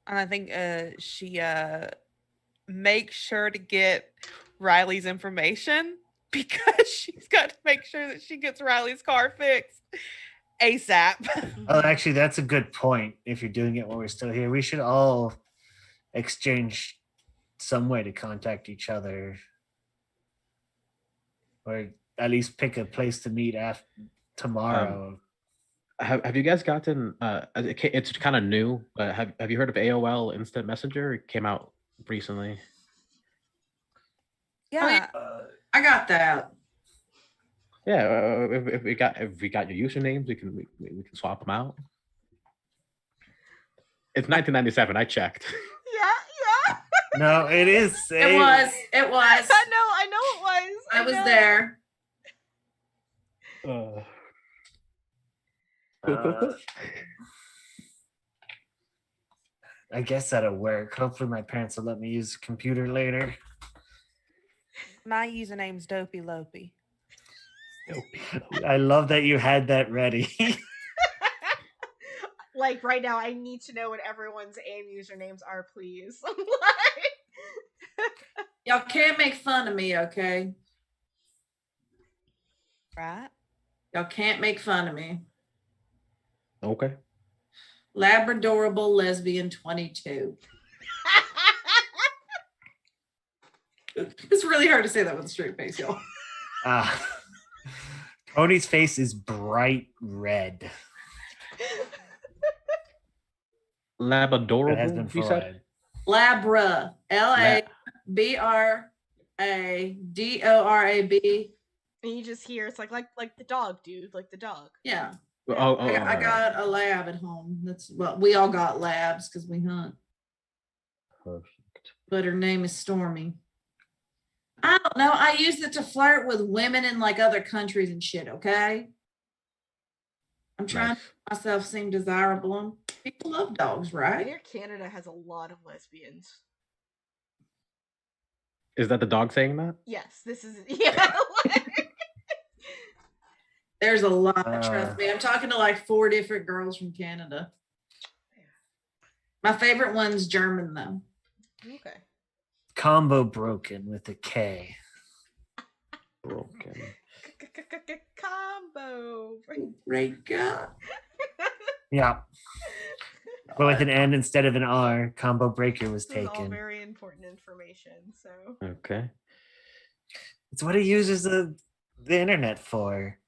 And I think she makes sure to get Riley's information because she's got to make sure that she gets Riley's car fixed ASAP. Oh, actually, that's a good point. If you're doing it while we're still here, we should all exchange some way to contact each other, or at least pick a place to meet after tomorrow. Have you guys gotten? It's kind of new, but have you heard of AOL Instant Messenger? It came out recently. Yeah. I got that. Yeah, if we got your usernames, we can swap them out. It's 1997. I checked. Yeah. No, it is. It was. I know it was. I was know. there. I guess that'll work. Hopefully my parents will let me use the computer later. My username's Dopey Lopey. I love that you had that ready. Like right now, I need to know what everyone's AIM usernames are, please. Y'all can't make fun of me, okay? Right? Y'all can't make fun of me. Okay. Labradorable lesbian 22. It's really hard to say that with a straight face, y'all. Tony's face is bright red. Labradorable. It has been for you a said? Labra. LABRADORAB. And you just hear it's like the dog, dude, like the dog. Yeah. Oh, I got a lab at home. That's well, we all got labs because we hunt. Perfect. But her name is Stormy. I don't know. I used it to flirt with women in like other countries and shit, okay? I'm trying Nice. to make myself seem desirable. People love dogs, I right? hear Canada has a lot of lesbians. Is that the dog saying that? Yes, this is yeah. There's a lot, trust me. I'm talking to like 4 different girls from Canada. My favorite one's German though. Okay. Combo broken with a K. Broken. Combo. Right, God. Yeah. But with an N instead of an R, combo breaker was This is all taken. very important information. So Okay. It's what he uses the internet for.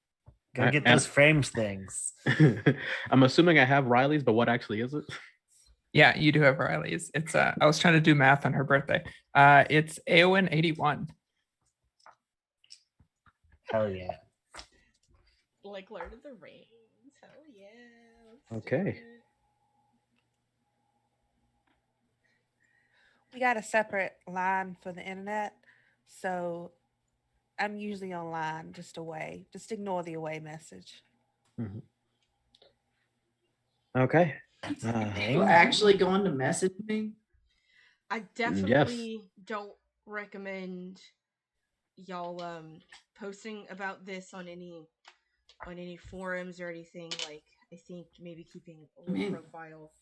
Gotta get those frames things. I'm assuming I have Riley's, but what actually is it? Yeah, you do have Riley's. It's I was trying to do math on her birthday. It's AON 81. Hell yeah. like Lord of the Rings. Hell yeah. Let's Okay. do it. We got a separate line for the internet, so I'm usually online, just away. Just ignore the away message. Mhm. Okay. You actually going to message me? I definitely don't recommend y'all posting about this on any forums or anything. Like, I think maybe keeping a low profile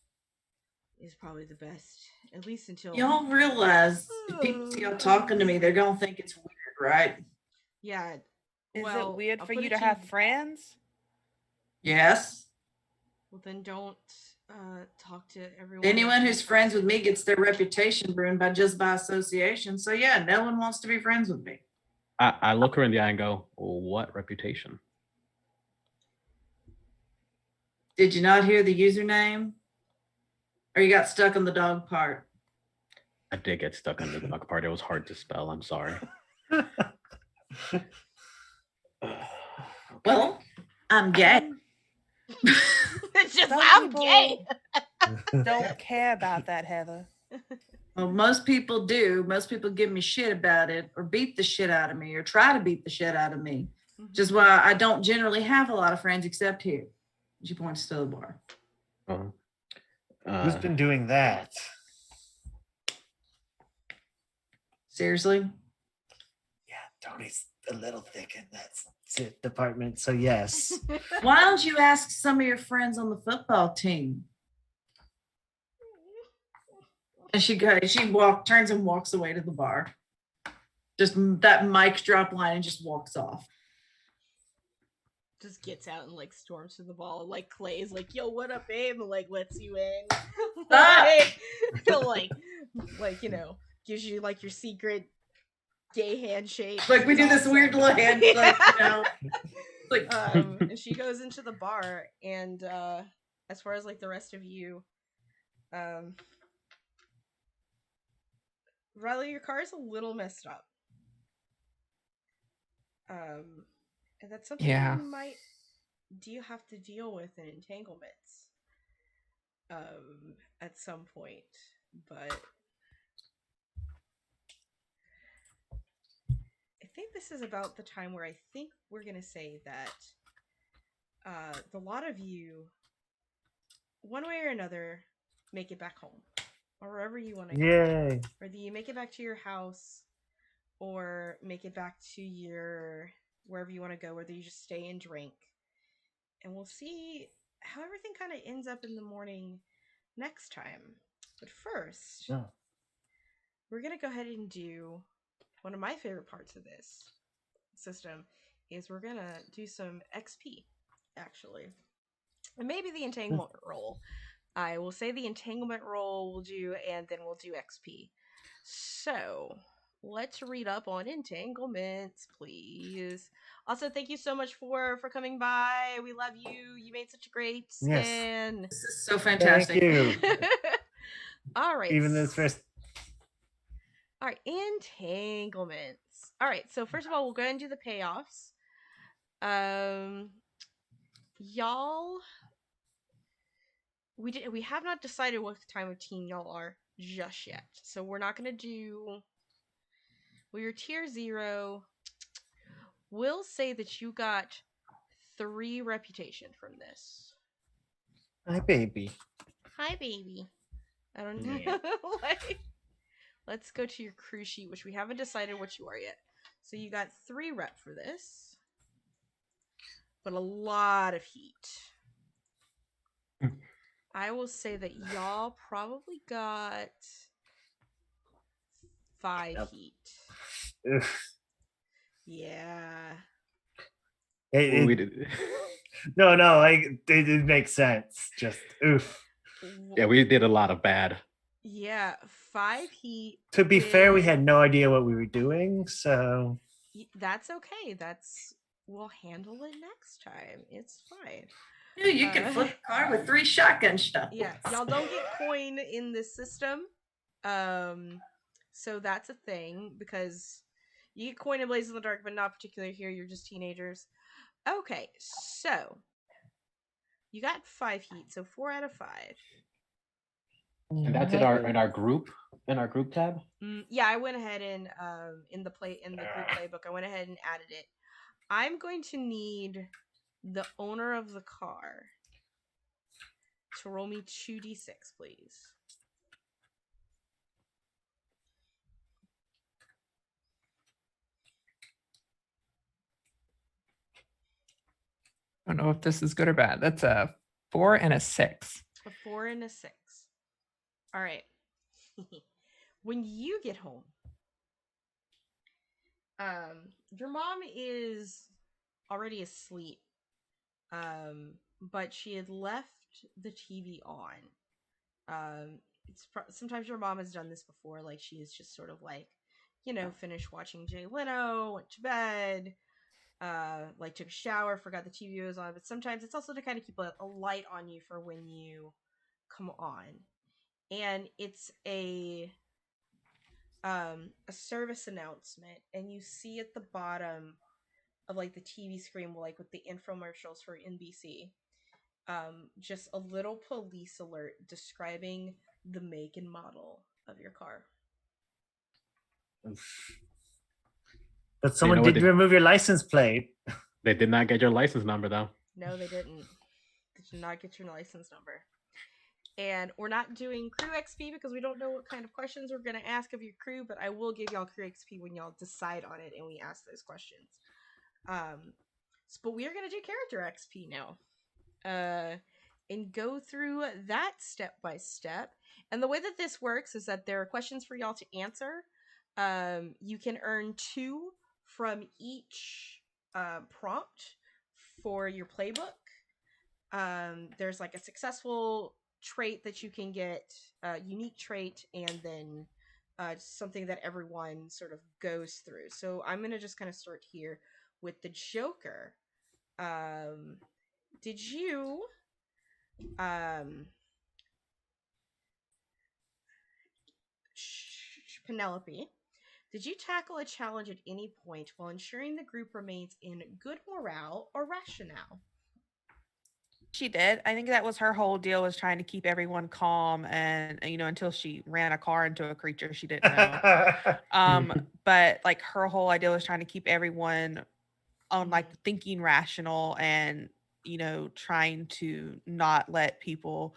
is probably the best, at least until Y'all realize if people see y'all talking to me, they're gonna think it's weird, right? Yeah. Is Well, it weird I'll for put you it to to have you- friends? Yes. Well, then don't talk to everyone. Anyone who's friends with me gets their reputation ruined by association. So yeah, no one wants to be friends with me. I look her in the eye and go, what reputation? Did you not hear the username? Or you got stuck on the dog part? I did get stuck on the dog part. It was hard to spell. I'm sorry. Well, I'm gay. It's just Some I'm people gay. don't care about that, Heather. Well, most people do. Most people give me shit about it or beat the shit out of me or try to beat the shit out of me. Which is why I don't generally have a lot of friends except here. She points to the bar. Who's been doing that? Seriously? Yeah, Tony's a little thick in that department, so yes. Why don't you ask some of your friends on the football team? And she turns and walks away to the bar. Just that mic drop line and just walks off. Just gets out and like storms to the ball. Like Clay's like, yo, what up, babe? And like lets you in. like, you know, gives you like your secret gay handshake. Like we do this weird little hand, like, you know. Like and she goes into the bar, and as far as like the rest of you, Riley, your car is a little messed up. And that's something Yeah. you might have to deal with in entanglements at some point. But I think this is about the time where I think we're going to say that the lot of you, one way or another, make it back home. Or wherever you want to go. Yay. Whether you make it back to your house or make it back to your wherever you want to go, whether you just stay and drink. And we'll see how everything kind of ends up in the morning next time. But first, we're going to go ahead and do one of my favorite parts of this system is we're going to do some XP, actually. And maybe the entanglement roll. I will say the entanglement roll we'll do, and then we'll do XP. So, let's read up on entanglements, please. Also, thank you so much for coming by. We love you. You made such a great skin. This is so fantastic. Thank you. All right. Even this first. All right, entanglements. All right, so first of all, we'll go ahead and do the payoffs. Y'all, we have not decided what time of team y'all are just yet. So we're not gonna do. Well, you're tier 0. We'll say that you got 3 reputation from this. Hi, baby. Hi, baby. I don't know. Yeah. Let's go to your crew sheet, which we haven't decided what you are yet. So you got 3 rep for this, but a lot of heat. I will say that y'all probably got 5 heat. Ugh. Yeah. We did. No, it didn't make sense. Just oof. Yeah, we did a lot of bad. Yeah, 5 heat. To be fair, we had no idea what we were doing, so that's okay. We'll handle it next time. It's fine. Dude, you can flip a car with 3 shotgun shots. Yeah, y'all don't get coin in this system. So that's a thing because you get coin in Blaze in the Dark, but not particularly here. You're just teenagers. Okay, so you got 5 heat, so 4 out of 5. And that's in our group tab. Yeah, I went ahead and in the group playbook, I went ahead and added it. I'm going to need the owner of the car to roll me 2d6, please. I don't know if this is good or bad. That's a 4 and a 6. A 4 and a 6. All right. When you get home, your mom is already asleep, but she had left the TV on. Sometimes your mom has done this before, like she is just sort of like, finished watching Jay Leno, went to bed, like took a shower, forgot the TV was on. But sometimes it's also to kind of keep a light on you for when you come on, and it's a service announcement, and you see at the bottom of like the TV screen, like with the infomercials for NBC, just a little police alert describing the make and model of your car. But someone did remove your license plate. They did not get your license number though. No, they didn't. They did not get your license number. And we're not doing crew XP because we don't know what kind of questions we're going to ask of your crew, but I will give y'all crew XP when y'all decide on it and we ask those questions. But we are going to do character XP now. And go through that step by step. And the way that this works is that there are questions for y'all to answer. You can earn 2 from each prompt for your playbook. There's like a successful trait that you can get, unique trait, and then something that everyone sort of goes through. So I'm going to just kind of start here with the Joker. Did you Penelope, Did you tackle a challenge at any point while ensuring the group remains in good morale or rationale? She did. I think that was her whole deal, was trying to keep everyone calm, and until she ran a car into a creature she didn't know. But like her whole idea was trying to keep everyone on like thinking rational, and trying to not let people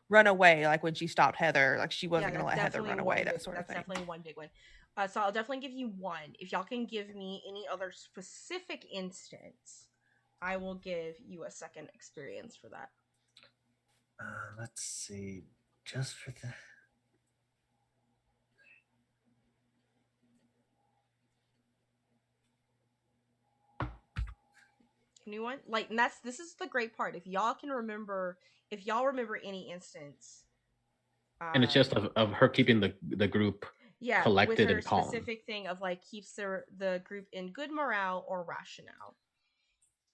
run away. Like when she stopped Heather, like she wasn't going to let Heather run away, that sort of thing. That's definitely one big one. So I'll definitely give you one. If y'all can give me any other specific instance, I will give you a second experience for that. Let's see. Just for the. Anyone? Like, and this is the great part. If y'all remember any instance, And it's just of her keeping the group collected with her and calm. specific thing of like keeps the group in good morale or rationale.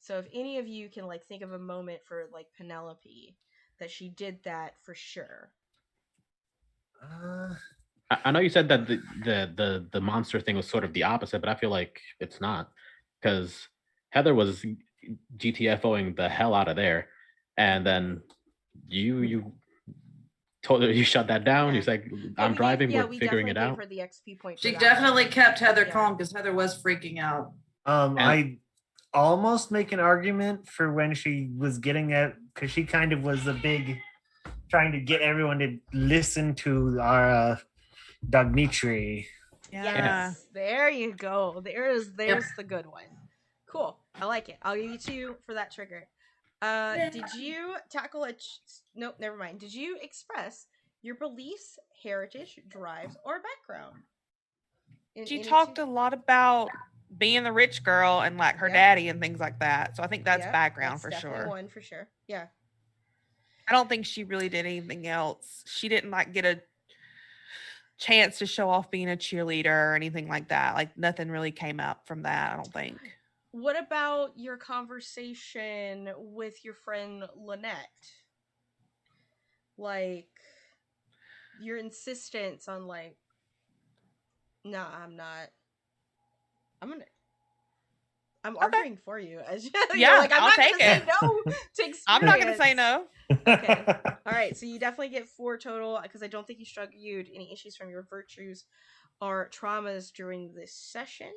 So if any of you can like think of a moment for like Penelope that she did that for sure. I know you said that the monster thing was sort of the opposite, but I feel like it's not, because Heather was GTFOing the hell out of there, and then you told her, you shut that down. You said, I'm driving, we're figuring it out. For the XP point. She definitely kept Heather calm because Heather was freaking out. I almost make an argument for when she was getting at, because she kind of was a big trying to get everyone to listen to our Dogmitri. Yes, there you go. There's the good one. Cool, I like it. I'll give you 2 for that trigger. Did you tackle nope, never mind. Did you express your beliefs, heritage, drives, or background? She talked a lot about being the rich girl and like her daddy and things like that. So I think that's background for sure. One for sure. Yeah. I don't think she really did anything else. She didn't like get a chance to show off being a cheerleader or anything like that. Like nothing really came up from that, I don't think. What about your conversation with your friend Lynette? Like your insistence on like, no, I'm not. I'm arguing for you. Yeah, like, I'll take it. No to experience. I'm not going to say no. Okay. All right. So you definitely get 4 total, because I don't think you struck any issues from your virtues or traumas during this session.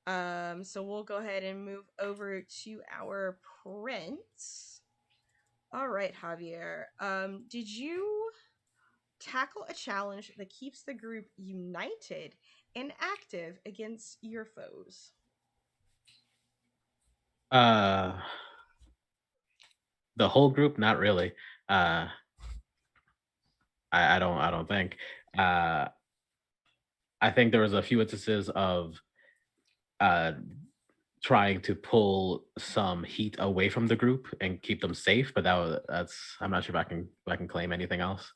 So we'll go ahead and move over to our prince. All right, Javier. Did you tackle a challenge that keeps the group united and active against your foes? The whole group, not really. I don't think. I think there was a few instances of trying to pull some heat away from the group and keep them safe, but I'm not sure if I can claim anything else.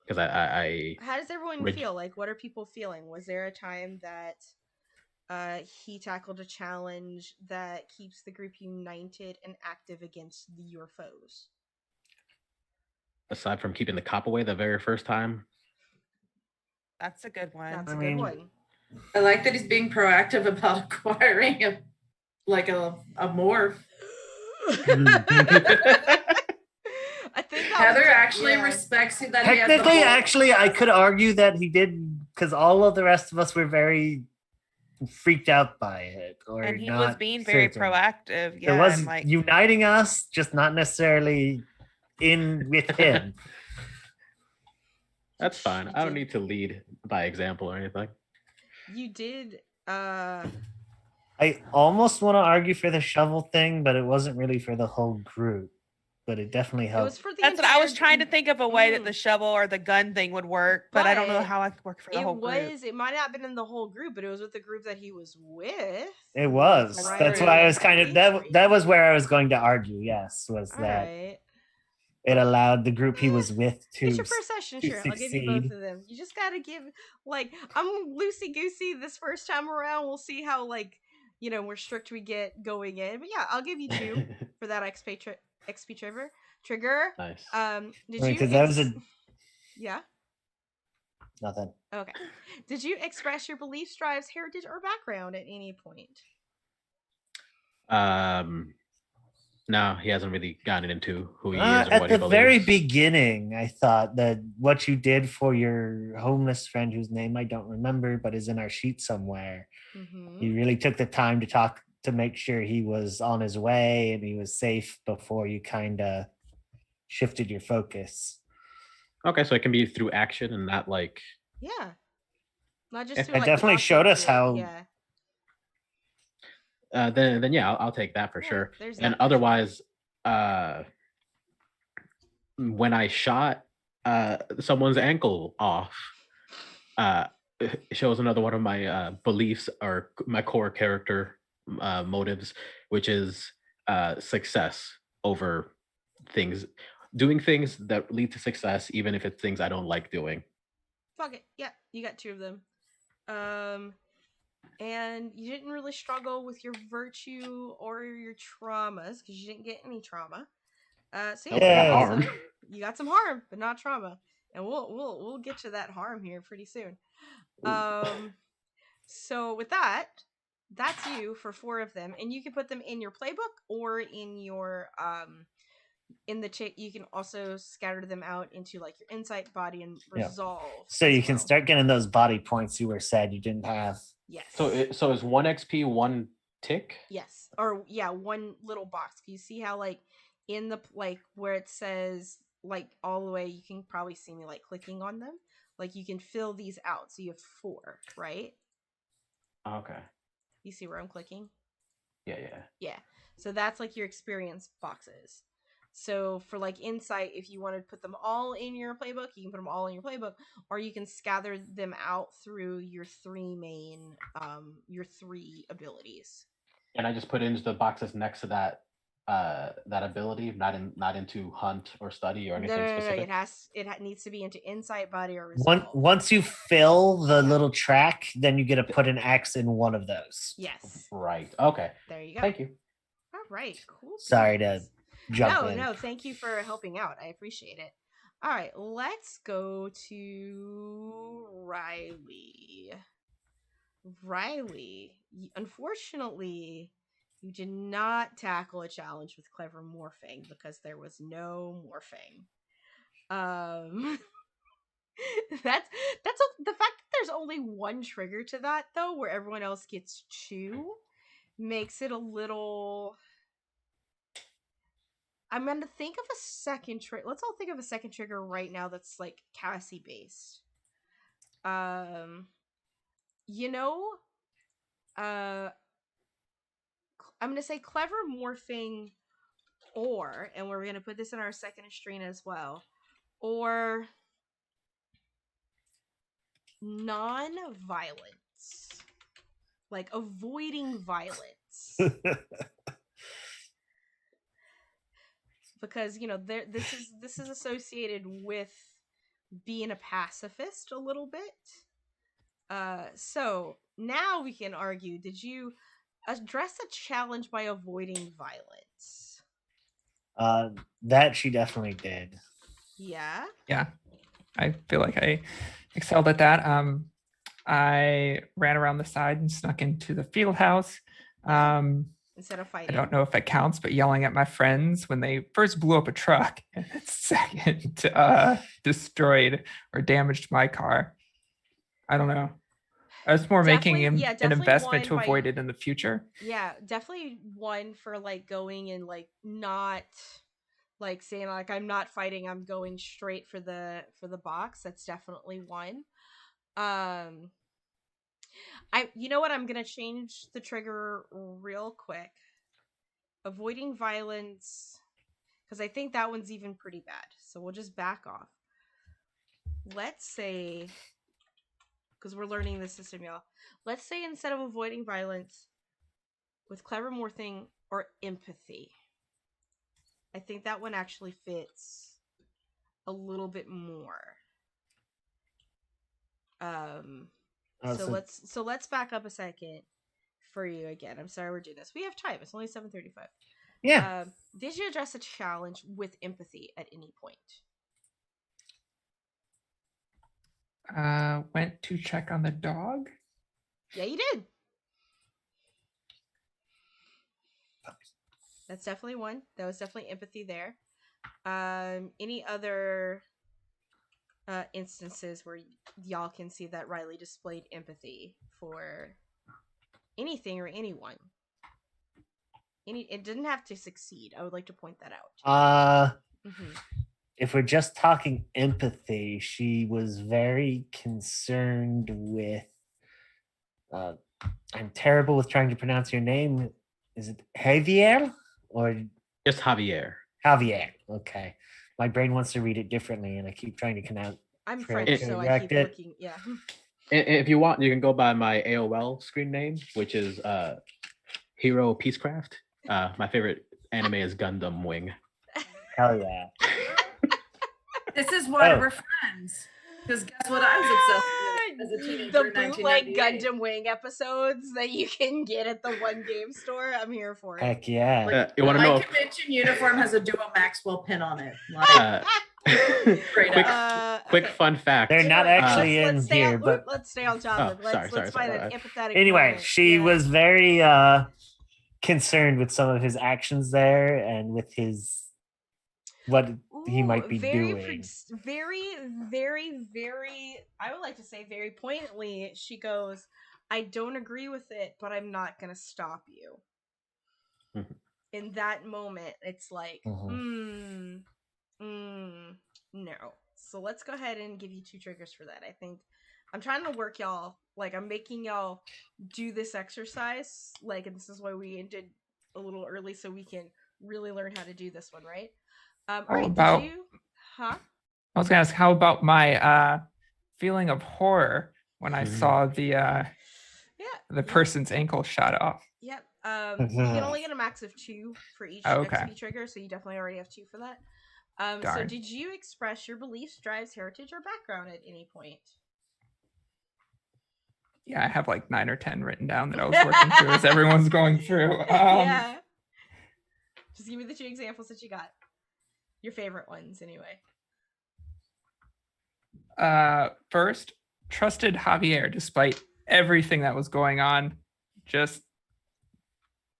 Because I How does everyone feel? Like, what are people feeling? Was there a time that he tackled a challenge that keeps the group united and active against your foes? Aside from keeping the cop away the very first time. That's a good one. That's a good one. I like that he's being proactive about acquiring a morph. I think Heather actually respects that. Technically, actually, I could argue that he did, because all of the rest of us were very freaked out by it, and he was being very proactive. Yeah, it was like uniting us, just not necessarily in with him. That's fine. I don't need to lead by example or anything. You did. I almost want to argue for the shovel thing, but it wasn't really for the whole group. But it definitely helped. That's what I was trying to think of, a way that the shovel or the gun thing would work, but I don't know how I could work for the whole group. It might not have been in the whole group, but it was with the group that he was with. It was. That's why I was kind of that was where I was going to argue. Yes, was that it allowed the group he was with to. It's your first session, sure. I'll give you both of them. You just gotta give, like, I'm loosey goosey this first time around. We'll see how more strict we get going in. But yeah, I'll give you 2 for that XP trigger. Nice. Did you? That was yeah. Nothing. Okay. Did you express your beliefs, drives, heritage, or background at any point? No, he hasn't really gotten into who he is or At what he the very believes. beginning, I thought that what you did for your homeless friend, whose name I don't remember, but is in our sheet somewhere, Mm-hmm. you really took the time to talk to make sure he was on his way and he was safe before you kind of shifted your focus. Okay, so it can be through action and not like. Yeah. Not just It through like definitely showed us gossip, how- Yeah. Then yeah, I'll take that for Yeah, sure. there's And that for sure. otherwise, when I shot someone's ankle off, it shows another one of my beliefs or my core character motives, which is success over things, doing things that lead to success, even if it's things I don't like doing. Fuck it. Yeah, you got 2 of them. And you didn't really struggle with your virtue or your traumas because you didn't get any trauma. So Nope, I got Yeah. harm. awesome. You got some harm, but not trauma. And we'll get to that harm here pretty soon. So with that, that's you for 4 of them, and you can put them in your playbook or in your in the chat. You can also scatter them out into like your insight, body, and Yeah. resolve. So as you can well. start getting those body points you were said you didn't have. Yes. So is 1 XP 1 tick? Yes. Or yeah, 1 little box. You see how like in the like where it says like all the way, you can probably see me like clicking on them. Like you can fill these out. So you have 4, right? Okay. You see where I'm clicking? Yeah. Yeah. So that's like your experience boxes. So for like insight, if you want to put them all in your playbook, you can put them all in your playbook, or you can scatter them out through your 3 main your 3 abilities. And I just put into the boxes next to that that ability, not into hunt or study or anything specific. It needs to be into insight, body, or resolve. Once you fill the little track, then you get to put an X in one of those. Yes. Right. Okay. There you go. Thank you. All right. Cool. Sorry to jump in. No. Thank you for helping out. I appreciate it. All right. Let's go to Riley. Riley, unfortunately, you did not tackle a challenge with clever morphing because there was no morphing. That's the fact that there's only 1 trigger to that though, where everyone else gets 2, makes it a little. I'm gonna think of a second trigger. Let's all think of a second trigger right now that's like Cassie based. You know, I'm gonna say clever morphing, or, and we're gonna put this in our second strain as well, or non-violence, like avoiding violence. Because this is associated with being a pacifist a little bit. So now we can argue, did you address a challenge by avoiding violence? That she definitely did. Yeah. Yeah, I feel like I excelled at that. I ran around the side and snuck into the field house. Instead of I fighting. don't know if it counts, but yelling at my friends when they first blew up a truck and then second destroyed or damaged my car. I don't know. I was more making an investment to avoid it in the future. Yeah, definitely 1 for like going and like not like saying like I'm not fighting, I'm going straight for the box. That's definitely 1. You know what? I'm gonna change the trigger real quick. Avoiding violence, because I think that one's even pretty bad. So we'll just back off. Let's say, because we're learning the system, y'all. Let's say instead of avoiding violence, with clever morphing or empathy. I think that one actually fits a little bit more. So let's back up a second for you again. I'm sorry we're doing this. We have time. It's only 7:35. Yeah. Did you address a challenge with empathy at any point? went to check on the dog. Yeah, you did. That's definitely one. That was definitely empathy there. Any other instances where y'all can see that Riley displayed empathy for anything or anyone? It didn't have to succeed. I would like to point that out. If we're just talking empathy, she was very concerned with. I'm terrible with trying to pronounce your name. Is it Javier or Just Javier. Javier? Okay, my brain wants to read it differently, and I keep trying to pronounce. I'm French, so I keep looking. Yeah. And if you want, you can go by my AOL screen name, which is Hero Peacecraft. My favorite anime is Gundam Wing. Hell yeah! This is why we're friends. Because guess what I was obsessed with as a teenager in The bootleg 1998. Gundam Wing episodes that you can get at the One Game Store. I'm here for it. Heck yeah! You want to My know? convention uniform has a Duo Maxwell pin on it. Like, straight up. Quick Okay. fun fact. They're not actually let's in stay here, on, but let's stay on topic. Let's find sorry. an empathetic. anyway, moment. she Yeah. was very concerned with some of his actions there and with his what he might be doing. Very, I would like to say very poignantly, she goes, I don't agree with it, but I'm not going to stop you. Mhm. In that moment, it's like, Mhm. no. So let's go ahead and give you 2 triggers for that. I think I'm trying to work y'all, like I'm making y'all do this exercise, like, and this is why we ended a little early so we can really learn how to do this one, right? All right, about- did you? Huh? I was gonna ask, how about my feeling of horror when I saw the person's ankle shot off? Yep. You can only get a max of 2 for each XP trigger, so you definitely already have 2 for that. So Darn. did you express your beliefs, drives, heritage, or background at any point? Yeah, I have like 9 or 10 written down that I was working through as everyone's going through. Yeah. Just give me the 2 examples that you got. Your favorite ones, anyway. First, trusted Javier despite everything that was going on. Just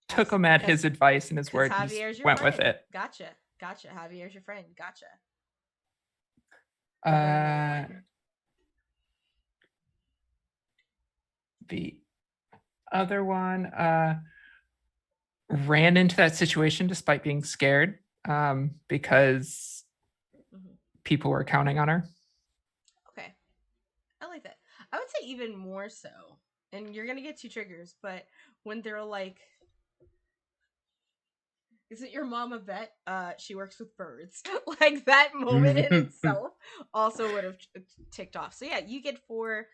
took him at his advice and his word. Javier's your went friend. with it. Gotcha. Javier's your friend. Gotcha. The other one ran into that situation despite being scared because people were counting on her. Okay. I like that. I would say even more so, and you're going to get 2 triggers, but when they're like, isn't your mom a vet? She works with birds. Like, that moment in itself also would have ticked off. So yeah, you get 4.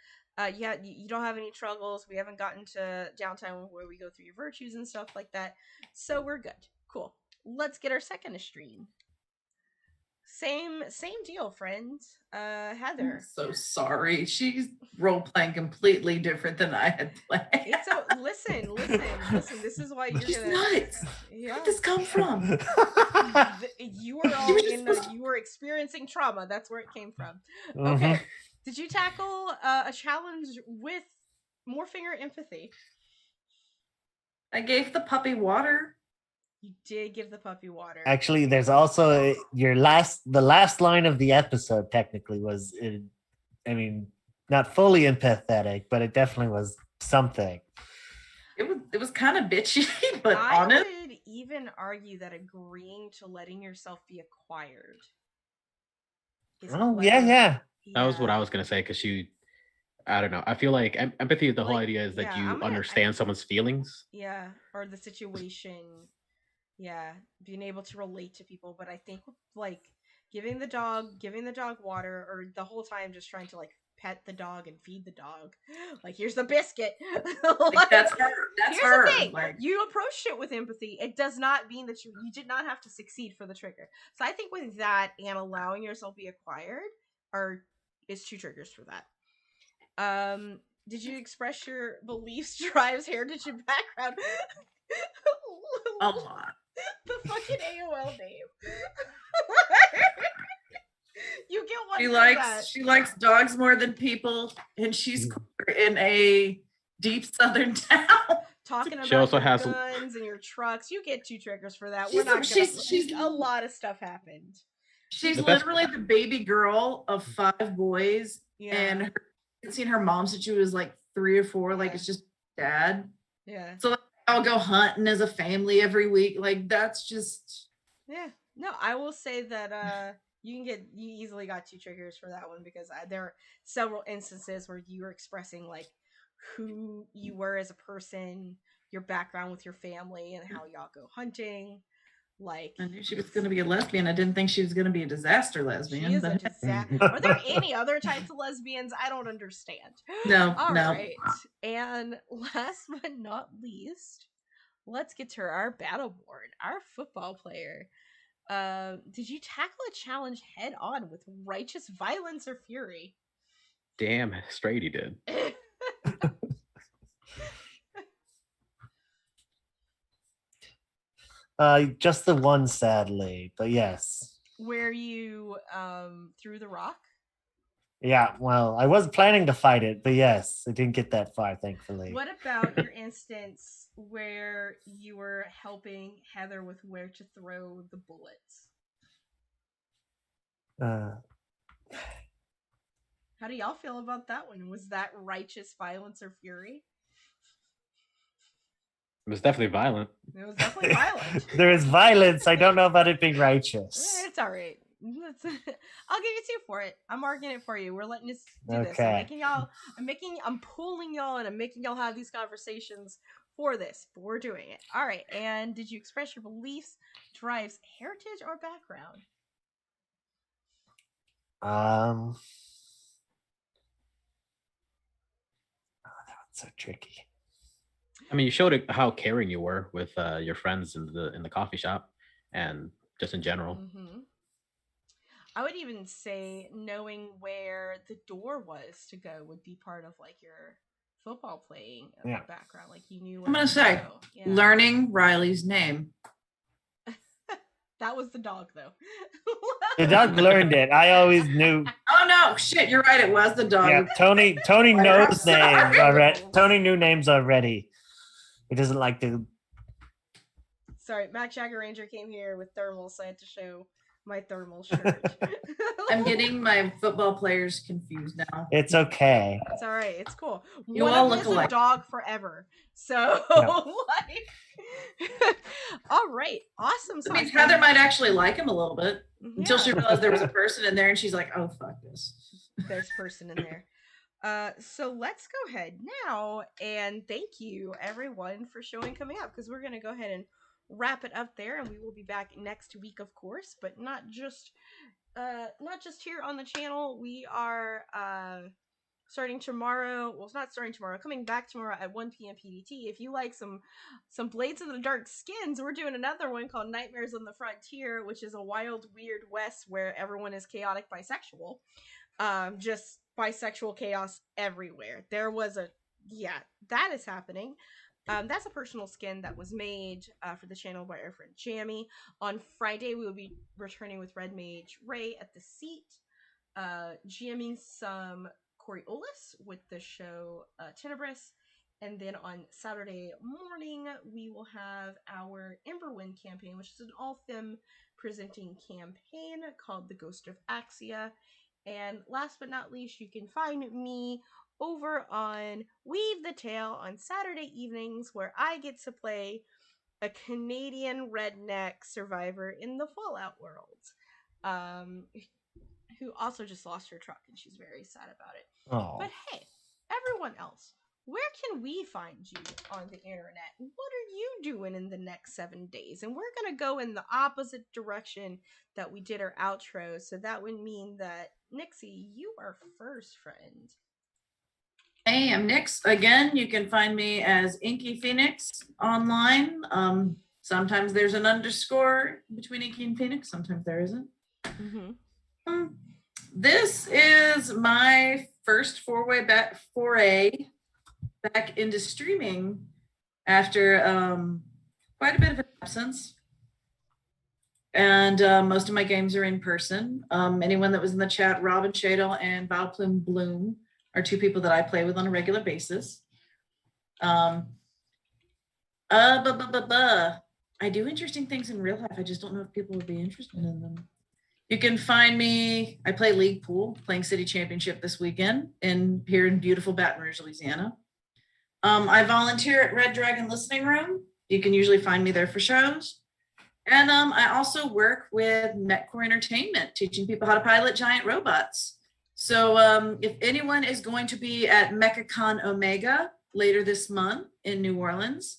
You don't have any struggles. We haven't gotten to downtime where we go through your virtues and stuff like that. So we're good. Cool. Let's get our second stream. Same deal, friends. Heather. I'm so sorry. She's role playing completely different than I had planned. It's so listen. This is why you're She's gonna. nuts. Yeah. Where'd this come from? You were all you were experiencing trauma. That's where it came from. Okay. Did you tackle a challenge with morphing or empathy? I gave the puppy water. You did give the puppy water. Actually, there's also the last line of the episode technically was, I mean, not fully empathetic, but it definitely was something. It was kind of bitchy, but I honest. would even argue that agreeing to letting yourself be acquired. Oh, yeah. That was what I was gonna say, because I don't know. I feel like empathy, the whole idea is that you understand someone's feelings. Yeah, or the situation. Yeah, being able to relate to people. But I think like giving the dog water, or the whole time just trying to like pet the dog and feed the dog. Like, here's the biscuit. Like, that's her. That's here's her. The thing. Like, you approached it with empathy. It does not mean that you did not have to succeed for the trigger. So I think with that and allowing yourself be acquired is 2 triggers for that. Did you express your beliefs, drives, heritage, and background? a lot. The fucking AOL name. You get one She for likes that. she likes dogs more than people, and she's queer in a deep southern town. Talking She about also your has- guns and your trucks. You get 2 triggers for that. She's We're not a- gonna. she's- a lot of stuff happened. She's The best- literally the baby girl of 5 boys, Yeah. and I've seen her mom since she was like 3 or 4. Like Yeah. it's just dad. Yeah. So like, I'll go hunting as a family every week. Like that's just Yeah. No, I will say that you easily got 2 triggers for that one because there are several instances where you were expressing like who you were as a person, your background with your family, and how y'all go hunting. Like I knew she was going to be a lesbian. I didn't think she was going to be a disaster she lesbian. is a But disaster. Are there any other types of lesbians? I don't understand. no, All no. right. And last but not least, let's get to our battle board. Our football player. Did you tackle a challenge head on with righteous violence or fury? Damn straight he did. Just the one, sadly, but yes. Where you threw the rock? Yeah, well, I was planning to fight it, but yes, it didn't get that far, thankfully. What about your instance where you were helping Heather with where to throw the bullets? How do y'all feel about that one? Was that righteous violence or fury? It was definitely violent. It was definitely violent. There is violence. I don't know about it being righteous. It's all right. I'll give you 2 for it. I'm marking it for you. We're letting us do this. Okay. I'm pulling y'all and I'm making y'all have these conversations for this, but we're doing it. All right. And did you express your beliefs, drives, heritage, or background? Oh, that one's so tricky. I mean, you showed it how caring you were with your friends in the coffee shop, and just in general. Mm-hmm. I would even say knowing where the door was to go would be part of like your football playing background. Like you knew where I'm going to to say, go. Yeah. learning Riley's name. That was the dog, though. The dog learned it. I always knew. Oh no, shit, you're right. It was the dog. Yeah, Tony I'm knows sorry. names already. Tony knew names already. He doesn't like to. Sorry, Mac Jagger Ranger came here with thermals, so I had to show my thermal shirt. I'm getting my football players confused now. It's okay. It's all right. It's cool. You One all of them look is a alike. dog forever. So, Yeah. like, all right, awesome. That means Heather might actually like him a little bit until she Yeah. realized there was a person in there, and she's like, "Oh fuck this." There's person in there. So let's go ahead now and thank you everyone for showing coming up because we're gonna go ahead and wrap it up there, and we will be back next week, of course, but not just here on the channel. We are starting tomorrow. Well, it's not starting tomorrow. Coming back tomorrow at 1 p.m. PDT. If you like some Blades in the Dark skins, we're doing another one called Nightmares on the Frontier, which is a wild, weird west where everyone is chaotic bisexual. Just bisexual chaos everywhere. There was that is happening. That's a personal skin that was made for the channel by our friend Jamie. On Friday, we will be returning with Red Mage Ray at the seat, GMing some Coriolis with the show Tenebris. And then on Saturday morning, we will have our Emberwind campaign, which is an all-femme presenting campaign called The Ghost of Axia. And last but not least, you can find me over on Weave the Tale on Saturday evenings, where I get to play a Canadian redneck survivor in the Fallout world, who also just lost her truck, and she's very sad about it. Oh. But hey, everyone else, where can we find you on the internet? What are you doing in the next 7 days? And we're going to go in the opposite direction that we did our outro. So that would mean that, Nixie, you are first, friend. Hey, I'm Nyx. Again, you can find me as Inky Phoenix online. Sometimes there's an underscore between Inky and Phoenix. Sometimes there isn't. Mm-hmm. This is my first foray back into streaming after quite a bit of an absence. And most of my games are in person. Anyone that was in the chat, Robin Shadle and Valplum Bloom are two people that I play with on a regular basis. I do interesting things in real life. I just don't know if people would be interested in them. You can find me, I play League Pool, playing City Championship this weekend here in beautiful Baton Rouge, Louisiana. I volunteer at Red Dragon Listening Room. You can usually find me there for shows. And I also work with Metcore Entertainment, teaching people how to pilot giant robots. So if anyone is going to be at MechaCon Omega later this month in New Orleans,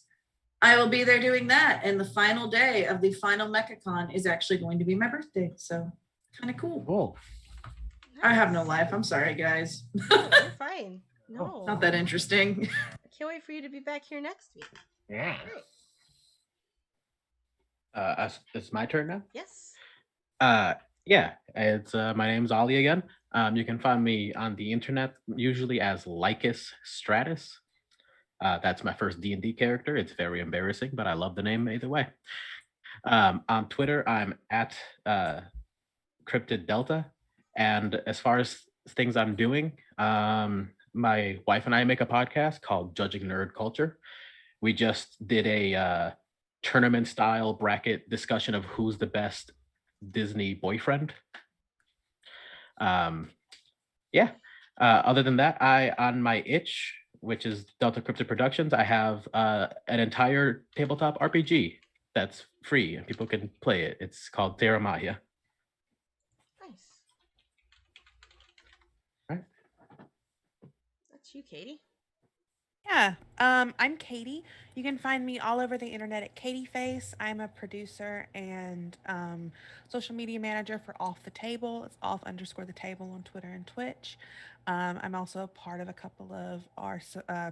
I will be there doing that. And the final day of the final MechaCon is actually going to be my birthday. So kind of cool. Cool. I have no life. I'm sorry, guys. No, you're fine. No. Not that interesting. I can't wait for you to be back here next week. Yeah. Great. It's my turn now. Yes. Yeah, it's my name's Ollie again. You can find me on the internet usually as Lycus Stratus. That's my first D&D character. It's very embarrassing, but I love the name either way. On Twitter, I'm at Cryptid Delta. And as far as things I'm doing, my wife and I make a podcast called Judging Nerd Culture. We just did a tournament style bracket discussion of who's the best Disney boyfriend. Yeah. Other than that, on my itch, which is Delta Cryptid Productions, I have an entire tabletop RPG that's free and people can play it. It's called Terra Maya. Nice. Right. That's you, Katie. Yeah, I'm Katie. You can find me all over the internet at Katie Face. I'm a producer and social media manager for Off the Table. It's off_the_table on Twitter and Twitch. I'm also a part of a couple of our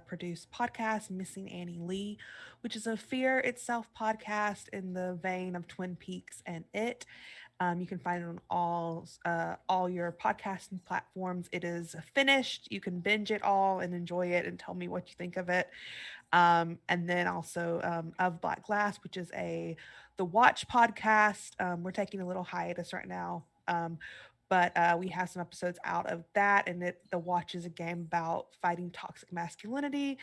produced podcasts, Missing Annie Lee, which is a Fear Itself podcast in the vein of Twin Peaks and It. You can find it on all your podcasting platforms. It is finished. You can binge it all and enjoy it and tell me what you think of it. And then also Of Black Glass, which is the Watch podcast. We're taking a little hiatus right now. But we have some episodes out of that, and The Watch is a game about fighting toxic masculinity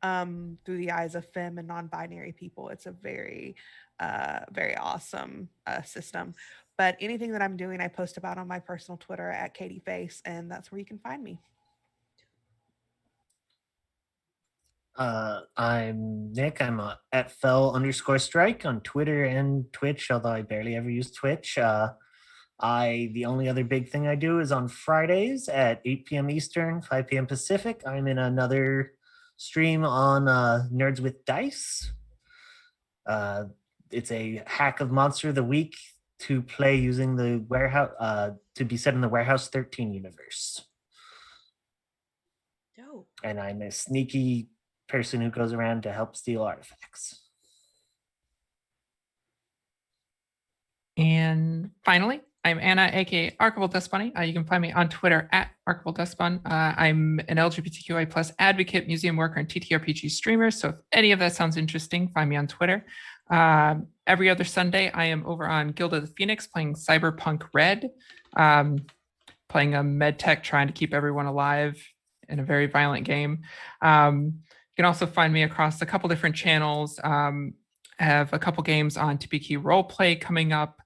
through the eyes of femme and non-binary people. It's a very, very awesome system. But anything that I'm doing, I post about on my personal Twitter at Katie Face, and that's where you can find me. I'm Nick. I'm at fell_strike on Twitter and Twitch, although I barely ever use Twitch. The only other big thing I do is on Fridays at 8 p.m. Eastern, 5 p.m. Pacific. I'm in another stream on Nerds with Dice. It's a hack of Monster of the Week to play using the warehouse, to be set in the Warehouse 13 universe. Dope. And I'm a sneaky person who goes around to help steal artifacts. And finally, I'm Anna, aka Archibald Despbunny. You can find me on Twitter at Archibald Despun. I'm an LGBTQI plus advocate, museum worker, and TTRPG streamer. So if any of that sounds interesting, find me on Twitter. Every other Sunday, I am over on Guild of the Phoenix playing Cyberpunk Red, playing a med tech trying to keep everyone alive in a very violent game. You can also find me across a couple different channels. I have a couple games on TPK Roleplay coming up,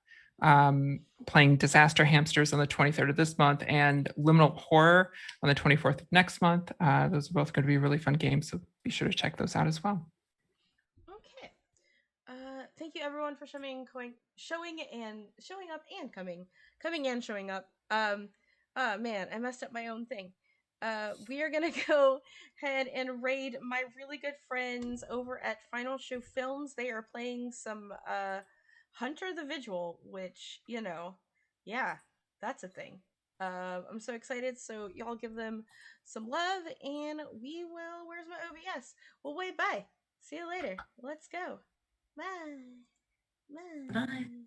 playing Disaster Hamsters on the 23rd of this month and Liminal Horror on the 24th of next month. Those are both going to be really fun games, so be sure to check those out as well. Okay. Thank you everyone for showing up and coming and showing up. Man, I messed up my own thing. We are gonna go ahead and raid my really good friends over at Final Show Films. They are playing some Hunter the Vigil, which, yeah, that's a thing. I'm so excited, so y'all give them some love, and we will, where's my OBS? We'll wait, bye. See you later. Let's go. Bye. Bye. Bye.